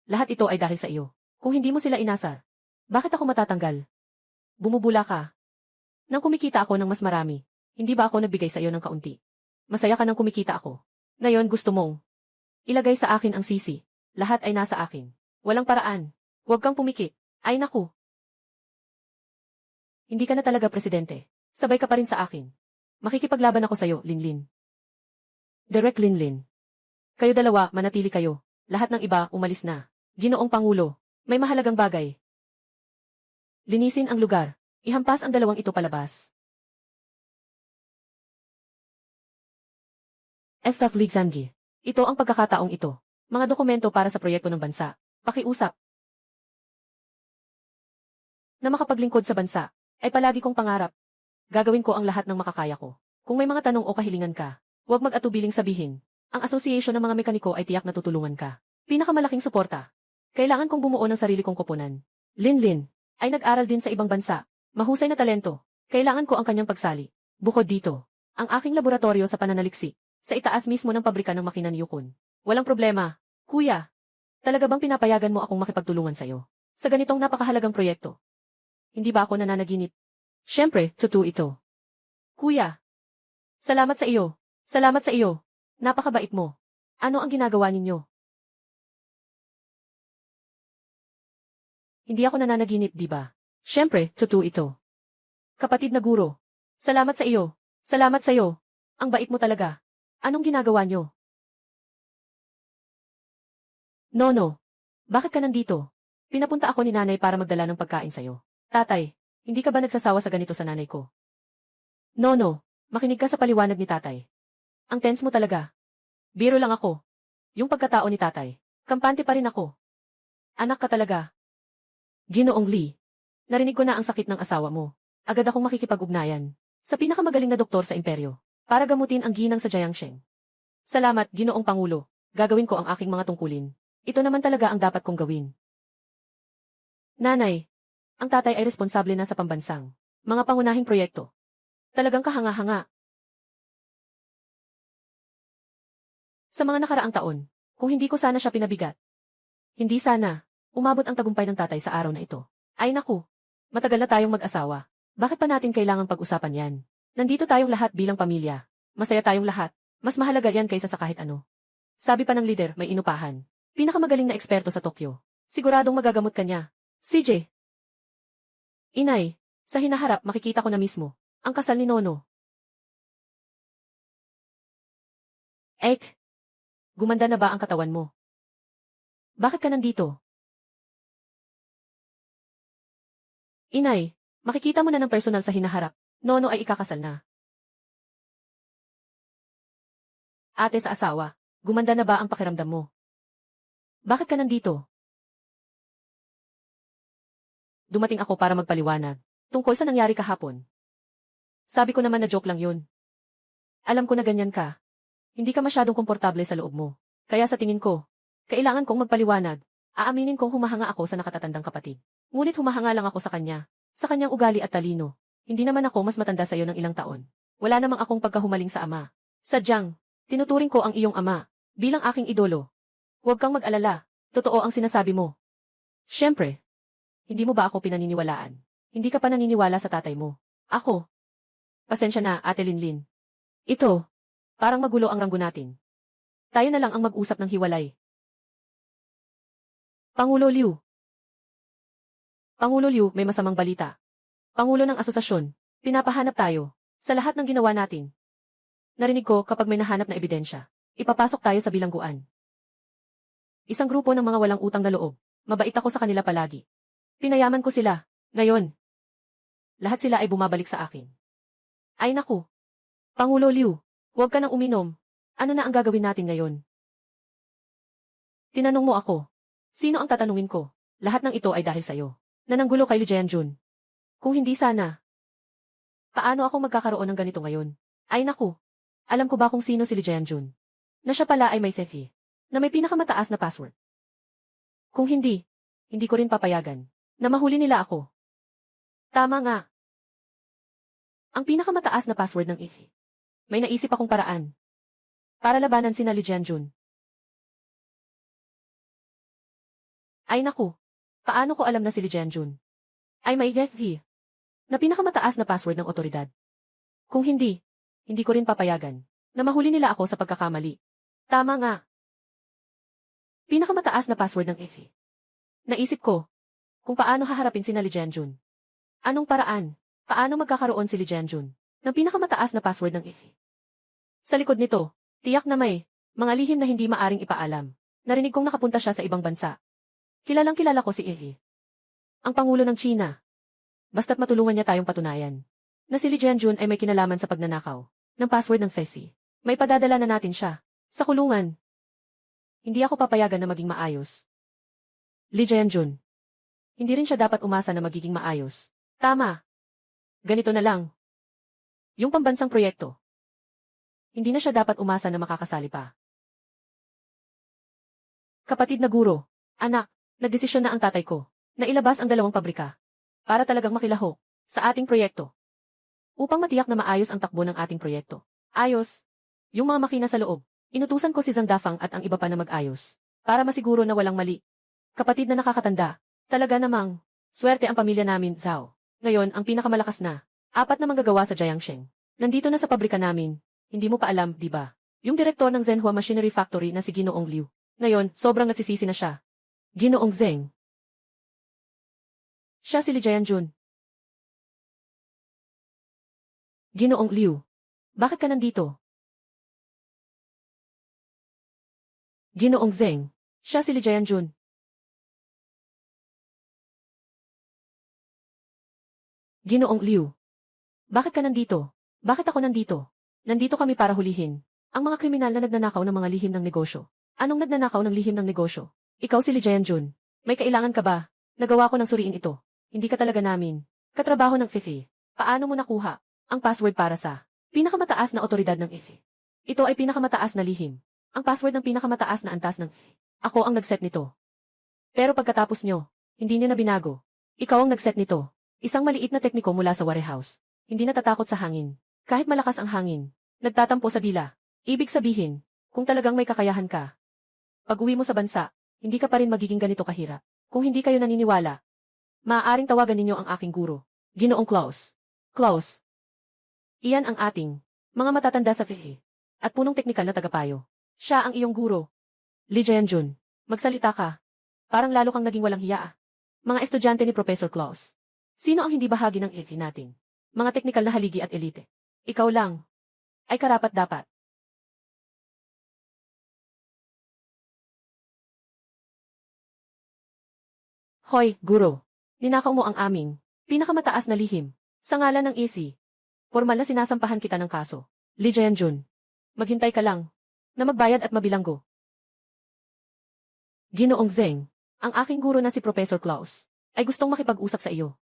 Lahat ito ay dahil sa iyo. Kung hindi mo sila inasar, bakit ako matatanggal? Bumubula ka. Nang kumikita ako ng mas marami, hindi ba ako nagbigay sa iyo ng kaunti? Masaya ka nang kumikita ako. Ngayon gusto mong ilagay sa akin ang sisi. Lahat ay nasa akin. Walang paraan. Huwag kang pumikit. Ay naku. Hindi ka na talaga presidente. Sabay ka pa rin sa akin. Makikipaglaban ako sa'yo, Linlin. Direk Linlin. Kayo dalawa, manatili kayo. Lahat ng iba, umalis na. Ginoong Pangulo, may mahalagang bagay. Linisin ang lugar. Ihampas ang dalawang ito palabas. FF Ligzangi. Ito ang pagkakataong ito. Mga dokumento para sa proyekto ng bansa. Pakiusap. Na makapaglingkod sa bansa, ay palagi kong pangarap. Gagawin ko ang lahat ng makakaya ko. Kung may mga tanong o kahilingan ka, huwag mag-atubiling sabihin. Ang Association ng mga Mekaniko ay tiyak na tutulungan ka. Pinakamalaking suporta. Kailangan kong bumuo ng sarili kong koponan. Linlin ay nag-aral din sa ibang bansa. Mahusay na talento. Kailangan ko ang kanyang pagsali. Bukod dito, ang aking laboratorio sa pananaliksik, sa itaas mismo ng pabrika ng makina ni Yukon. Walang problema. Kuya, talaga bang pinapayagan mo akong makipagtulungan sa'yo? Sa ganitong napakahalagang proyekto. Hindi ba ako nananaginip? Siyempre, totoo ito. Kuya, salamat sa iyo. Salamat sa iyo. Napakabait mo. Ano ang ginagawa ninyo? Hindi ako nananaginip, di ba? Siyempre, totoo ito. Kapatid na guro. Salamat sa iyo. Salamat sa iyo. Ang bait mo talaga. Anong ginagawa nyo? Nono, bakit ka nandito? Pinapunta ako ni nanay para magdala ng pagkain sa'yo. Tatay, hindi ka ba nagsasawa sa ganito sa nanay ko? Nono, makinig ka sa paliwanag ni tatay. Ang tense mo talaga. Biro lang ako. Yung pagkatao ni tatay. Kampante pa rin ako. Anak ka talaga. Ginoong Lee, narinig ko na ang sakit ng asawa mo. Agad akong makikipag-ugnayan sa pinakamagaling na doktor sa imperyo para gamutin ang ginang sa Jiangsheng. Salamat, Ginoong Pangulo. Gagawin ko ang aking mga tungkulin. Ito naman talaga ang dapat kong gawin. Nanay, ang tatay ay responsable na sa pambansang mga pangunahing proyekto. Talagang kahanga-hanga. Sa mga nakaraang taon, kung hindi ko sana siya pinabigat, hindi sana umabot ang tagumpay ng tatay sa araw na ito. Ay naku, matagal na tayong mag-asawa. Bakit pa natin kailangang pag-usapan yan? Nandito tayong lahat bilang pamilya. Masaya tayong lahat. Mas mahalaga yan kaysa sa kahit ano. Sabi pa ng leader, may inupahan. Pinakamagaling na eksperto sa Tokyo. Siguradong magagamot ka niya. CJ. Inay, sa hinaharap makikita ko na mismo ang kasal ni Nono. Ek, gumanda na ba ang katawan mo? Bakit ka nandito? Inay, makikita mo na ng personal sa hinaharap. Nono ay ikakasal na. Ate sa asawa, gumanda na ba ang pakiramdam mo? Bakit ka nandito? Dumating ako para magpaliwanag tungkol sa nangyari kahapon. Sabi ko naman na joke lang yun. Alam ko na ganyan ka. Hindi ka masyadong komportable sa loob mo. Kaya sa tingin ko, kailangan kong magpaliwanag. Aaminin kong humahanga ako sa nakatatandang kapatid. Ngunit humahanga lang ako sa kanya, sa kanyang ugali at talino. Hindi naman ako mas matanda sa iyo ng ilang taon. Wala namang akong pagkahumaling sa ama. Sadyang, tinuturing ko ang iyong ama bilang aking idolo. Huwag kang mag-alala, totoo ang sinasabi mo. Siyempre, hindi mo ba ako pinaniniwalaan? Hindi ka pa naniniwala sa tatay mo. Ako. Pasensya na, Ate Linlin. Ito, parang magulo ang ranggo natin. Tayo na lang ang mag-usap ng hiwalay. Pangulo Liu. Pangulo Liu, may masamang balita. Pangulo ng asosasyon, pinapahanap tayo sa lahat ng ginawa natin. Narinig ko kapag may nahanap na ebidensya, ipapasok tayo sa bilangguan. Isang grupo ng mga walang utang na loob. Mabait ako sa kanila palagi. Pinayaman ko sila. Ngayon, lahat sila ay bumabalik sa akin. Ay naku. Pangulo Liu, huwag ka nang uminom. Ano na ang gagawin natin ngayon? Tinanong mo ako. Sino ang tatanungin ko? Lahat ng ito ay dahil sa'yo. Nananggulo kay Li Jianjun. Kung hindi sana, paano ako magkakaroon ng ganito ngayon? Ay naku. Alam ko ba kung sino si Li Jianjun? Na siya pala ay may Sethi, na may pinakamataas na password. Kung hindi ko rin papayagan na mahuli nila ako. Tama nga. Ang pinakamataas na password ng Sethi. May naisip akong paraan para labanan sina Li Jianjun. Ay naku, paano ko alam na si Li Jianjun ay may Sethi na pinakamataas na password ng otoridad? Kung hindi ko rin papayagan na mahuli nila ako sa pagkakamali. Tama nga. Pinakamataas na password ng Sethi. Naisip ko kung paano haharapin sina Li Jianjun. Anong paraan? Paano magkakaroon si Li Jianjun ng pinakamataas na password ng Sethi? Sa likod nito, tiyak na may mga lihim na hindi maaring ipaalam. Narinig kong nakapunta siya sa ibang bansa. Kilalang kilala ko si Sethi, ang Pangulo ng China. Basta't matulungan niya tayong patunayan na si Li Jianjun ay may kinalaman sa pagnanakaw ng password ng Sethi. May padadala na natin siya sa kulungan. Hindi ako papayagan na maging maayos. Li Jianjun. Hindi rin siya dapat umasa na magiging maayos. Tama. Ganito na lang. Yung pambansang proyekto. Hindi na siya dapat umasa na makakasali pa. Kapatid na guro, anak, nagdesisyon na ang tatay ko na ilabas ang 2 pabrika para talagang makilahok sa ating proyekto. Upang matiyak na maayos ang takbo ng ating proyekto. Ayos. Yung mga makina sa loob. Inutusan ko si Zhang Dafang at ang iba pa na mag-ayos para masiguro na walang mali. Kapatid na nakakatanda, talaga namang swerte ang pamilya namin, Zhao. Ngayon, ang pinakamalakas na 4 na manggagawa sa Jiangsheng. Nandito na sa pabrika namin. Hindi mo pa alam, di ba? Yung direktor ng Zhenhua Machinery Factory na si Ginoong Liu. Ngayon, sobrang nagsisisi na siya. Ginoong Zheng. Siya si Li Jianjun. Ginoong Liu. Bakit ka nandito? Ginoong Zheng. Siya si Li Jianjun. Ginoong Liu. Bakit ka nandito? Bakit ako nandito? Nandito kami para hulihin ang mga kriminal na nagnanakaw ng mga lihim ng negosyo. Anong nagnanakaw ng lihim ng negosyo? Ikaw si Li Jianjun. May kailangan ka ba? Nagawa ko ng suriin ito. Hindi ka talaga namin katrabaho ng Sethi. Paano mo nakuha ang password para sa pinakamataas na otoridad ng Sethi? Ito ay pinakamataas na lihim. Ang password ng pinakamataas na antas ng Sethi. Ako ang nagset nito. Pero pagkatapos nyo, hindi nyo na binago. Ikaw ang nagset nito. Isang maliit na tekniko mula sa warehouse. Hindi natatakot sa hangin. Kahit malakas ang hangin, nagtatampo sa dila. Ibig sabihin, kung talagang may kakayahan ka, pag-uwi mo sa bansa, hindi ka pa rin magiging ganito kahirap. Kung hindi kayo naniniwala, maaaring tawagan ninyo ang aking guro, Ginoong Klaus. Klaus. Iyan ang ating mga matatanda sa Sethi at punong teknikal na tagapayo. Siya ang iyong guro. Li Jianjun, magsalita ka. Parang lalo kang naging walang hiya. Mga estudyante ni Professor Klaus. Sino ang hindi bahagi ng Sethi natin? Mga teknikal na haligi at elite. Ikaw lang ay karapat-dapat. Hoy, guro. Ninakaw mo ang aming pinakamataas na lihim. Sa ngalan ng Sethi. Formal na sinasampahan kita ng kaso. Li Jianjun. Maghintay ka lang na magbayad at mabilanggo. Ginoong Zheng, ang aking guro na si Professor Klaus, ay gustong makipag-usap sa iyo.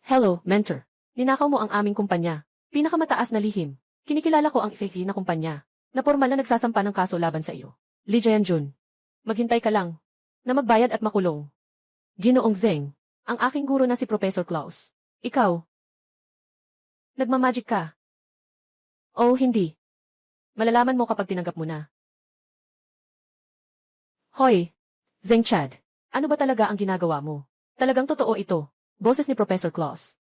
Hello, mentor. Ninakaw mo ang aming kumpanya. Pinakamataas na lihim. Kinikilala ko ang Sethi na kumpanya. na formal na nagsasampa ng kaso laban sa iyo. Lee Jae-jun, maghintay ka lang na magbayad at makulong. Ginoong Zeng, ang aking guro na si Professor Claus. Ikaw, nagmamagic ka. Oh, hindi. Malalaman mo kapag tinanggap mo na. Hoy, Zeng Chad, ano ba talaga ang ginagawa mo? Talagang totoo ito, boses ni Professor Claus.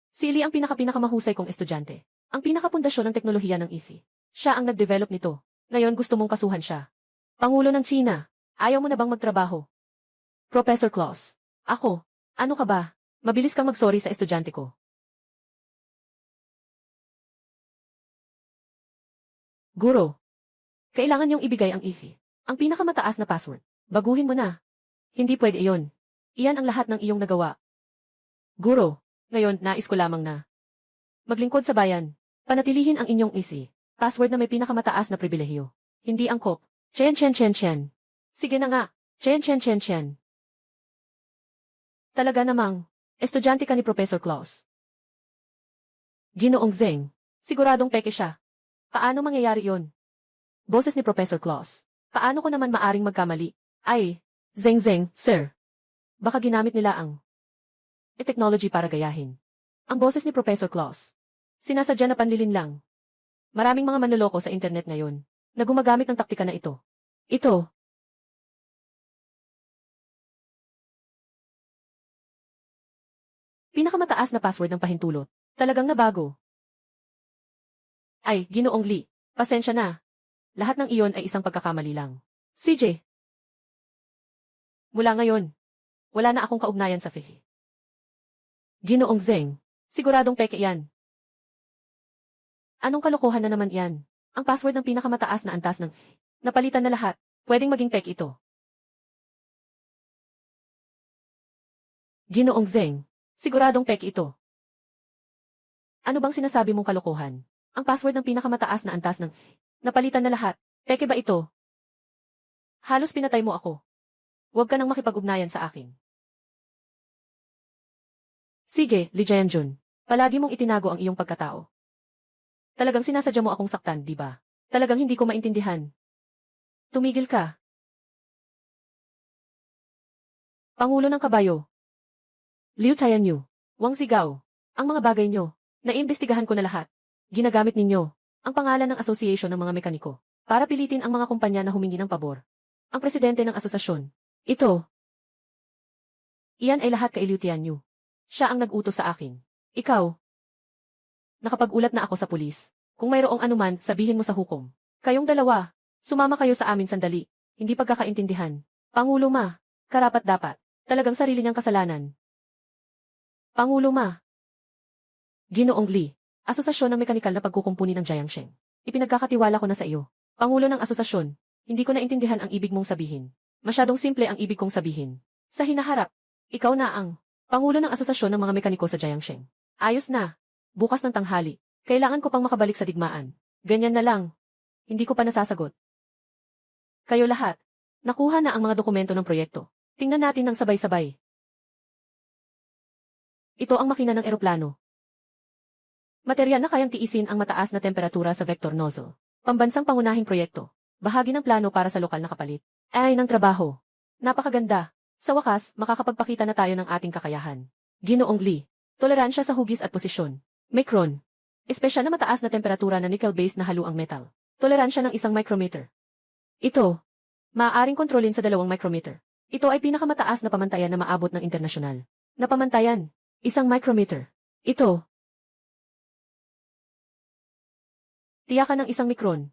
Si Lee ang pinakamahusay kong estudyante. Ang pinakapundasyon ng teknolohiya ng IFI. Siya ang nag-develop nito. Ngayon gusto mong kasuhan siya. Pangulo ng China, ayaw mo na bang magtrabaho? Professor Claus, ako, ano ka ba? Mabilis kang mag-sorry sa estudyante ko. Guro, kailangan niyong ibigay ang IFI. Ang pinakamataas na password. Baguhin mo na. Hindi pwede iyon. Iyan ang lahat ng iyong nagawa. Guro, ngayon nais ko lamang na maglingkod sa bayan. Panatilihin ang inyong IFI. Password na may pinakamataas na pribilehiyo. Hindi angkop. Chen. Sige na nga. Chen. Talaga namang, estudyante ka ni Professor Claus. Ginoong Zeng, siguradong peke siya. Paano mangyayari yon? Boses ni Professor Claus. Paano ko naman maaring magkamali? Ay, Zeng, sir. Baka ginamit nila ang technology para gayahin. Ang boses ni Professor Claus. Sinasadya na panlilin lang. Maraming mga manloloko sa internet ngayon na gumagamit ng taktika na ito. Ito. Pinakamataas na password ng pahintulot. Talagang nabago. Ay, Ginoong Lee, pasensya na. Lahat ng iyon ay isang pagkakamali lang. CJ. Mula ngayon, wala na akong kaugnayan sa FIFI. Ginoong Zeng, siguradong peke yan. Anong kalokohan na naman yan? Ang password ng pinakamataas na antas ng FIFI. Napalitan na lahat. Pwedeng maging peke ito. Ginoong Zeng, siguradong peke ito. Ano bang sinasabi mong kalokohan? Ang password ng pinakamataas na antas ng FIFI. Napalitan na lahat. Peke ba ito? Halos pinatay mo ako. Huwag ka nang makipag-ugnayan sa akin. Sige, Lee Jae-jun. Palagi mong itinago ang iyong pagkatao. Talagang sinasadya mo akong saktan, di ba? Talagang hindi ko maintindihan. Tumigil ka. Pangulo ng Kabayo. Liu Tianyu. Wang Sigao. Ang mga bagay nyo. Naimbestigahan ko na lahat. Ginagamit ninyo ang pangalan ng Association ng mga Mekaniko para pilitin ang mga kumpanya na humingi ng pabor. Ang presidente ng asosasyon. Ito. Iyan ay lahat kay Liu Tianyu. Siya ang nag-utos sa akin. Ikaw. Nakapag-ulat na ako sa pulis. Kung mayroong anuman, sabihin mo sa hukom. Kayong dalawa, sumama kayo sa amin sandali. Hindi pagkakaintindihan. Pangulo Ma, karapat dapat. Talagang sarili niyang kasalanan. Pangulo Ma. Ginoong Lee. Asosasyon ng Mekanikal na Pagkukumpuni ng Jiangsheng. Ipinagkakatiwala ko na sa iyo. Pangulo ng asosasyon, hindi ko naintindihan ang ibig mong sabihin. Masyadong simple ang ibig kong sabihin. Sa hinaharap, ikaw na ang Pangulo ng Asosasyon ng mga Mekaniko sa Jiangsheng. Ayos na. Bukas ng tanghali. Kailangan ko pang makabalik sa digmaan. Ganyan na lang. Hindi ko pa nasasagot. Kayo lahat. Nakuha na ang mga dokumento ng proyekto. Tingnan natin ng sabay-sabay. Ito ang makina ng eroplano. Material na kayang tiisin ang mataas na temperatura sa vector nozzle. Pambansang pangunahing proyekto. Bahagi ng plano para sa lokal na kapalit. Ay ng trabaho. Napakaganda. Sa wakas, makakapagpakita na tayo ng ating kakayahan. Ginoong Lee. Toleransya sa hugis at posisyon. Micron. Espesyal na mataas na temperatura na nickel-based na haluang metal. Toleransya ng 1 micrometer. Ito. Maaaring kontrolin sa 2 micrometer. Ito ay pinakamataas na pamantayan na maabot ng internasyonal. Na pamantayan. 1 micrometer. Ito. Tiyakan ng 1 mikron.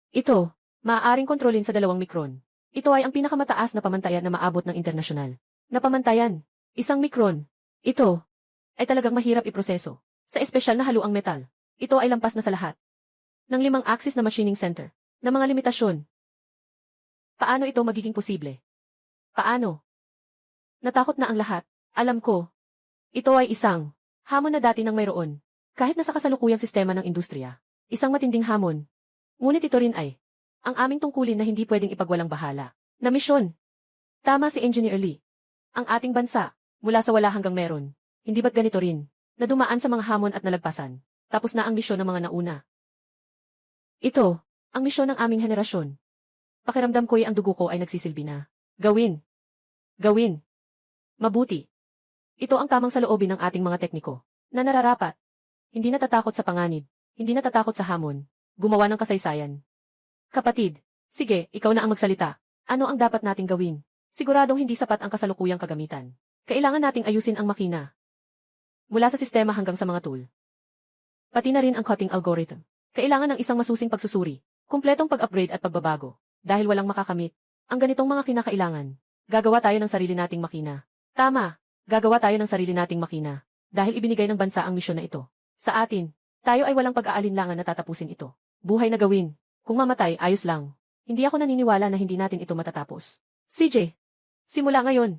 Ito, maaaring kontrolin sa 2 mikron. Ito ay ang pinakamataas na pamantayan na maabot ng internasyonal. Na pamantayan, 1 mikron. Ito, ay talagang mahirap iproseso. Sa espesyal na haluang metal, ito ay lampas na sa lahat. Ng 5-axis na machining center, na mga limitasyon. Paano ito magiging posible? Paano? Natakot na ang lahat. Alam ko. Ito ay isang hamon na dati nang mayroon. Kahit na sa kasalukuyang sistema ng industriya. Isang matinding hamon. Ngunit ito rin ay ang aming tungkulin na hindi pwedeng ipagwalang bahala. Na misyon. Tama si Engineer Lee. Ang ating bansa, mula sa wala hanggang meron. Hindi ba't ganito rin? Na dumaan sa mga hamon at nalagpasan. Tapos na ang misyon ng mga nauna. Ito, ang misyon ng aming henerasyon. Pakiramdam ko'y ang dugo ko ay nagsisilbi na. Gawin. Gawin. Mabuti. Ito ang tamang saloobin ng ating mga tekniko, na nararapat. Hindi natatakot sa panganib, hindi natatakot sa hamon, gumawa ng kasaysayan. Kapatid, sige, ikaw na ang magsalita. Ano ang dapat nating gawin? Siguradong hindi sapat ang kasalukuyang kagamitan. Kailangan nating ayusin ang makina. Mula sa sistema hanggang sa mga tool. Pati na rin ang cutting algorithm. Kailangan ng isang masusing pagsusuri, kumpletong pag-upgrade at pagbabago. Dahil walang makakamit ang ganitong mga kinakailangan. Gagawa tayo ng sarili nating makina. Tama, gagawa tayo ng sarili nating makina. Dahil ibinigay ng bansa ang misyon na ito. Sa atin, tayo ay walang pag-aalinlangan na tatapusin ito. Buhay na gawin. Kung mamatay, ayos lang. Hindi ako naniniwala na hindi natin ito matatapos. CJ, simula ngayon.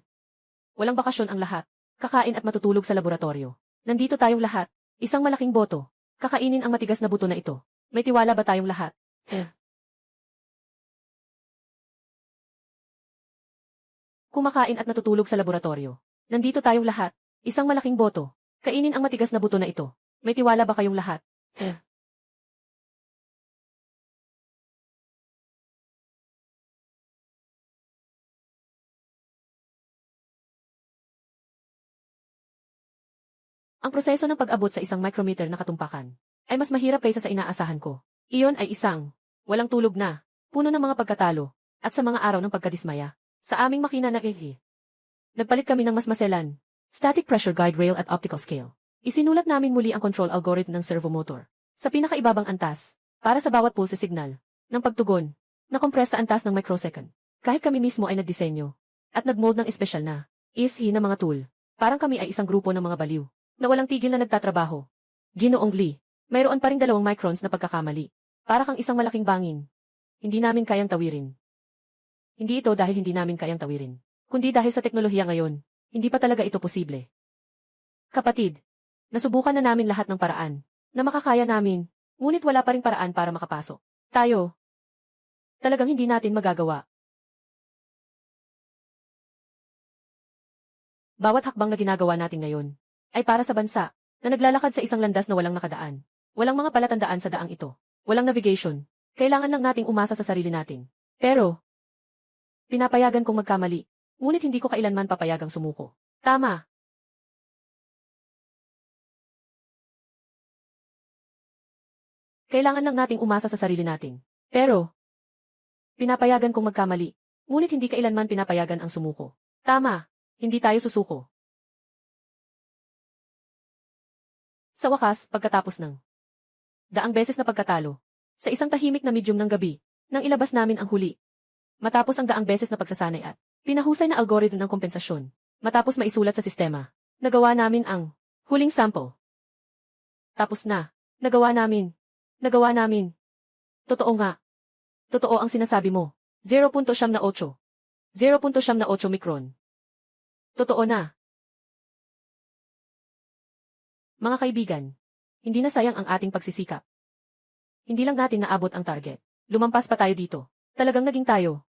Walang bakasyon ang lahat. Kakain at matutulog sa laboratorio. Nandito tayong lahat. Isang malaking boto. Kakainin ang matigas na buto na ito. May tiwala ba tayong lahat? Kumakain at natutulog sa laboratorio. Nandito tayong lahat. Isang malaking boto. Kainin ang matigas na buto na ito. May tiwala ba kayong lahat? Ang proseso ng pag-abot sa isang micrometer na katumpakan ay mas mahirap kaysa sa inaasahan ko. Iyon ay isang walang tulog na, puno ng mga pagkatalo, at sa mga araw ng pagkadismaya. Sa aming makina na nagpalit kami ng mas maselan, static pressure guide rail at optical scale. Isinulat namin muli ang control algorithm ng servomotor sa pinakaibabang antas para sa bawat pulse signal ng pagtugon na compress sa antas ng microsecond. Kahit kami mismo ay nagdisenyo at nagmold ng espesyal na ishi na mga tool. Parang kami ay isang grupo ng mga baliw na walang tigil na nagtatrabaho. Ginoong Lee, mayroon pa ring 2 microns na pagkakamali. Para kang isang malaking bangin. Hindi namin kayang tawirin. Hindi ito dahil hindi namin kayang tawirin, kundi dahil sa teknolohiya ngayon, hindi pa talaga ito posible. Kapatid, nasubukan na namin lahat ng paraan na makakaya namin, ngunit wala pa ring paraan para makapasok. Tayo, talagang hindi natin magagawa. Bawat hakbang na ginagawa natin ngayon ay para sa bansa na naglalakad sa isang landas na walang nakadaan. Walang mga palatandaan sa daang ito. Walang navigation. Kailangan lang nating umasa sa sarili natin. Pero, pinapayagan kong magkamali, ngunit hindi ko kailanman papayagang sumuko. Tama. Kailangan lang nating umasa sa sarili natin. Pero, pinapayagan kong magkamali, ngunit hindi kailanman pinapayagan ang sumuko. Tama. Hindi tayo susuko. Sa wakas, pagkatapos ng daang beses na pagkatalo, sa isang tahimik na medium ng gabi, nang ilabas namin ang huli. Matapos ang daang beses na pagsasanay at pinahusay na algorithm ng kompensasyon, matapos maisulat sa sistema, nagawa namin ang huling sample. Tapos na. Nagawa namin. Nagawa namin. Totoo nga. Totoo ang sinasabi mo. 0.8. 0.8 micron. Totoo na. Mga kaibigan, hindi na sayang ang ating pagsisikap. Hindi lang natin naabot ang target. Lumampas pa tayo dito. Talagang naging tayo.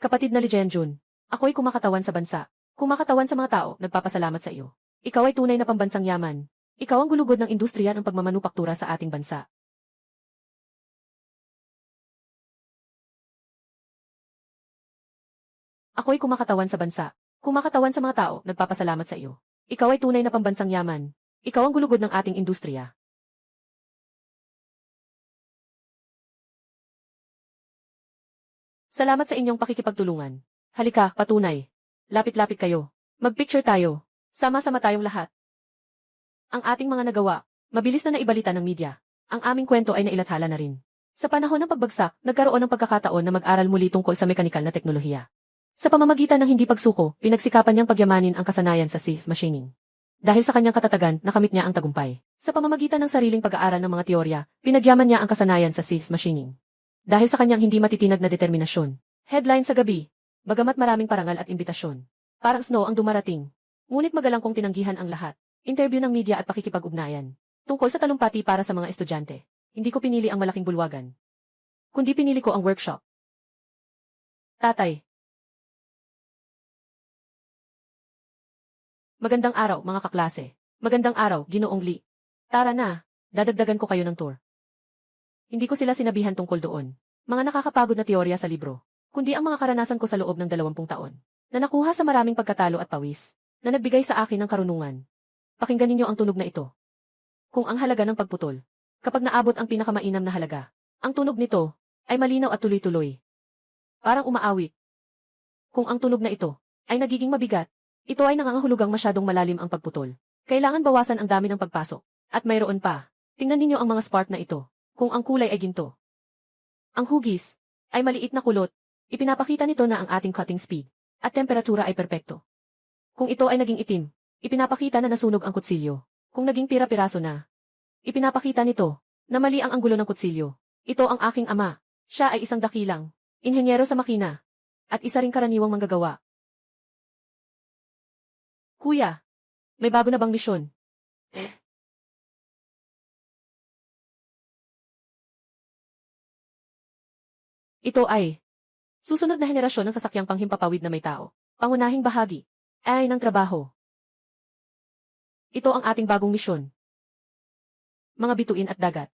Kapatid na Lee Jun, ako'y kumakatawan sa bansa. Kumakatawan sa mga tao, nagpapasalamat sa iyo. Ikaw ay tunay na pambansang yaman. Ikaw ang gulugod ng industriya ng pagmamanupaktura sa ating bansa. Ako'y kumakatawan sa bansa. Kumakatawan sa mga tao, nagpapasalamat sa iyo. Ikaw ay tunay na pambansang yaman. Ikaw ang gulugod ng ating industriya. Salamat sa inyong pakikipagtulungan. Halika, patunay. Lapit-lapit kayo. Magpicture tayo. Sama-sama tayong lahat. Ang ating mga nagawa, mabilis na naibalita ng media. Ang aming kwento ay nailathala na rin. Sa panahon ng pagbagsak, nagkaroon ng pagkakataon na mag-aral muli tungkol sa mekanikal na teknolohiya. Sa pamamagitan ng hindi pagsuko, pinagsikapan niyang pagyamanin ang kasanayan sa safe machining. Dahil sa kanyang katatagan, nakamit niya ang tagumpay. Sa pamamagitan ng sariling pag-aaral ng mga teorya, pinagyaman niya ang kasanayan sa safe machining. Dahil sa kanyang hindi matitinag na determinasyon. Headline sa gabi. Bagamat maraming parangal at imbitasyon. Parang snow ang dumarating. Ngunit magalang kong tinanggihan ang lahat. Interview ng media at pakikipag-ugnayan. Tungkol sa talumpati para sa mga estudyante. Hindi ko pinili ang malaking bulwagan. Kundi pinili ko ang workshop. Tatay. Magandang araw, mga kaklase. Magandang araw, Ginoong Lee. Tara na, dadagdagan ko kayo ng tour. Hindi ko sila sinabihan tungkol doon. Mga nakakapagod na teorya sa libro. Kundi ang mga karanasan ko sa loob ng 20 taon. Na nakuha sa maraming pagkatalo at pawis. Na nagbigay sa akin ng karunungan. Pakinggan ninyo ang tunog na ito. Kung ang halaga ng pagputol. Kapag naabot ang pinakamainam na halaga. Ang tunog nito ay malinaw at tuloy-tuloy. Parang umaawit. Kung ang tunog na ito ay nagiging mabigat, ito ay nangangahulugang masyadong malalim ang pagputol. Kailangan bawasan ang dami ng pagpasok. At mayroon pa. Tingnan ninyo ang mga spark na ito. Kung ang kulay ay ginto. Ang hugis ay maliit na kulot. Ipinapakita nito na ang ating cutting speed at temperatura ay perpekto. Kung ito ay naging itim, ipinapakita na nasunog ang kutsilyo. Kung naging pira-piraso na, ipinapakita nito na mali ang anggulo ng kutsilyo. Ito ang aking ama. Siya ay isang dakilang inhenyero sa makina at isa ring karaniwang manggagawa. Kuya, may bago na bang misyon? Ito ay susunod na henerasyon ng sasakyang panghimpapawid na may tao. Pangunahing bahagi ay ng trabaho. Ito ang ating bagong misyon. Mga bituin at dagat.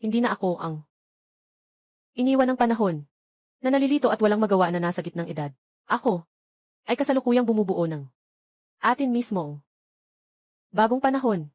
Hindi na ako ang iniwan ng panahon na nalilito at walang magawa na nasa gitnang edad. Ako ay kasalukuyang bumubuo ng atin mismong bagong panahon.